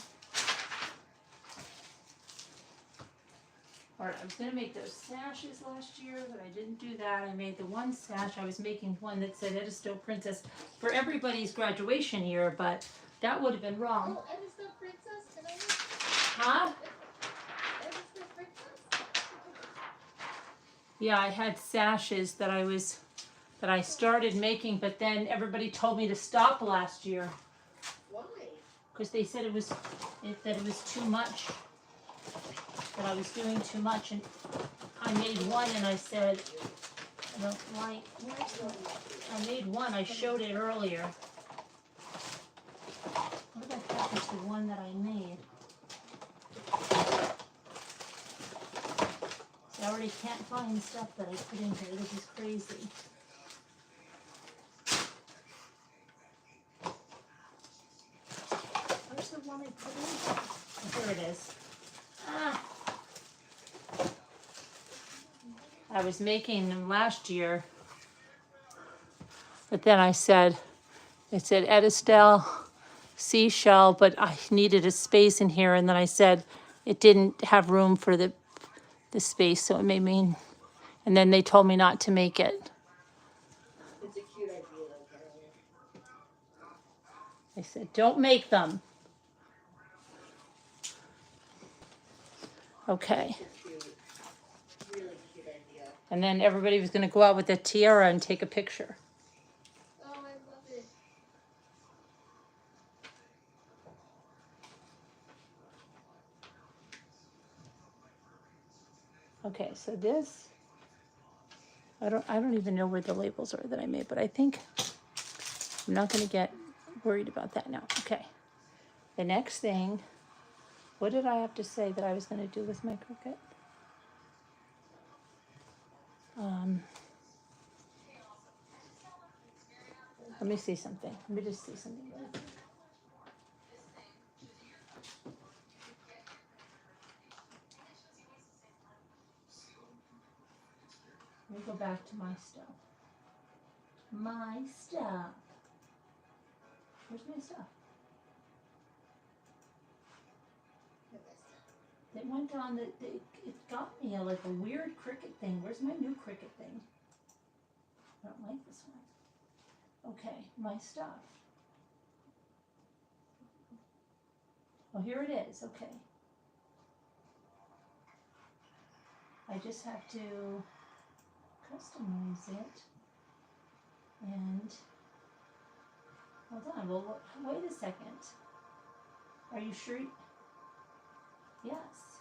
All right, I was going to make those sashes last year, but I didn't do that. I made the one sash. I was making one that said Edisto Princess for everybody's graduation year, but that would have been wrong. Oh, Edisto Princess? Can I make Huh? Edisto Princess? Yeah, I had sashes that I started making, but then everybody told me to stop last year. Why? Because they said that it was too much. That I was doing too much, and I made one, and I said, I don't like, I made one, I showed it earlier. What the heck is the one that I made? I already can't find stuff that I put in here, this is crazy. Where's the one I put in here? Oh, here it is. Ah. I was making them last year, but then it said Edistel seashell, but I needed a space in here, and then I said it didn't have room for the space, so it made me, and then they told me not to make it. It's a cute idea though, Carolyn. They said, don't make them. Okay. It's a cute, really cute idea. And then everybody was gonna go out with a tiara and take a picture. Oh, I love it. Okay, so this, I don't even know where the labels are that I made, but I think I'm not gonna get worried about that now. Okay. The next thing, what did I have to say that I was gonna do with my Cricut? Let me see something. Let me just see something really quick. Let me go back to my stuff. My stuff. Where's my stuff? It went on it got me like a weird Cricut thing. Where's my new Cricut thing? I don't like this one. Okay, my stuff. Oh, here it is. Okay. I just have to customize it. And hold on. Well, wait a second. Are you sure? Yes.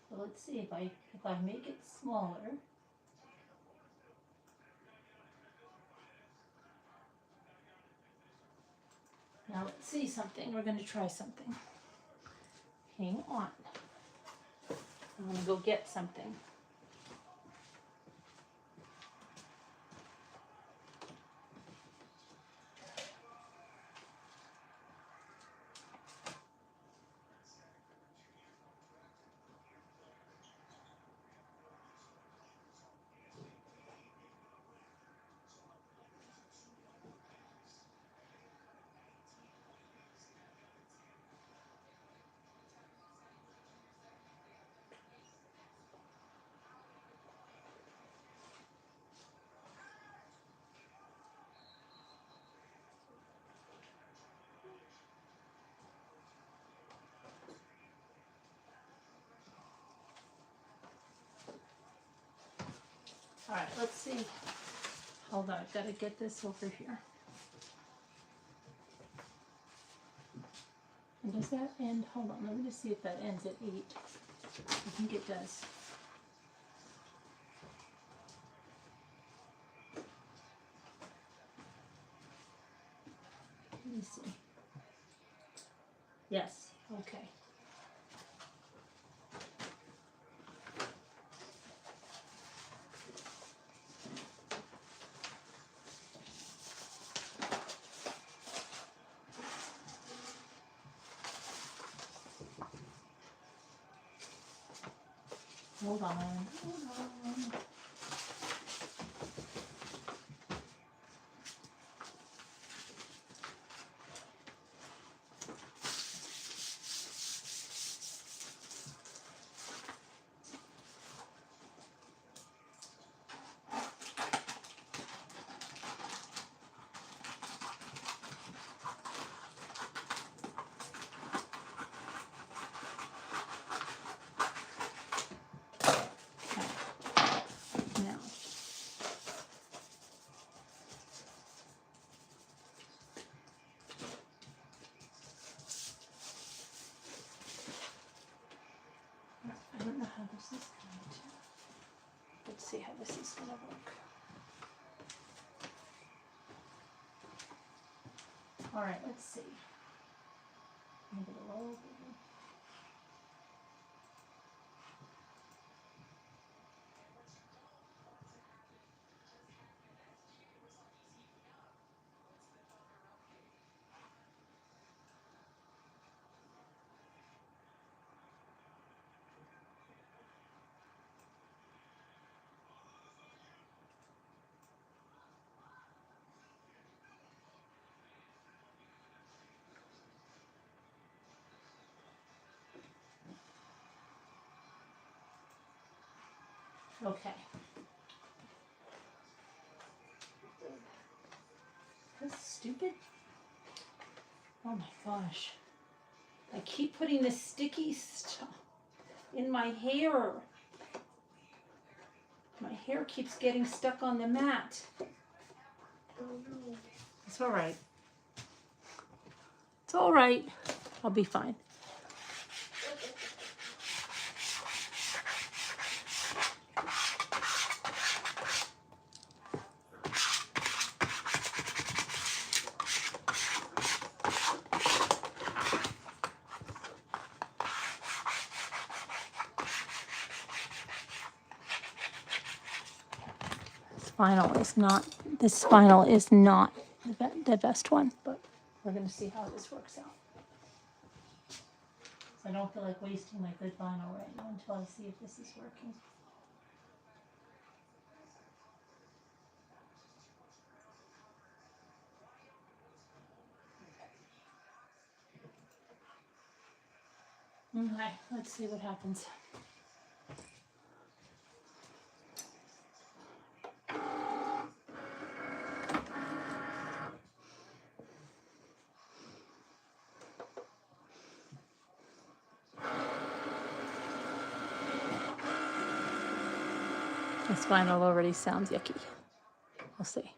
So let's see if I make it smaller. Now let's see something. We're going to try something. Hang on. I'm going to go get something. All right, let's see. Hold on, I've got to get this over here. And does that end? Hold on, let me just see if that ends at 8. I think it does. Let me see. Yes, okay. Hold on, hold on. don't know how this is going to. Let's see how this is going to work. All right, let's see. Make it a little bigger. Okay. That's stupid. Oh my gosh. I keep putting this sticky stuff in my hair. My hair keeps getting stuck on the mat. Oh no. It's all right. It's all right. I'll be fine. This vinyl is not the best one, but we're going to see how this works out. I don't feel like wasting my good vinyl right now until I see if this is working. Okay, let's see what happens. This vinyl already sounds yucky. We'll see.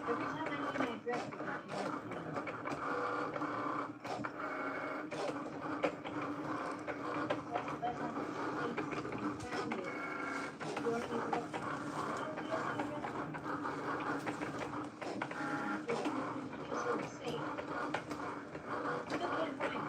Every time I need my dress, I got you guys doing. That's on you found it. You don't even look. It's sort of safe. Still can't find it.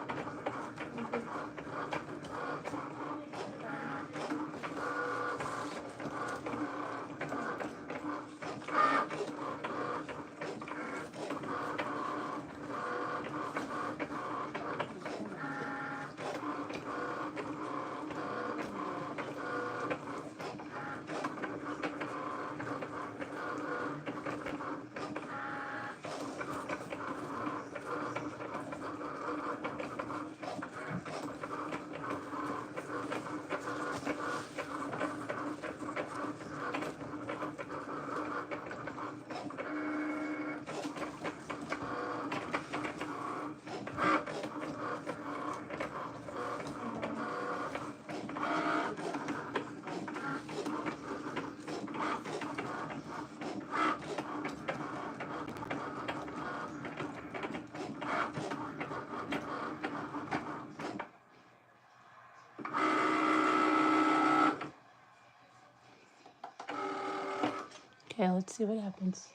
Okay, let's see what happens.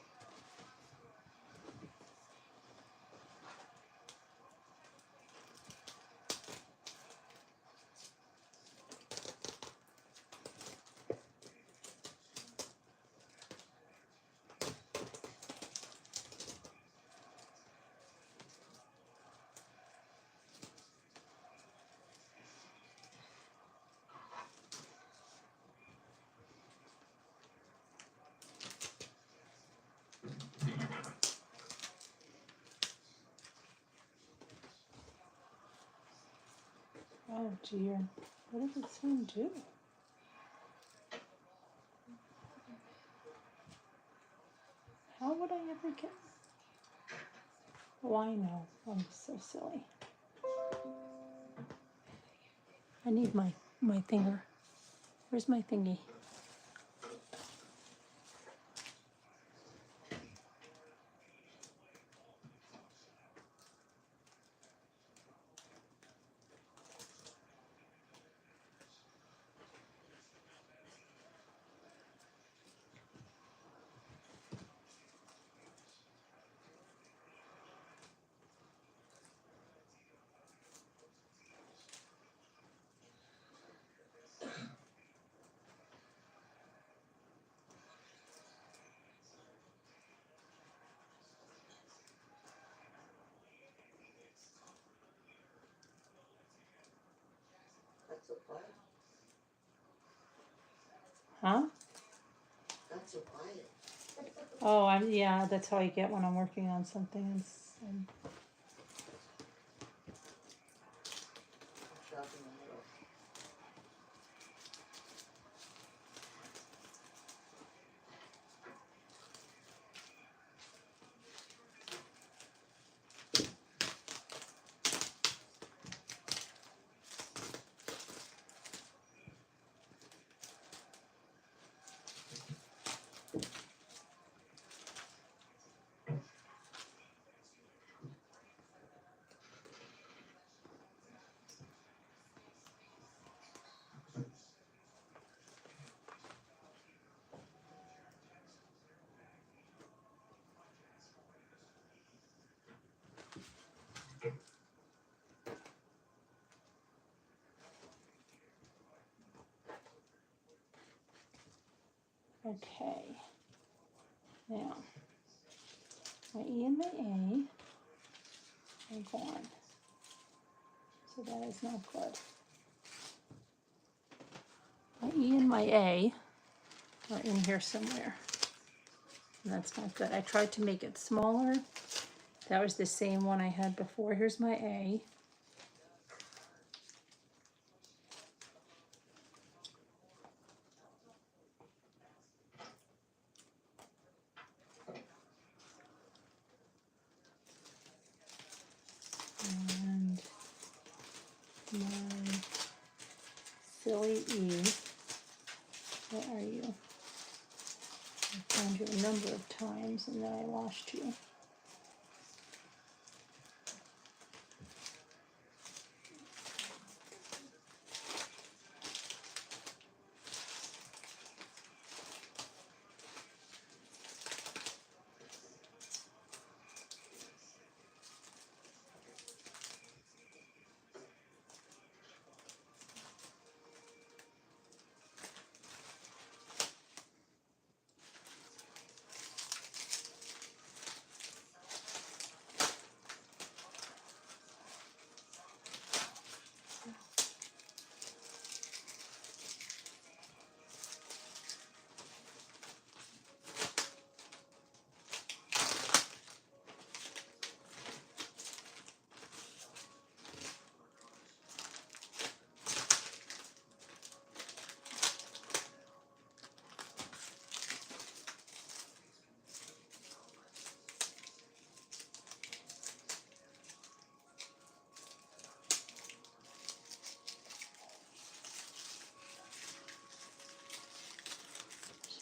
Oh dear, what did this one do? How would I ever get? Oh, I know. I'm so silly. I need my finger. Where's my thingy? That's so quiet. Huh? That's so quiet. Oh, yeah, that's how I get when I'm working on something. And Shove in the middle. okay. Now, my E and my A are gone. So that is not good. My E and my A are in here somewhere. And that's not good. I tried to make it smaller. That was the same one I had before. Here's my A. And my silly E. Where are you? I found you a number of times and then I lost you.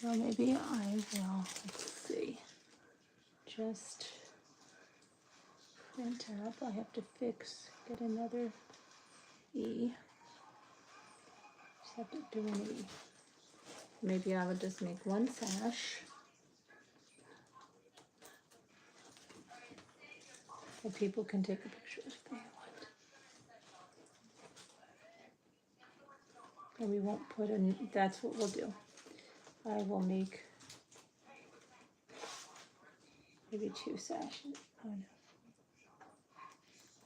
So maybe I will, let's see, just print up. I have to get another E. Just have to do an E. Maybe I would just make one sash. So people can take a picture if they want. And we won't put in, that's what we'll do. I will make maybe two sashes. Oh no.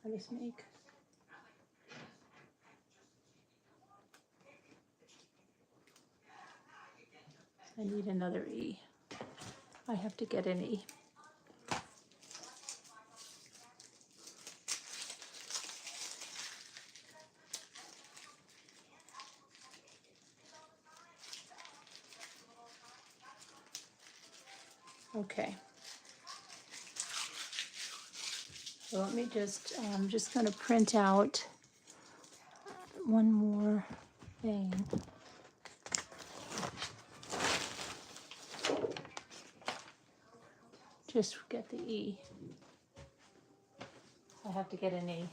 I'll just make I need another E. I have to get an E. Okay. So let me just, I'm just gonna print out one more thing. Just get the E. I have to get an E.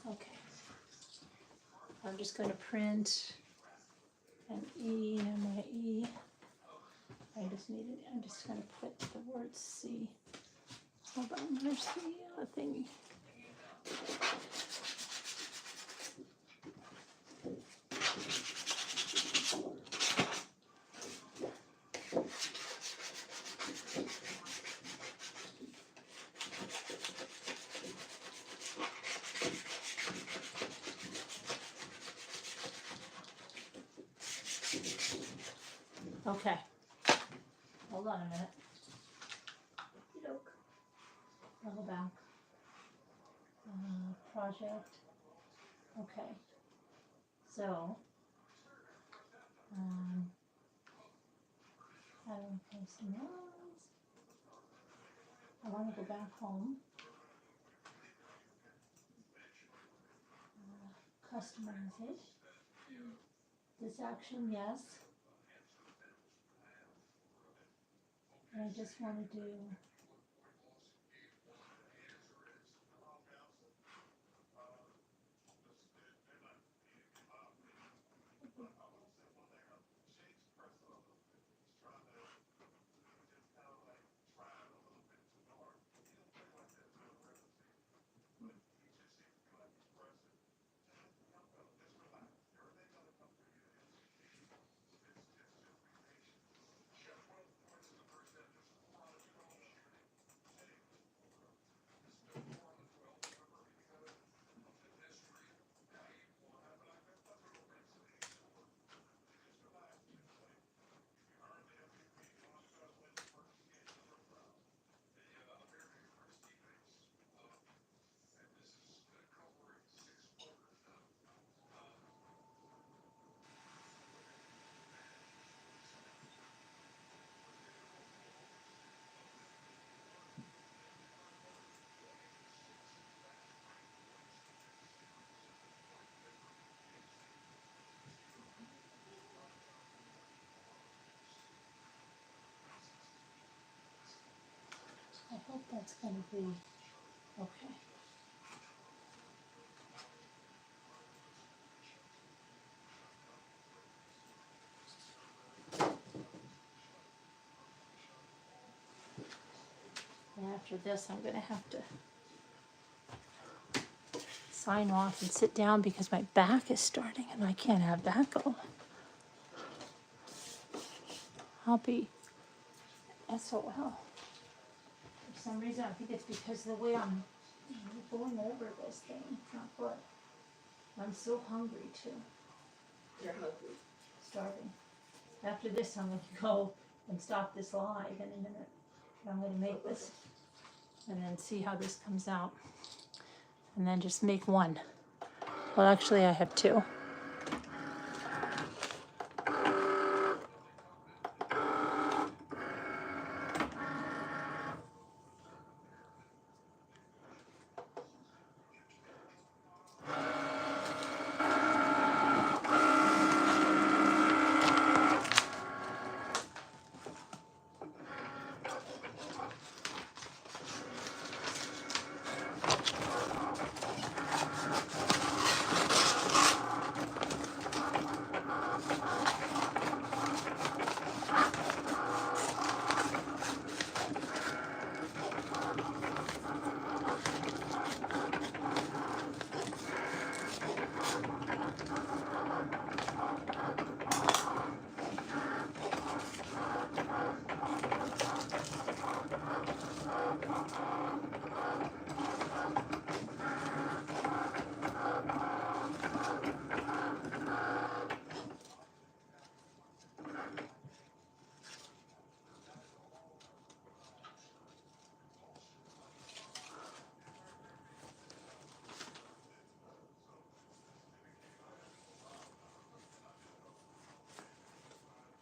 Okay. I'm just going to print an E and my E. I just need it. I'm just going to put the word C. Hold on, there's the thing. Okay. Hold on a minute. I'll go back. Project. Okay. So, how do I post those? I want to go back home. Customize it. This action, yes. And I just want to do I hope that's going to be okay. And after this, I'm going to have to sign off and sit down because my back is starting and I can't have that go. I'll be SOL. For some reason, I think it's because of the way I'm going over this thing. It's not good. I'm so hungry too. You're hungry. Starving. After this, I'm going to go and stop this live in a minute. I'm going to make this and then see how this comes out. And then just make one. Well, actually, I have two.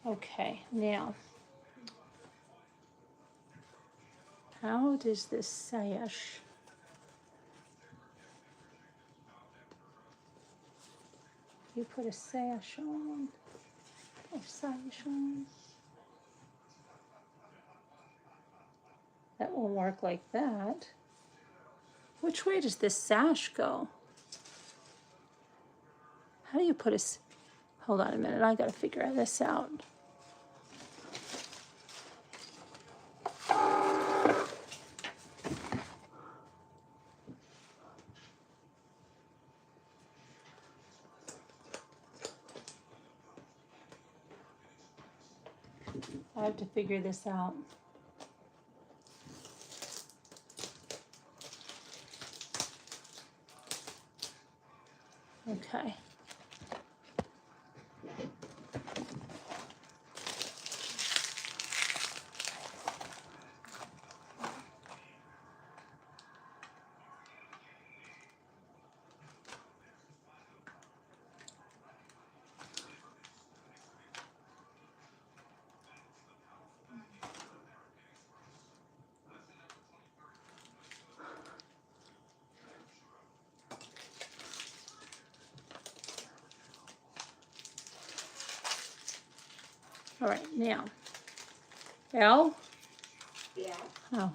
Okay, now, how does this sash? You put a sash on, or sash on. That won't work like that. Which way does this sash go? How do you put a, hold on a minute, I gotta figure this out. I have to figure this out. Okay. All right, now, Al? Yeah, Oh,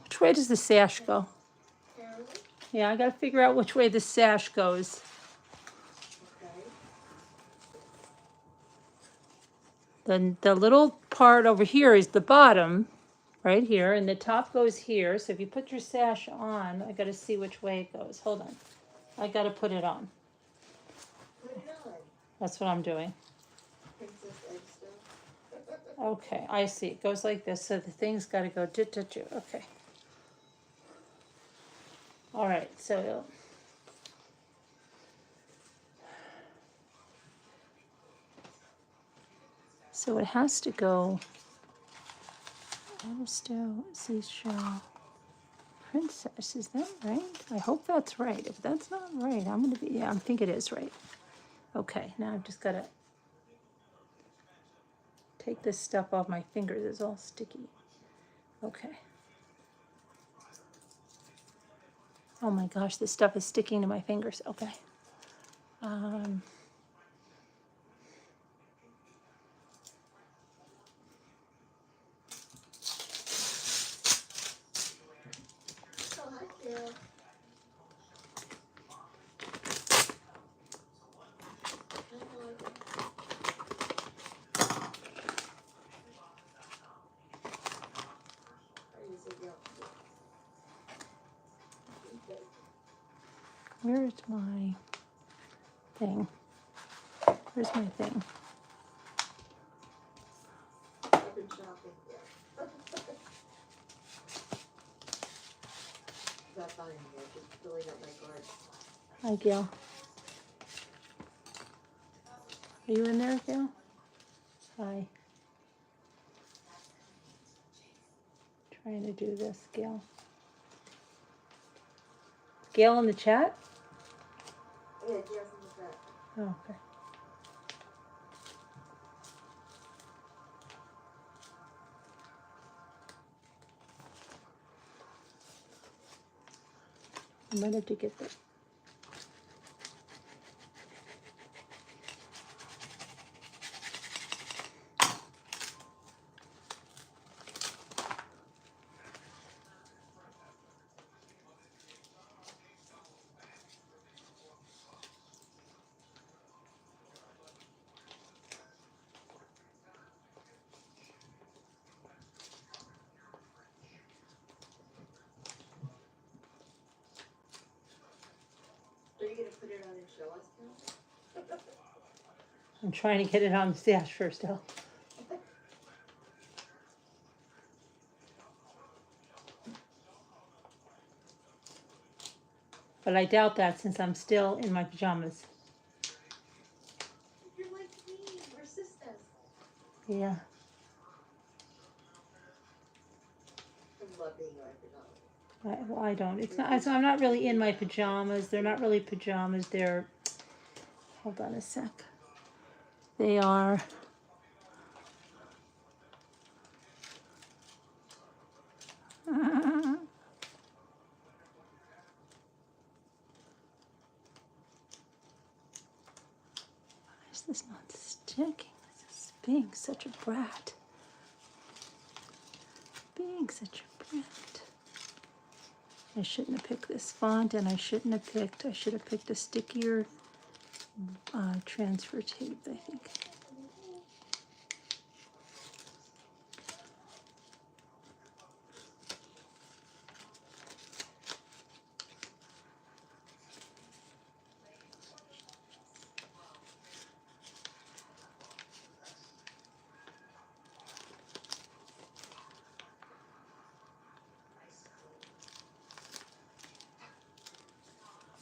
which way does the sash go? Carolyn? Yeah, I gotta figure out which way the sash goes. Okay. Then the little part over here is the bottom, right here, and the top goes here. So if you put your sash on, I gotta see which way it goes. Hold on. I gotta put it on. Put it on. That's what I'm doing. Princess Egg stuff. Okay, I see. It goes like this, so the thing's gotta go do. Okay. All right, so it has to go. Still seashell princess. Is that right? I hope that's right. If that's not right, I'm gonna be. Yeah, I think it is right. Okay, now I've just gotta take this stuff off my fingers. It's all sticky. Okay. Oh my gosh, this stuff is sticking to my fingers. Okay. Oh, hi, Carol. Where's my thing? Where's my thing? I've been shopping. Got fine here, just filling up my cart. Hi, Gail. Are you in there, Gail? Hi. Trying to do this, Gail. Gail in the chat? Yeah, Jeff's in the back. Oh, okay. I might have to get that. Are you gonna put it on and show us now? I'm trying to get it on the stash first, Al. But I doubt that since I'm still in my pajamas. You're like me, we're sisters. Yeah. I love being in my pajamas. I don't. It's not. I'm not really in my pajamas. They're not really pajamas. They're. Hold on a sec. They are. This is not sticking. This is being such a brat. Being such a brat. I shouldn't have picked this font, and I should have picked a stickier transfer tape, I think.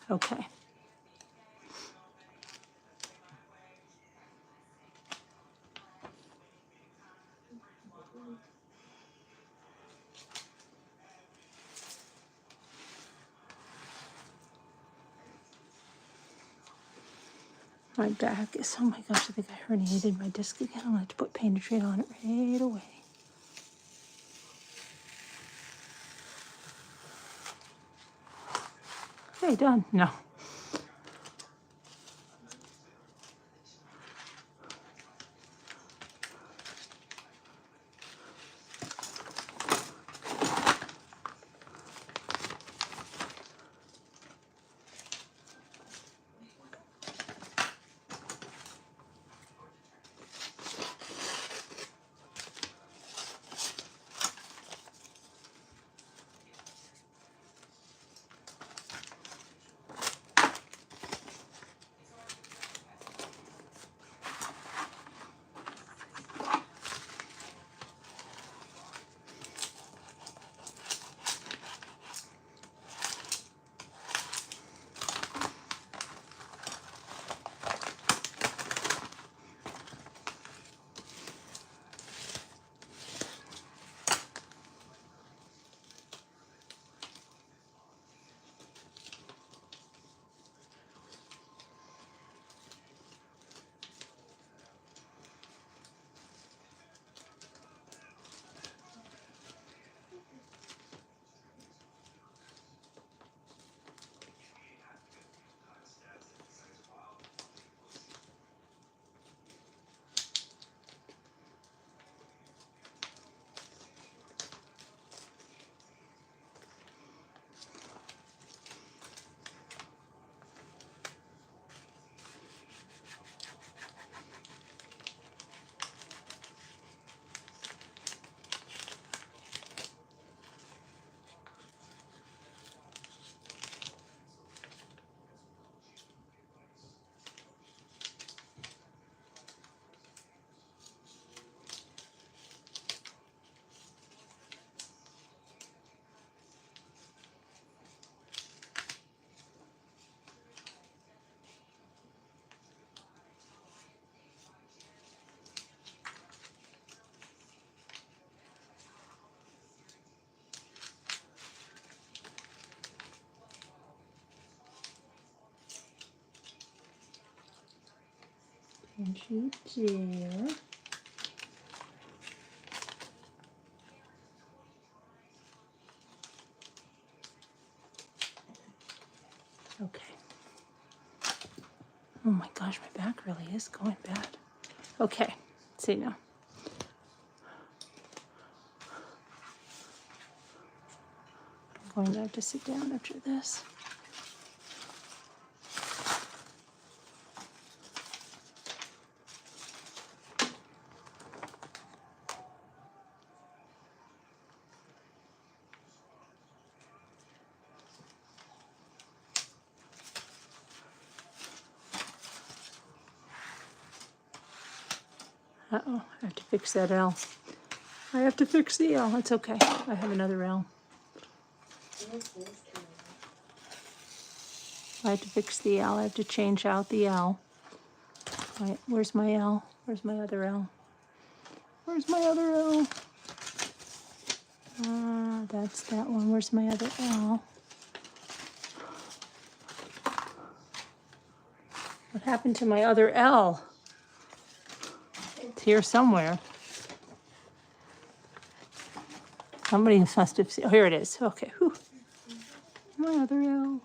Okay. My back is, oh my gosh, I think I herniated my disc again. I'm going to have to put painted tray on it right away. Okay, done. No. And you there. Okay. Oh my gosh, my back really is going bad. Okay, see now. I'm going to have to sit down after this. Uh-oh, I have to fix that L. I have to fix the L. It's okay. I have another L. I have to fix the L. I have to change out the L. Right, where's my L? Where's my other L? Where's my other L? That's that one. Where's my other L? What happened to my other L? It's here somewhere. Somebody must have seen. Oh, here it is. Okay. Whew. My other L.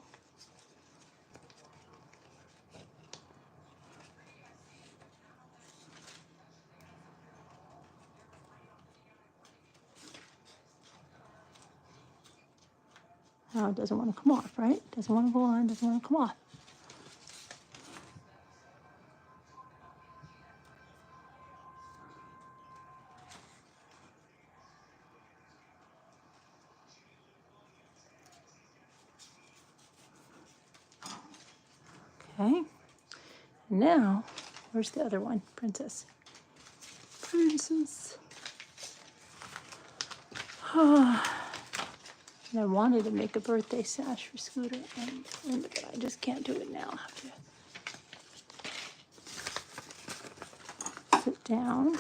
Now it doesn't want to come off, right? Doesn't want to go on, doesn't want to come off. Okay. Now, where's the other one? Princess. Princess. And I wanted to make a birthday sash for Scooter, but I just can't do it now. I have to sit down.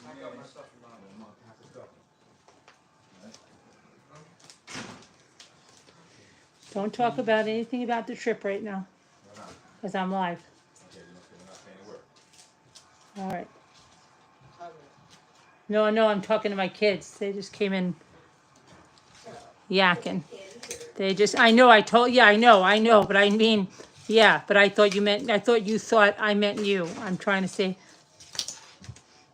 I got my stuff around a month, half a stuff. Don't talk about anything about the trip right now, Why not? because I'm live. Okay, we're not paying to work. All right. Probably. No, I'm talking to my kids. They just came in yakking. I know, I know, but I mean, yeah, but I thought you thought I meant you. I'm trying to say,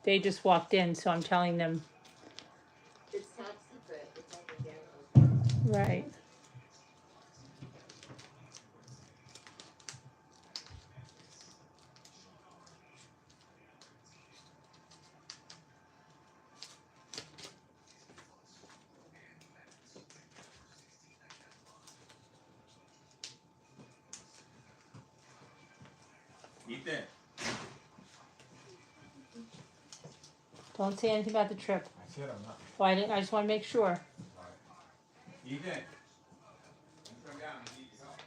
they just walked in, so I'm telling them, It's top secret. It's like a gamble. right. Ethan. Don't say anything about the trip. I said I'm not. Well, I just want to make sure. All right. Ethan. Come down and need your help.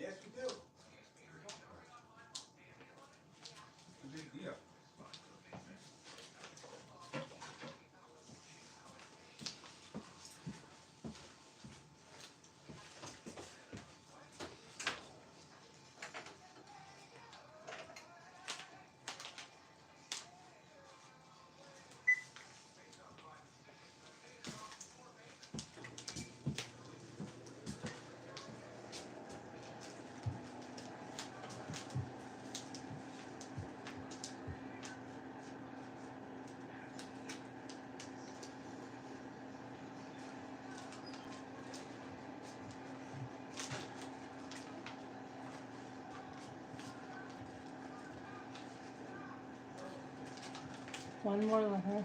Yes, we do. It's a big deal. One more letter.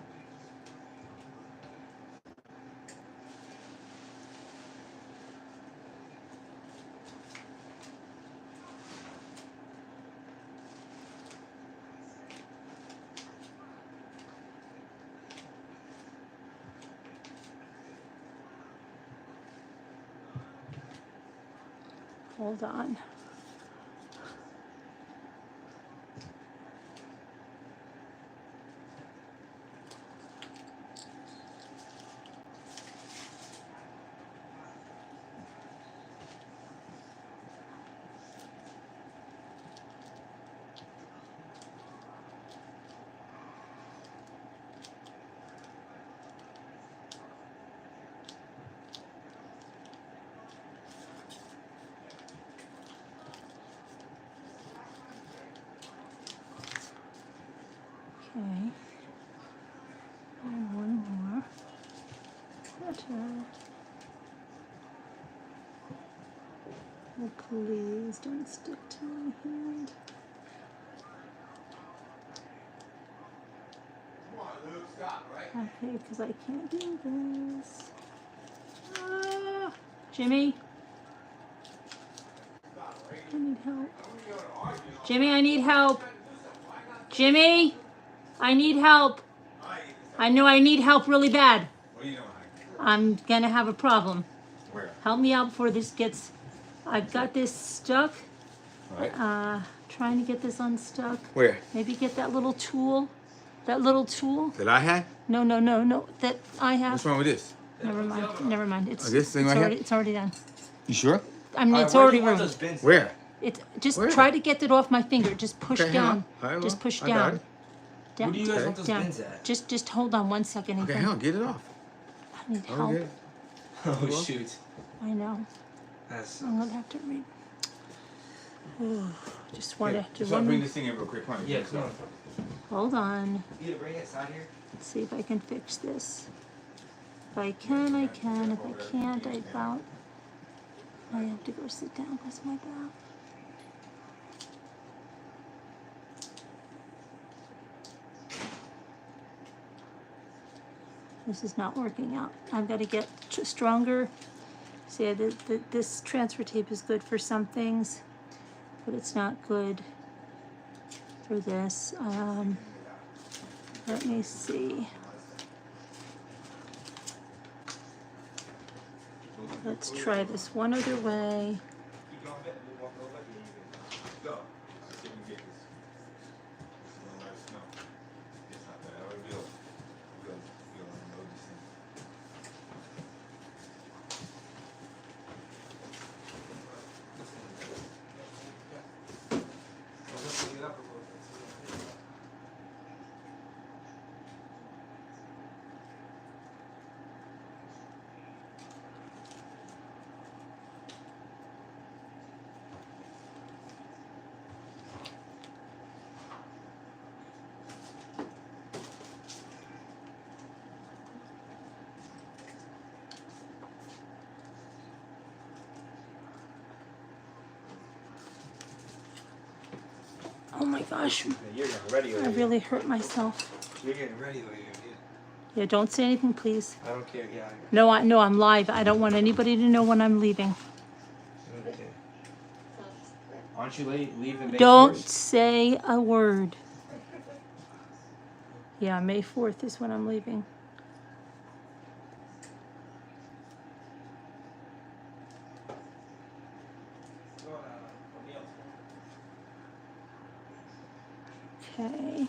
Hold on. Okay. And one more letter. Oh, please don't stick to my hand. Come on, Luke, stop, right? Okay, because I can't do this. Ah, Jimmy, Stop, right? I need help. Jimmy, I need help. Jimmy, I need help. I know I need help really bad. What are you doing? I'm gonna have a problem. Where? Help me out before this gets, I've got this stuck. All right. Trying to get this unstuck. Where? Maybe get that little tool. That little tool. That I had? No. That I have. What's wrong with this? Never mind. It's, this thing it's right already, here? it's already done. You sure? I mean, it's already ruined. Where? It's just Where? try to get it off my finger. Just push Okay, hang down. on. All right, Just well, push I got down. it. Down. Where do you guys Okay. want those Down. bins at? Just hold on one second. Okay, Ethan. hang on. Get it off. I need help. Okay. Oh shoot. I know. That's I'm gonna have to read. Just want to do Just bring one. this thing in real quick. Come on. yeah, come on. Hold on. You gonna bring it inside here? Let's see if I can fix this. If I can, I can. If I can't, I don't. I have to go sit down because my back. This is not working out. I've got to get stronger. See, this transfer tape is good for some things, but it's not good for this. Let me see. Let's try this one other way. Go. Oh my gosh, Yeah, you're getting ready over I here. really hurt myself. You're getting ready over here. Yeah, don't say anything, please. I don't care. Yeah. No, I'm live. I don't want anybody to know when I'm leaving. Okay. Aren't you leaving May Don't 4th? say a word. Yeah, May 4th is when I'm leaving. Okay.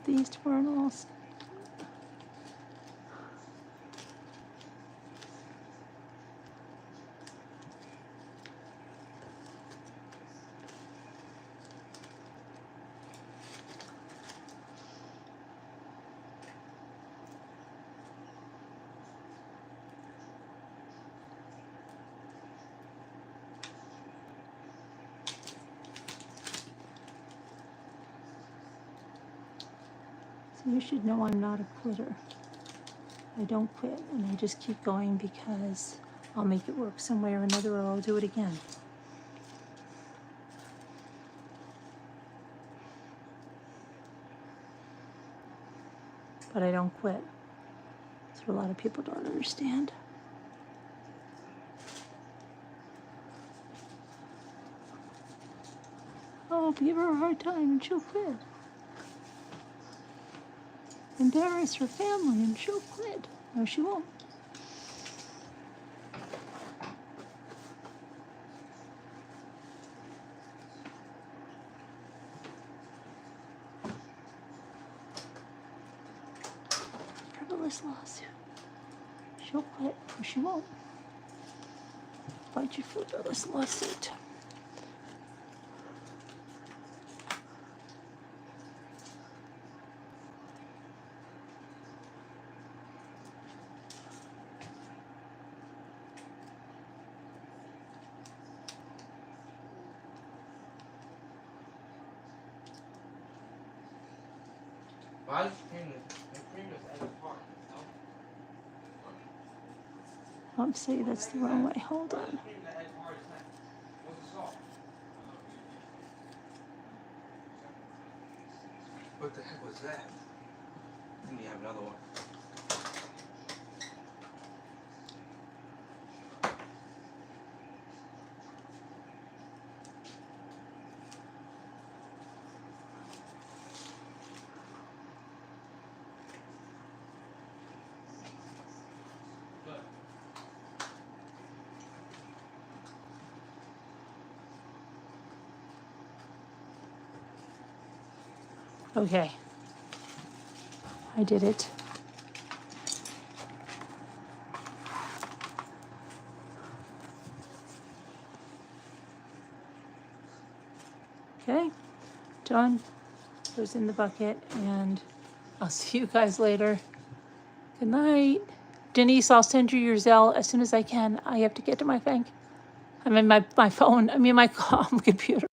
These journals. You should know I'm not a quitter. I don't quit, and I just keep going because I'll make it work some way or another, or I'll do it again. But I don't quit. That's what a lot of people don't understand. Oh, give her a hard time and she'll quit. Embarrass her family and she'll quit. No, she won't. this lawsuit. She'll quit, or she won't. Fight you for this lawsuit. Why is the cream at the part? I'm saying that's the wrong way. Hold on. What the heck was that? I think you have another one. Okay. I did it. Okay, done. Goes in the bucket, and I'll see you guys later. Good night. Denise, I'll send you your Zelle as soon as I can. I have to get to my bank. I mean, my phone. I mean, my computer.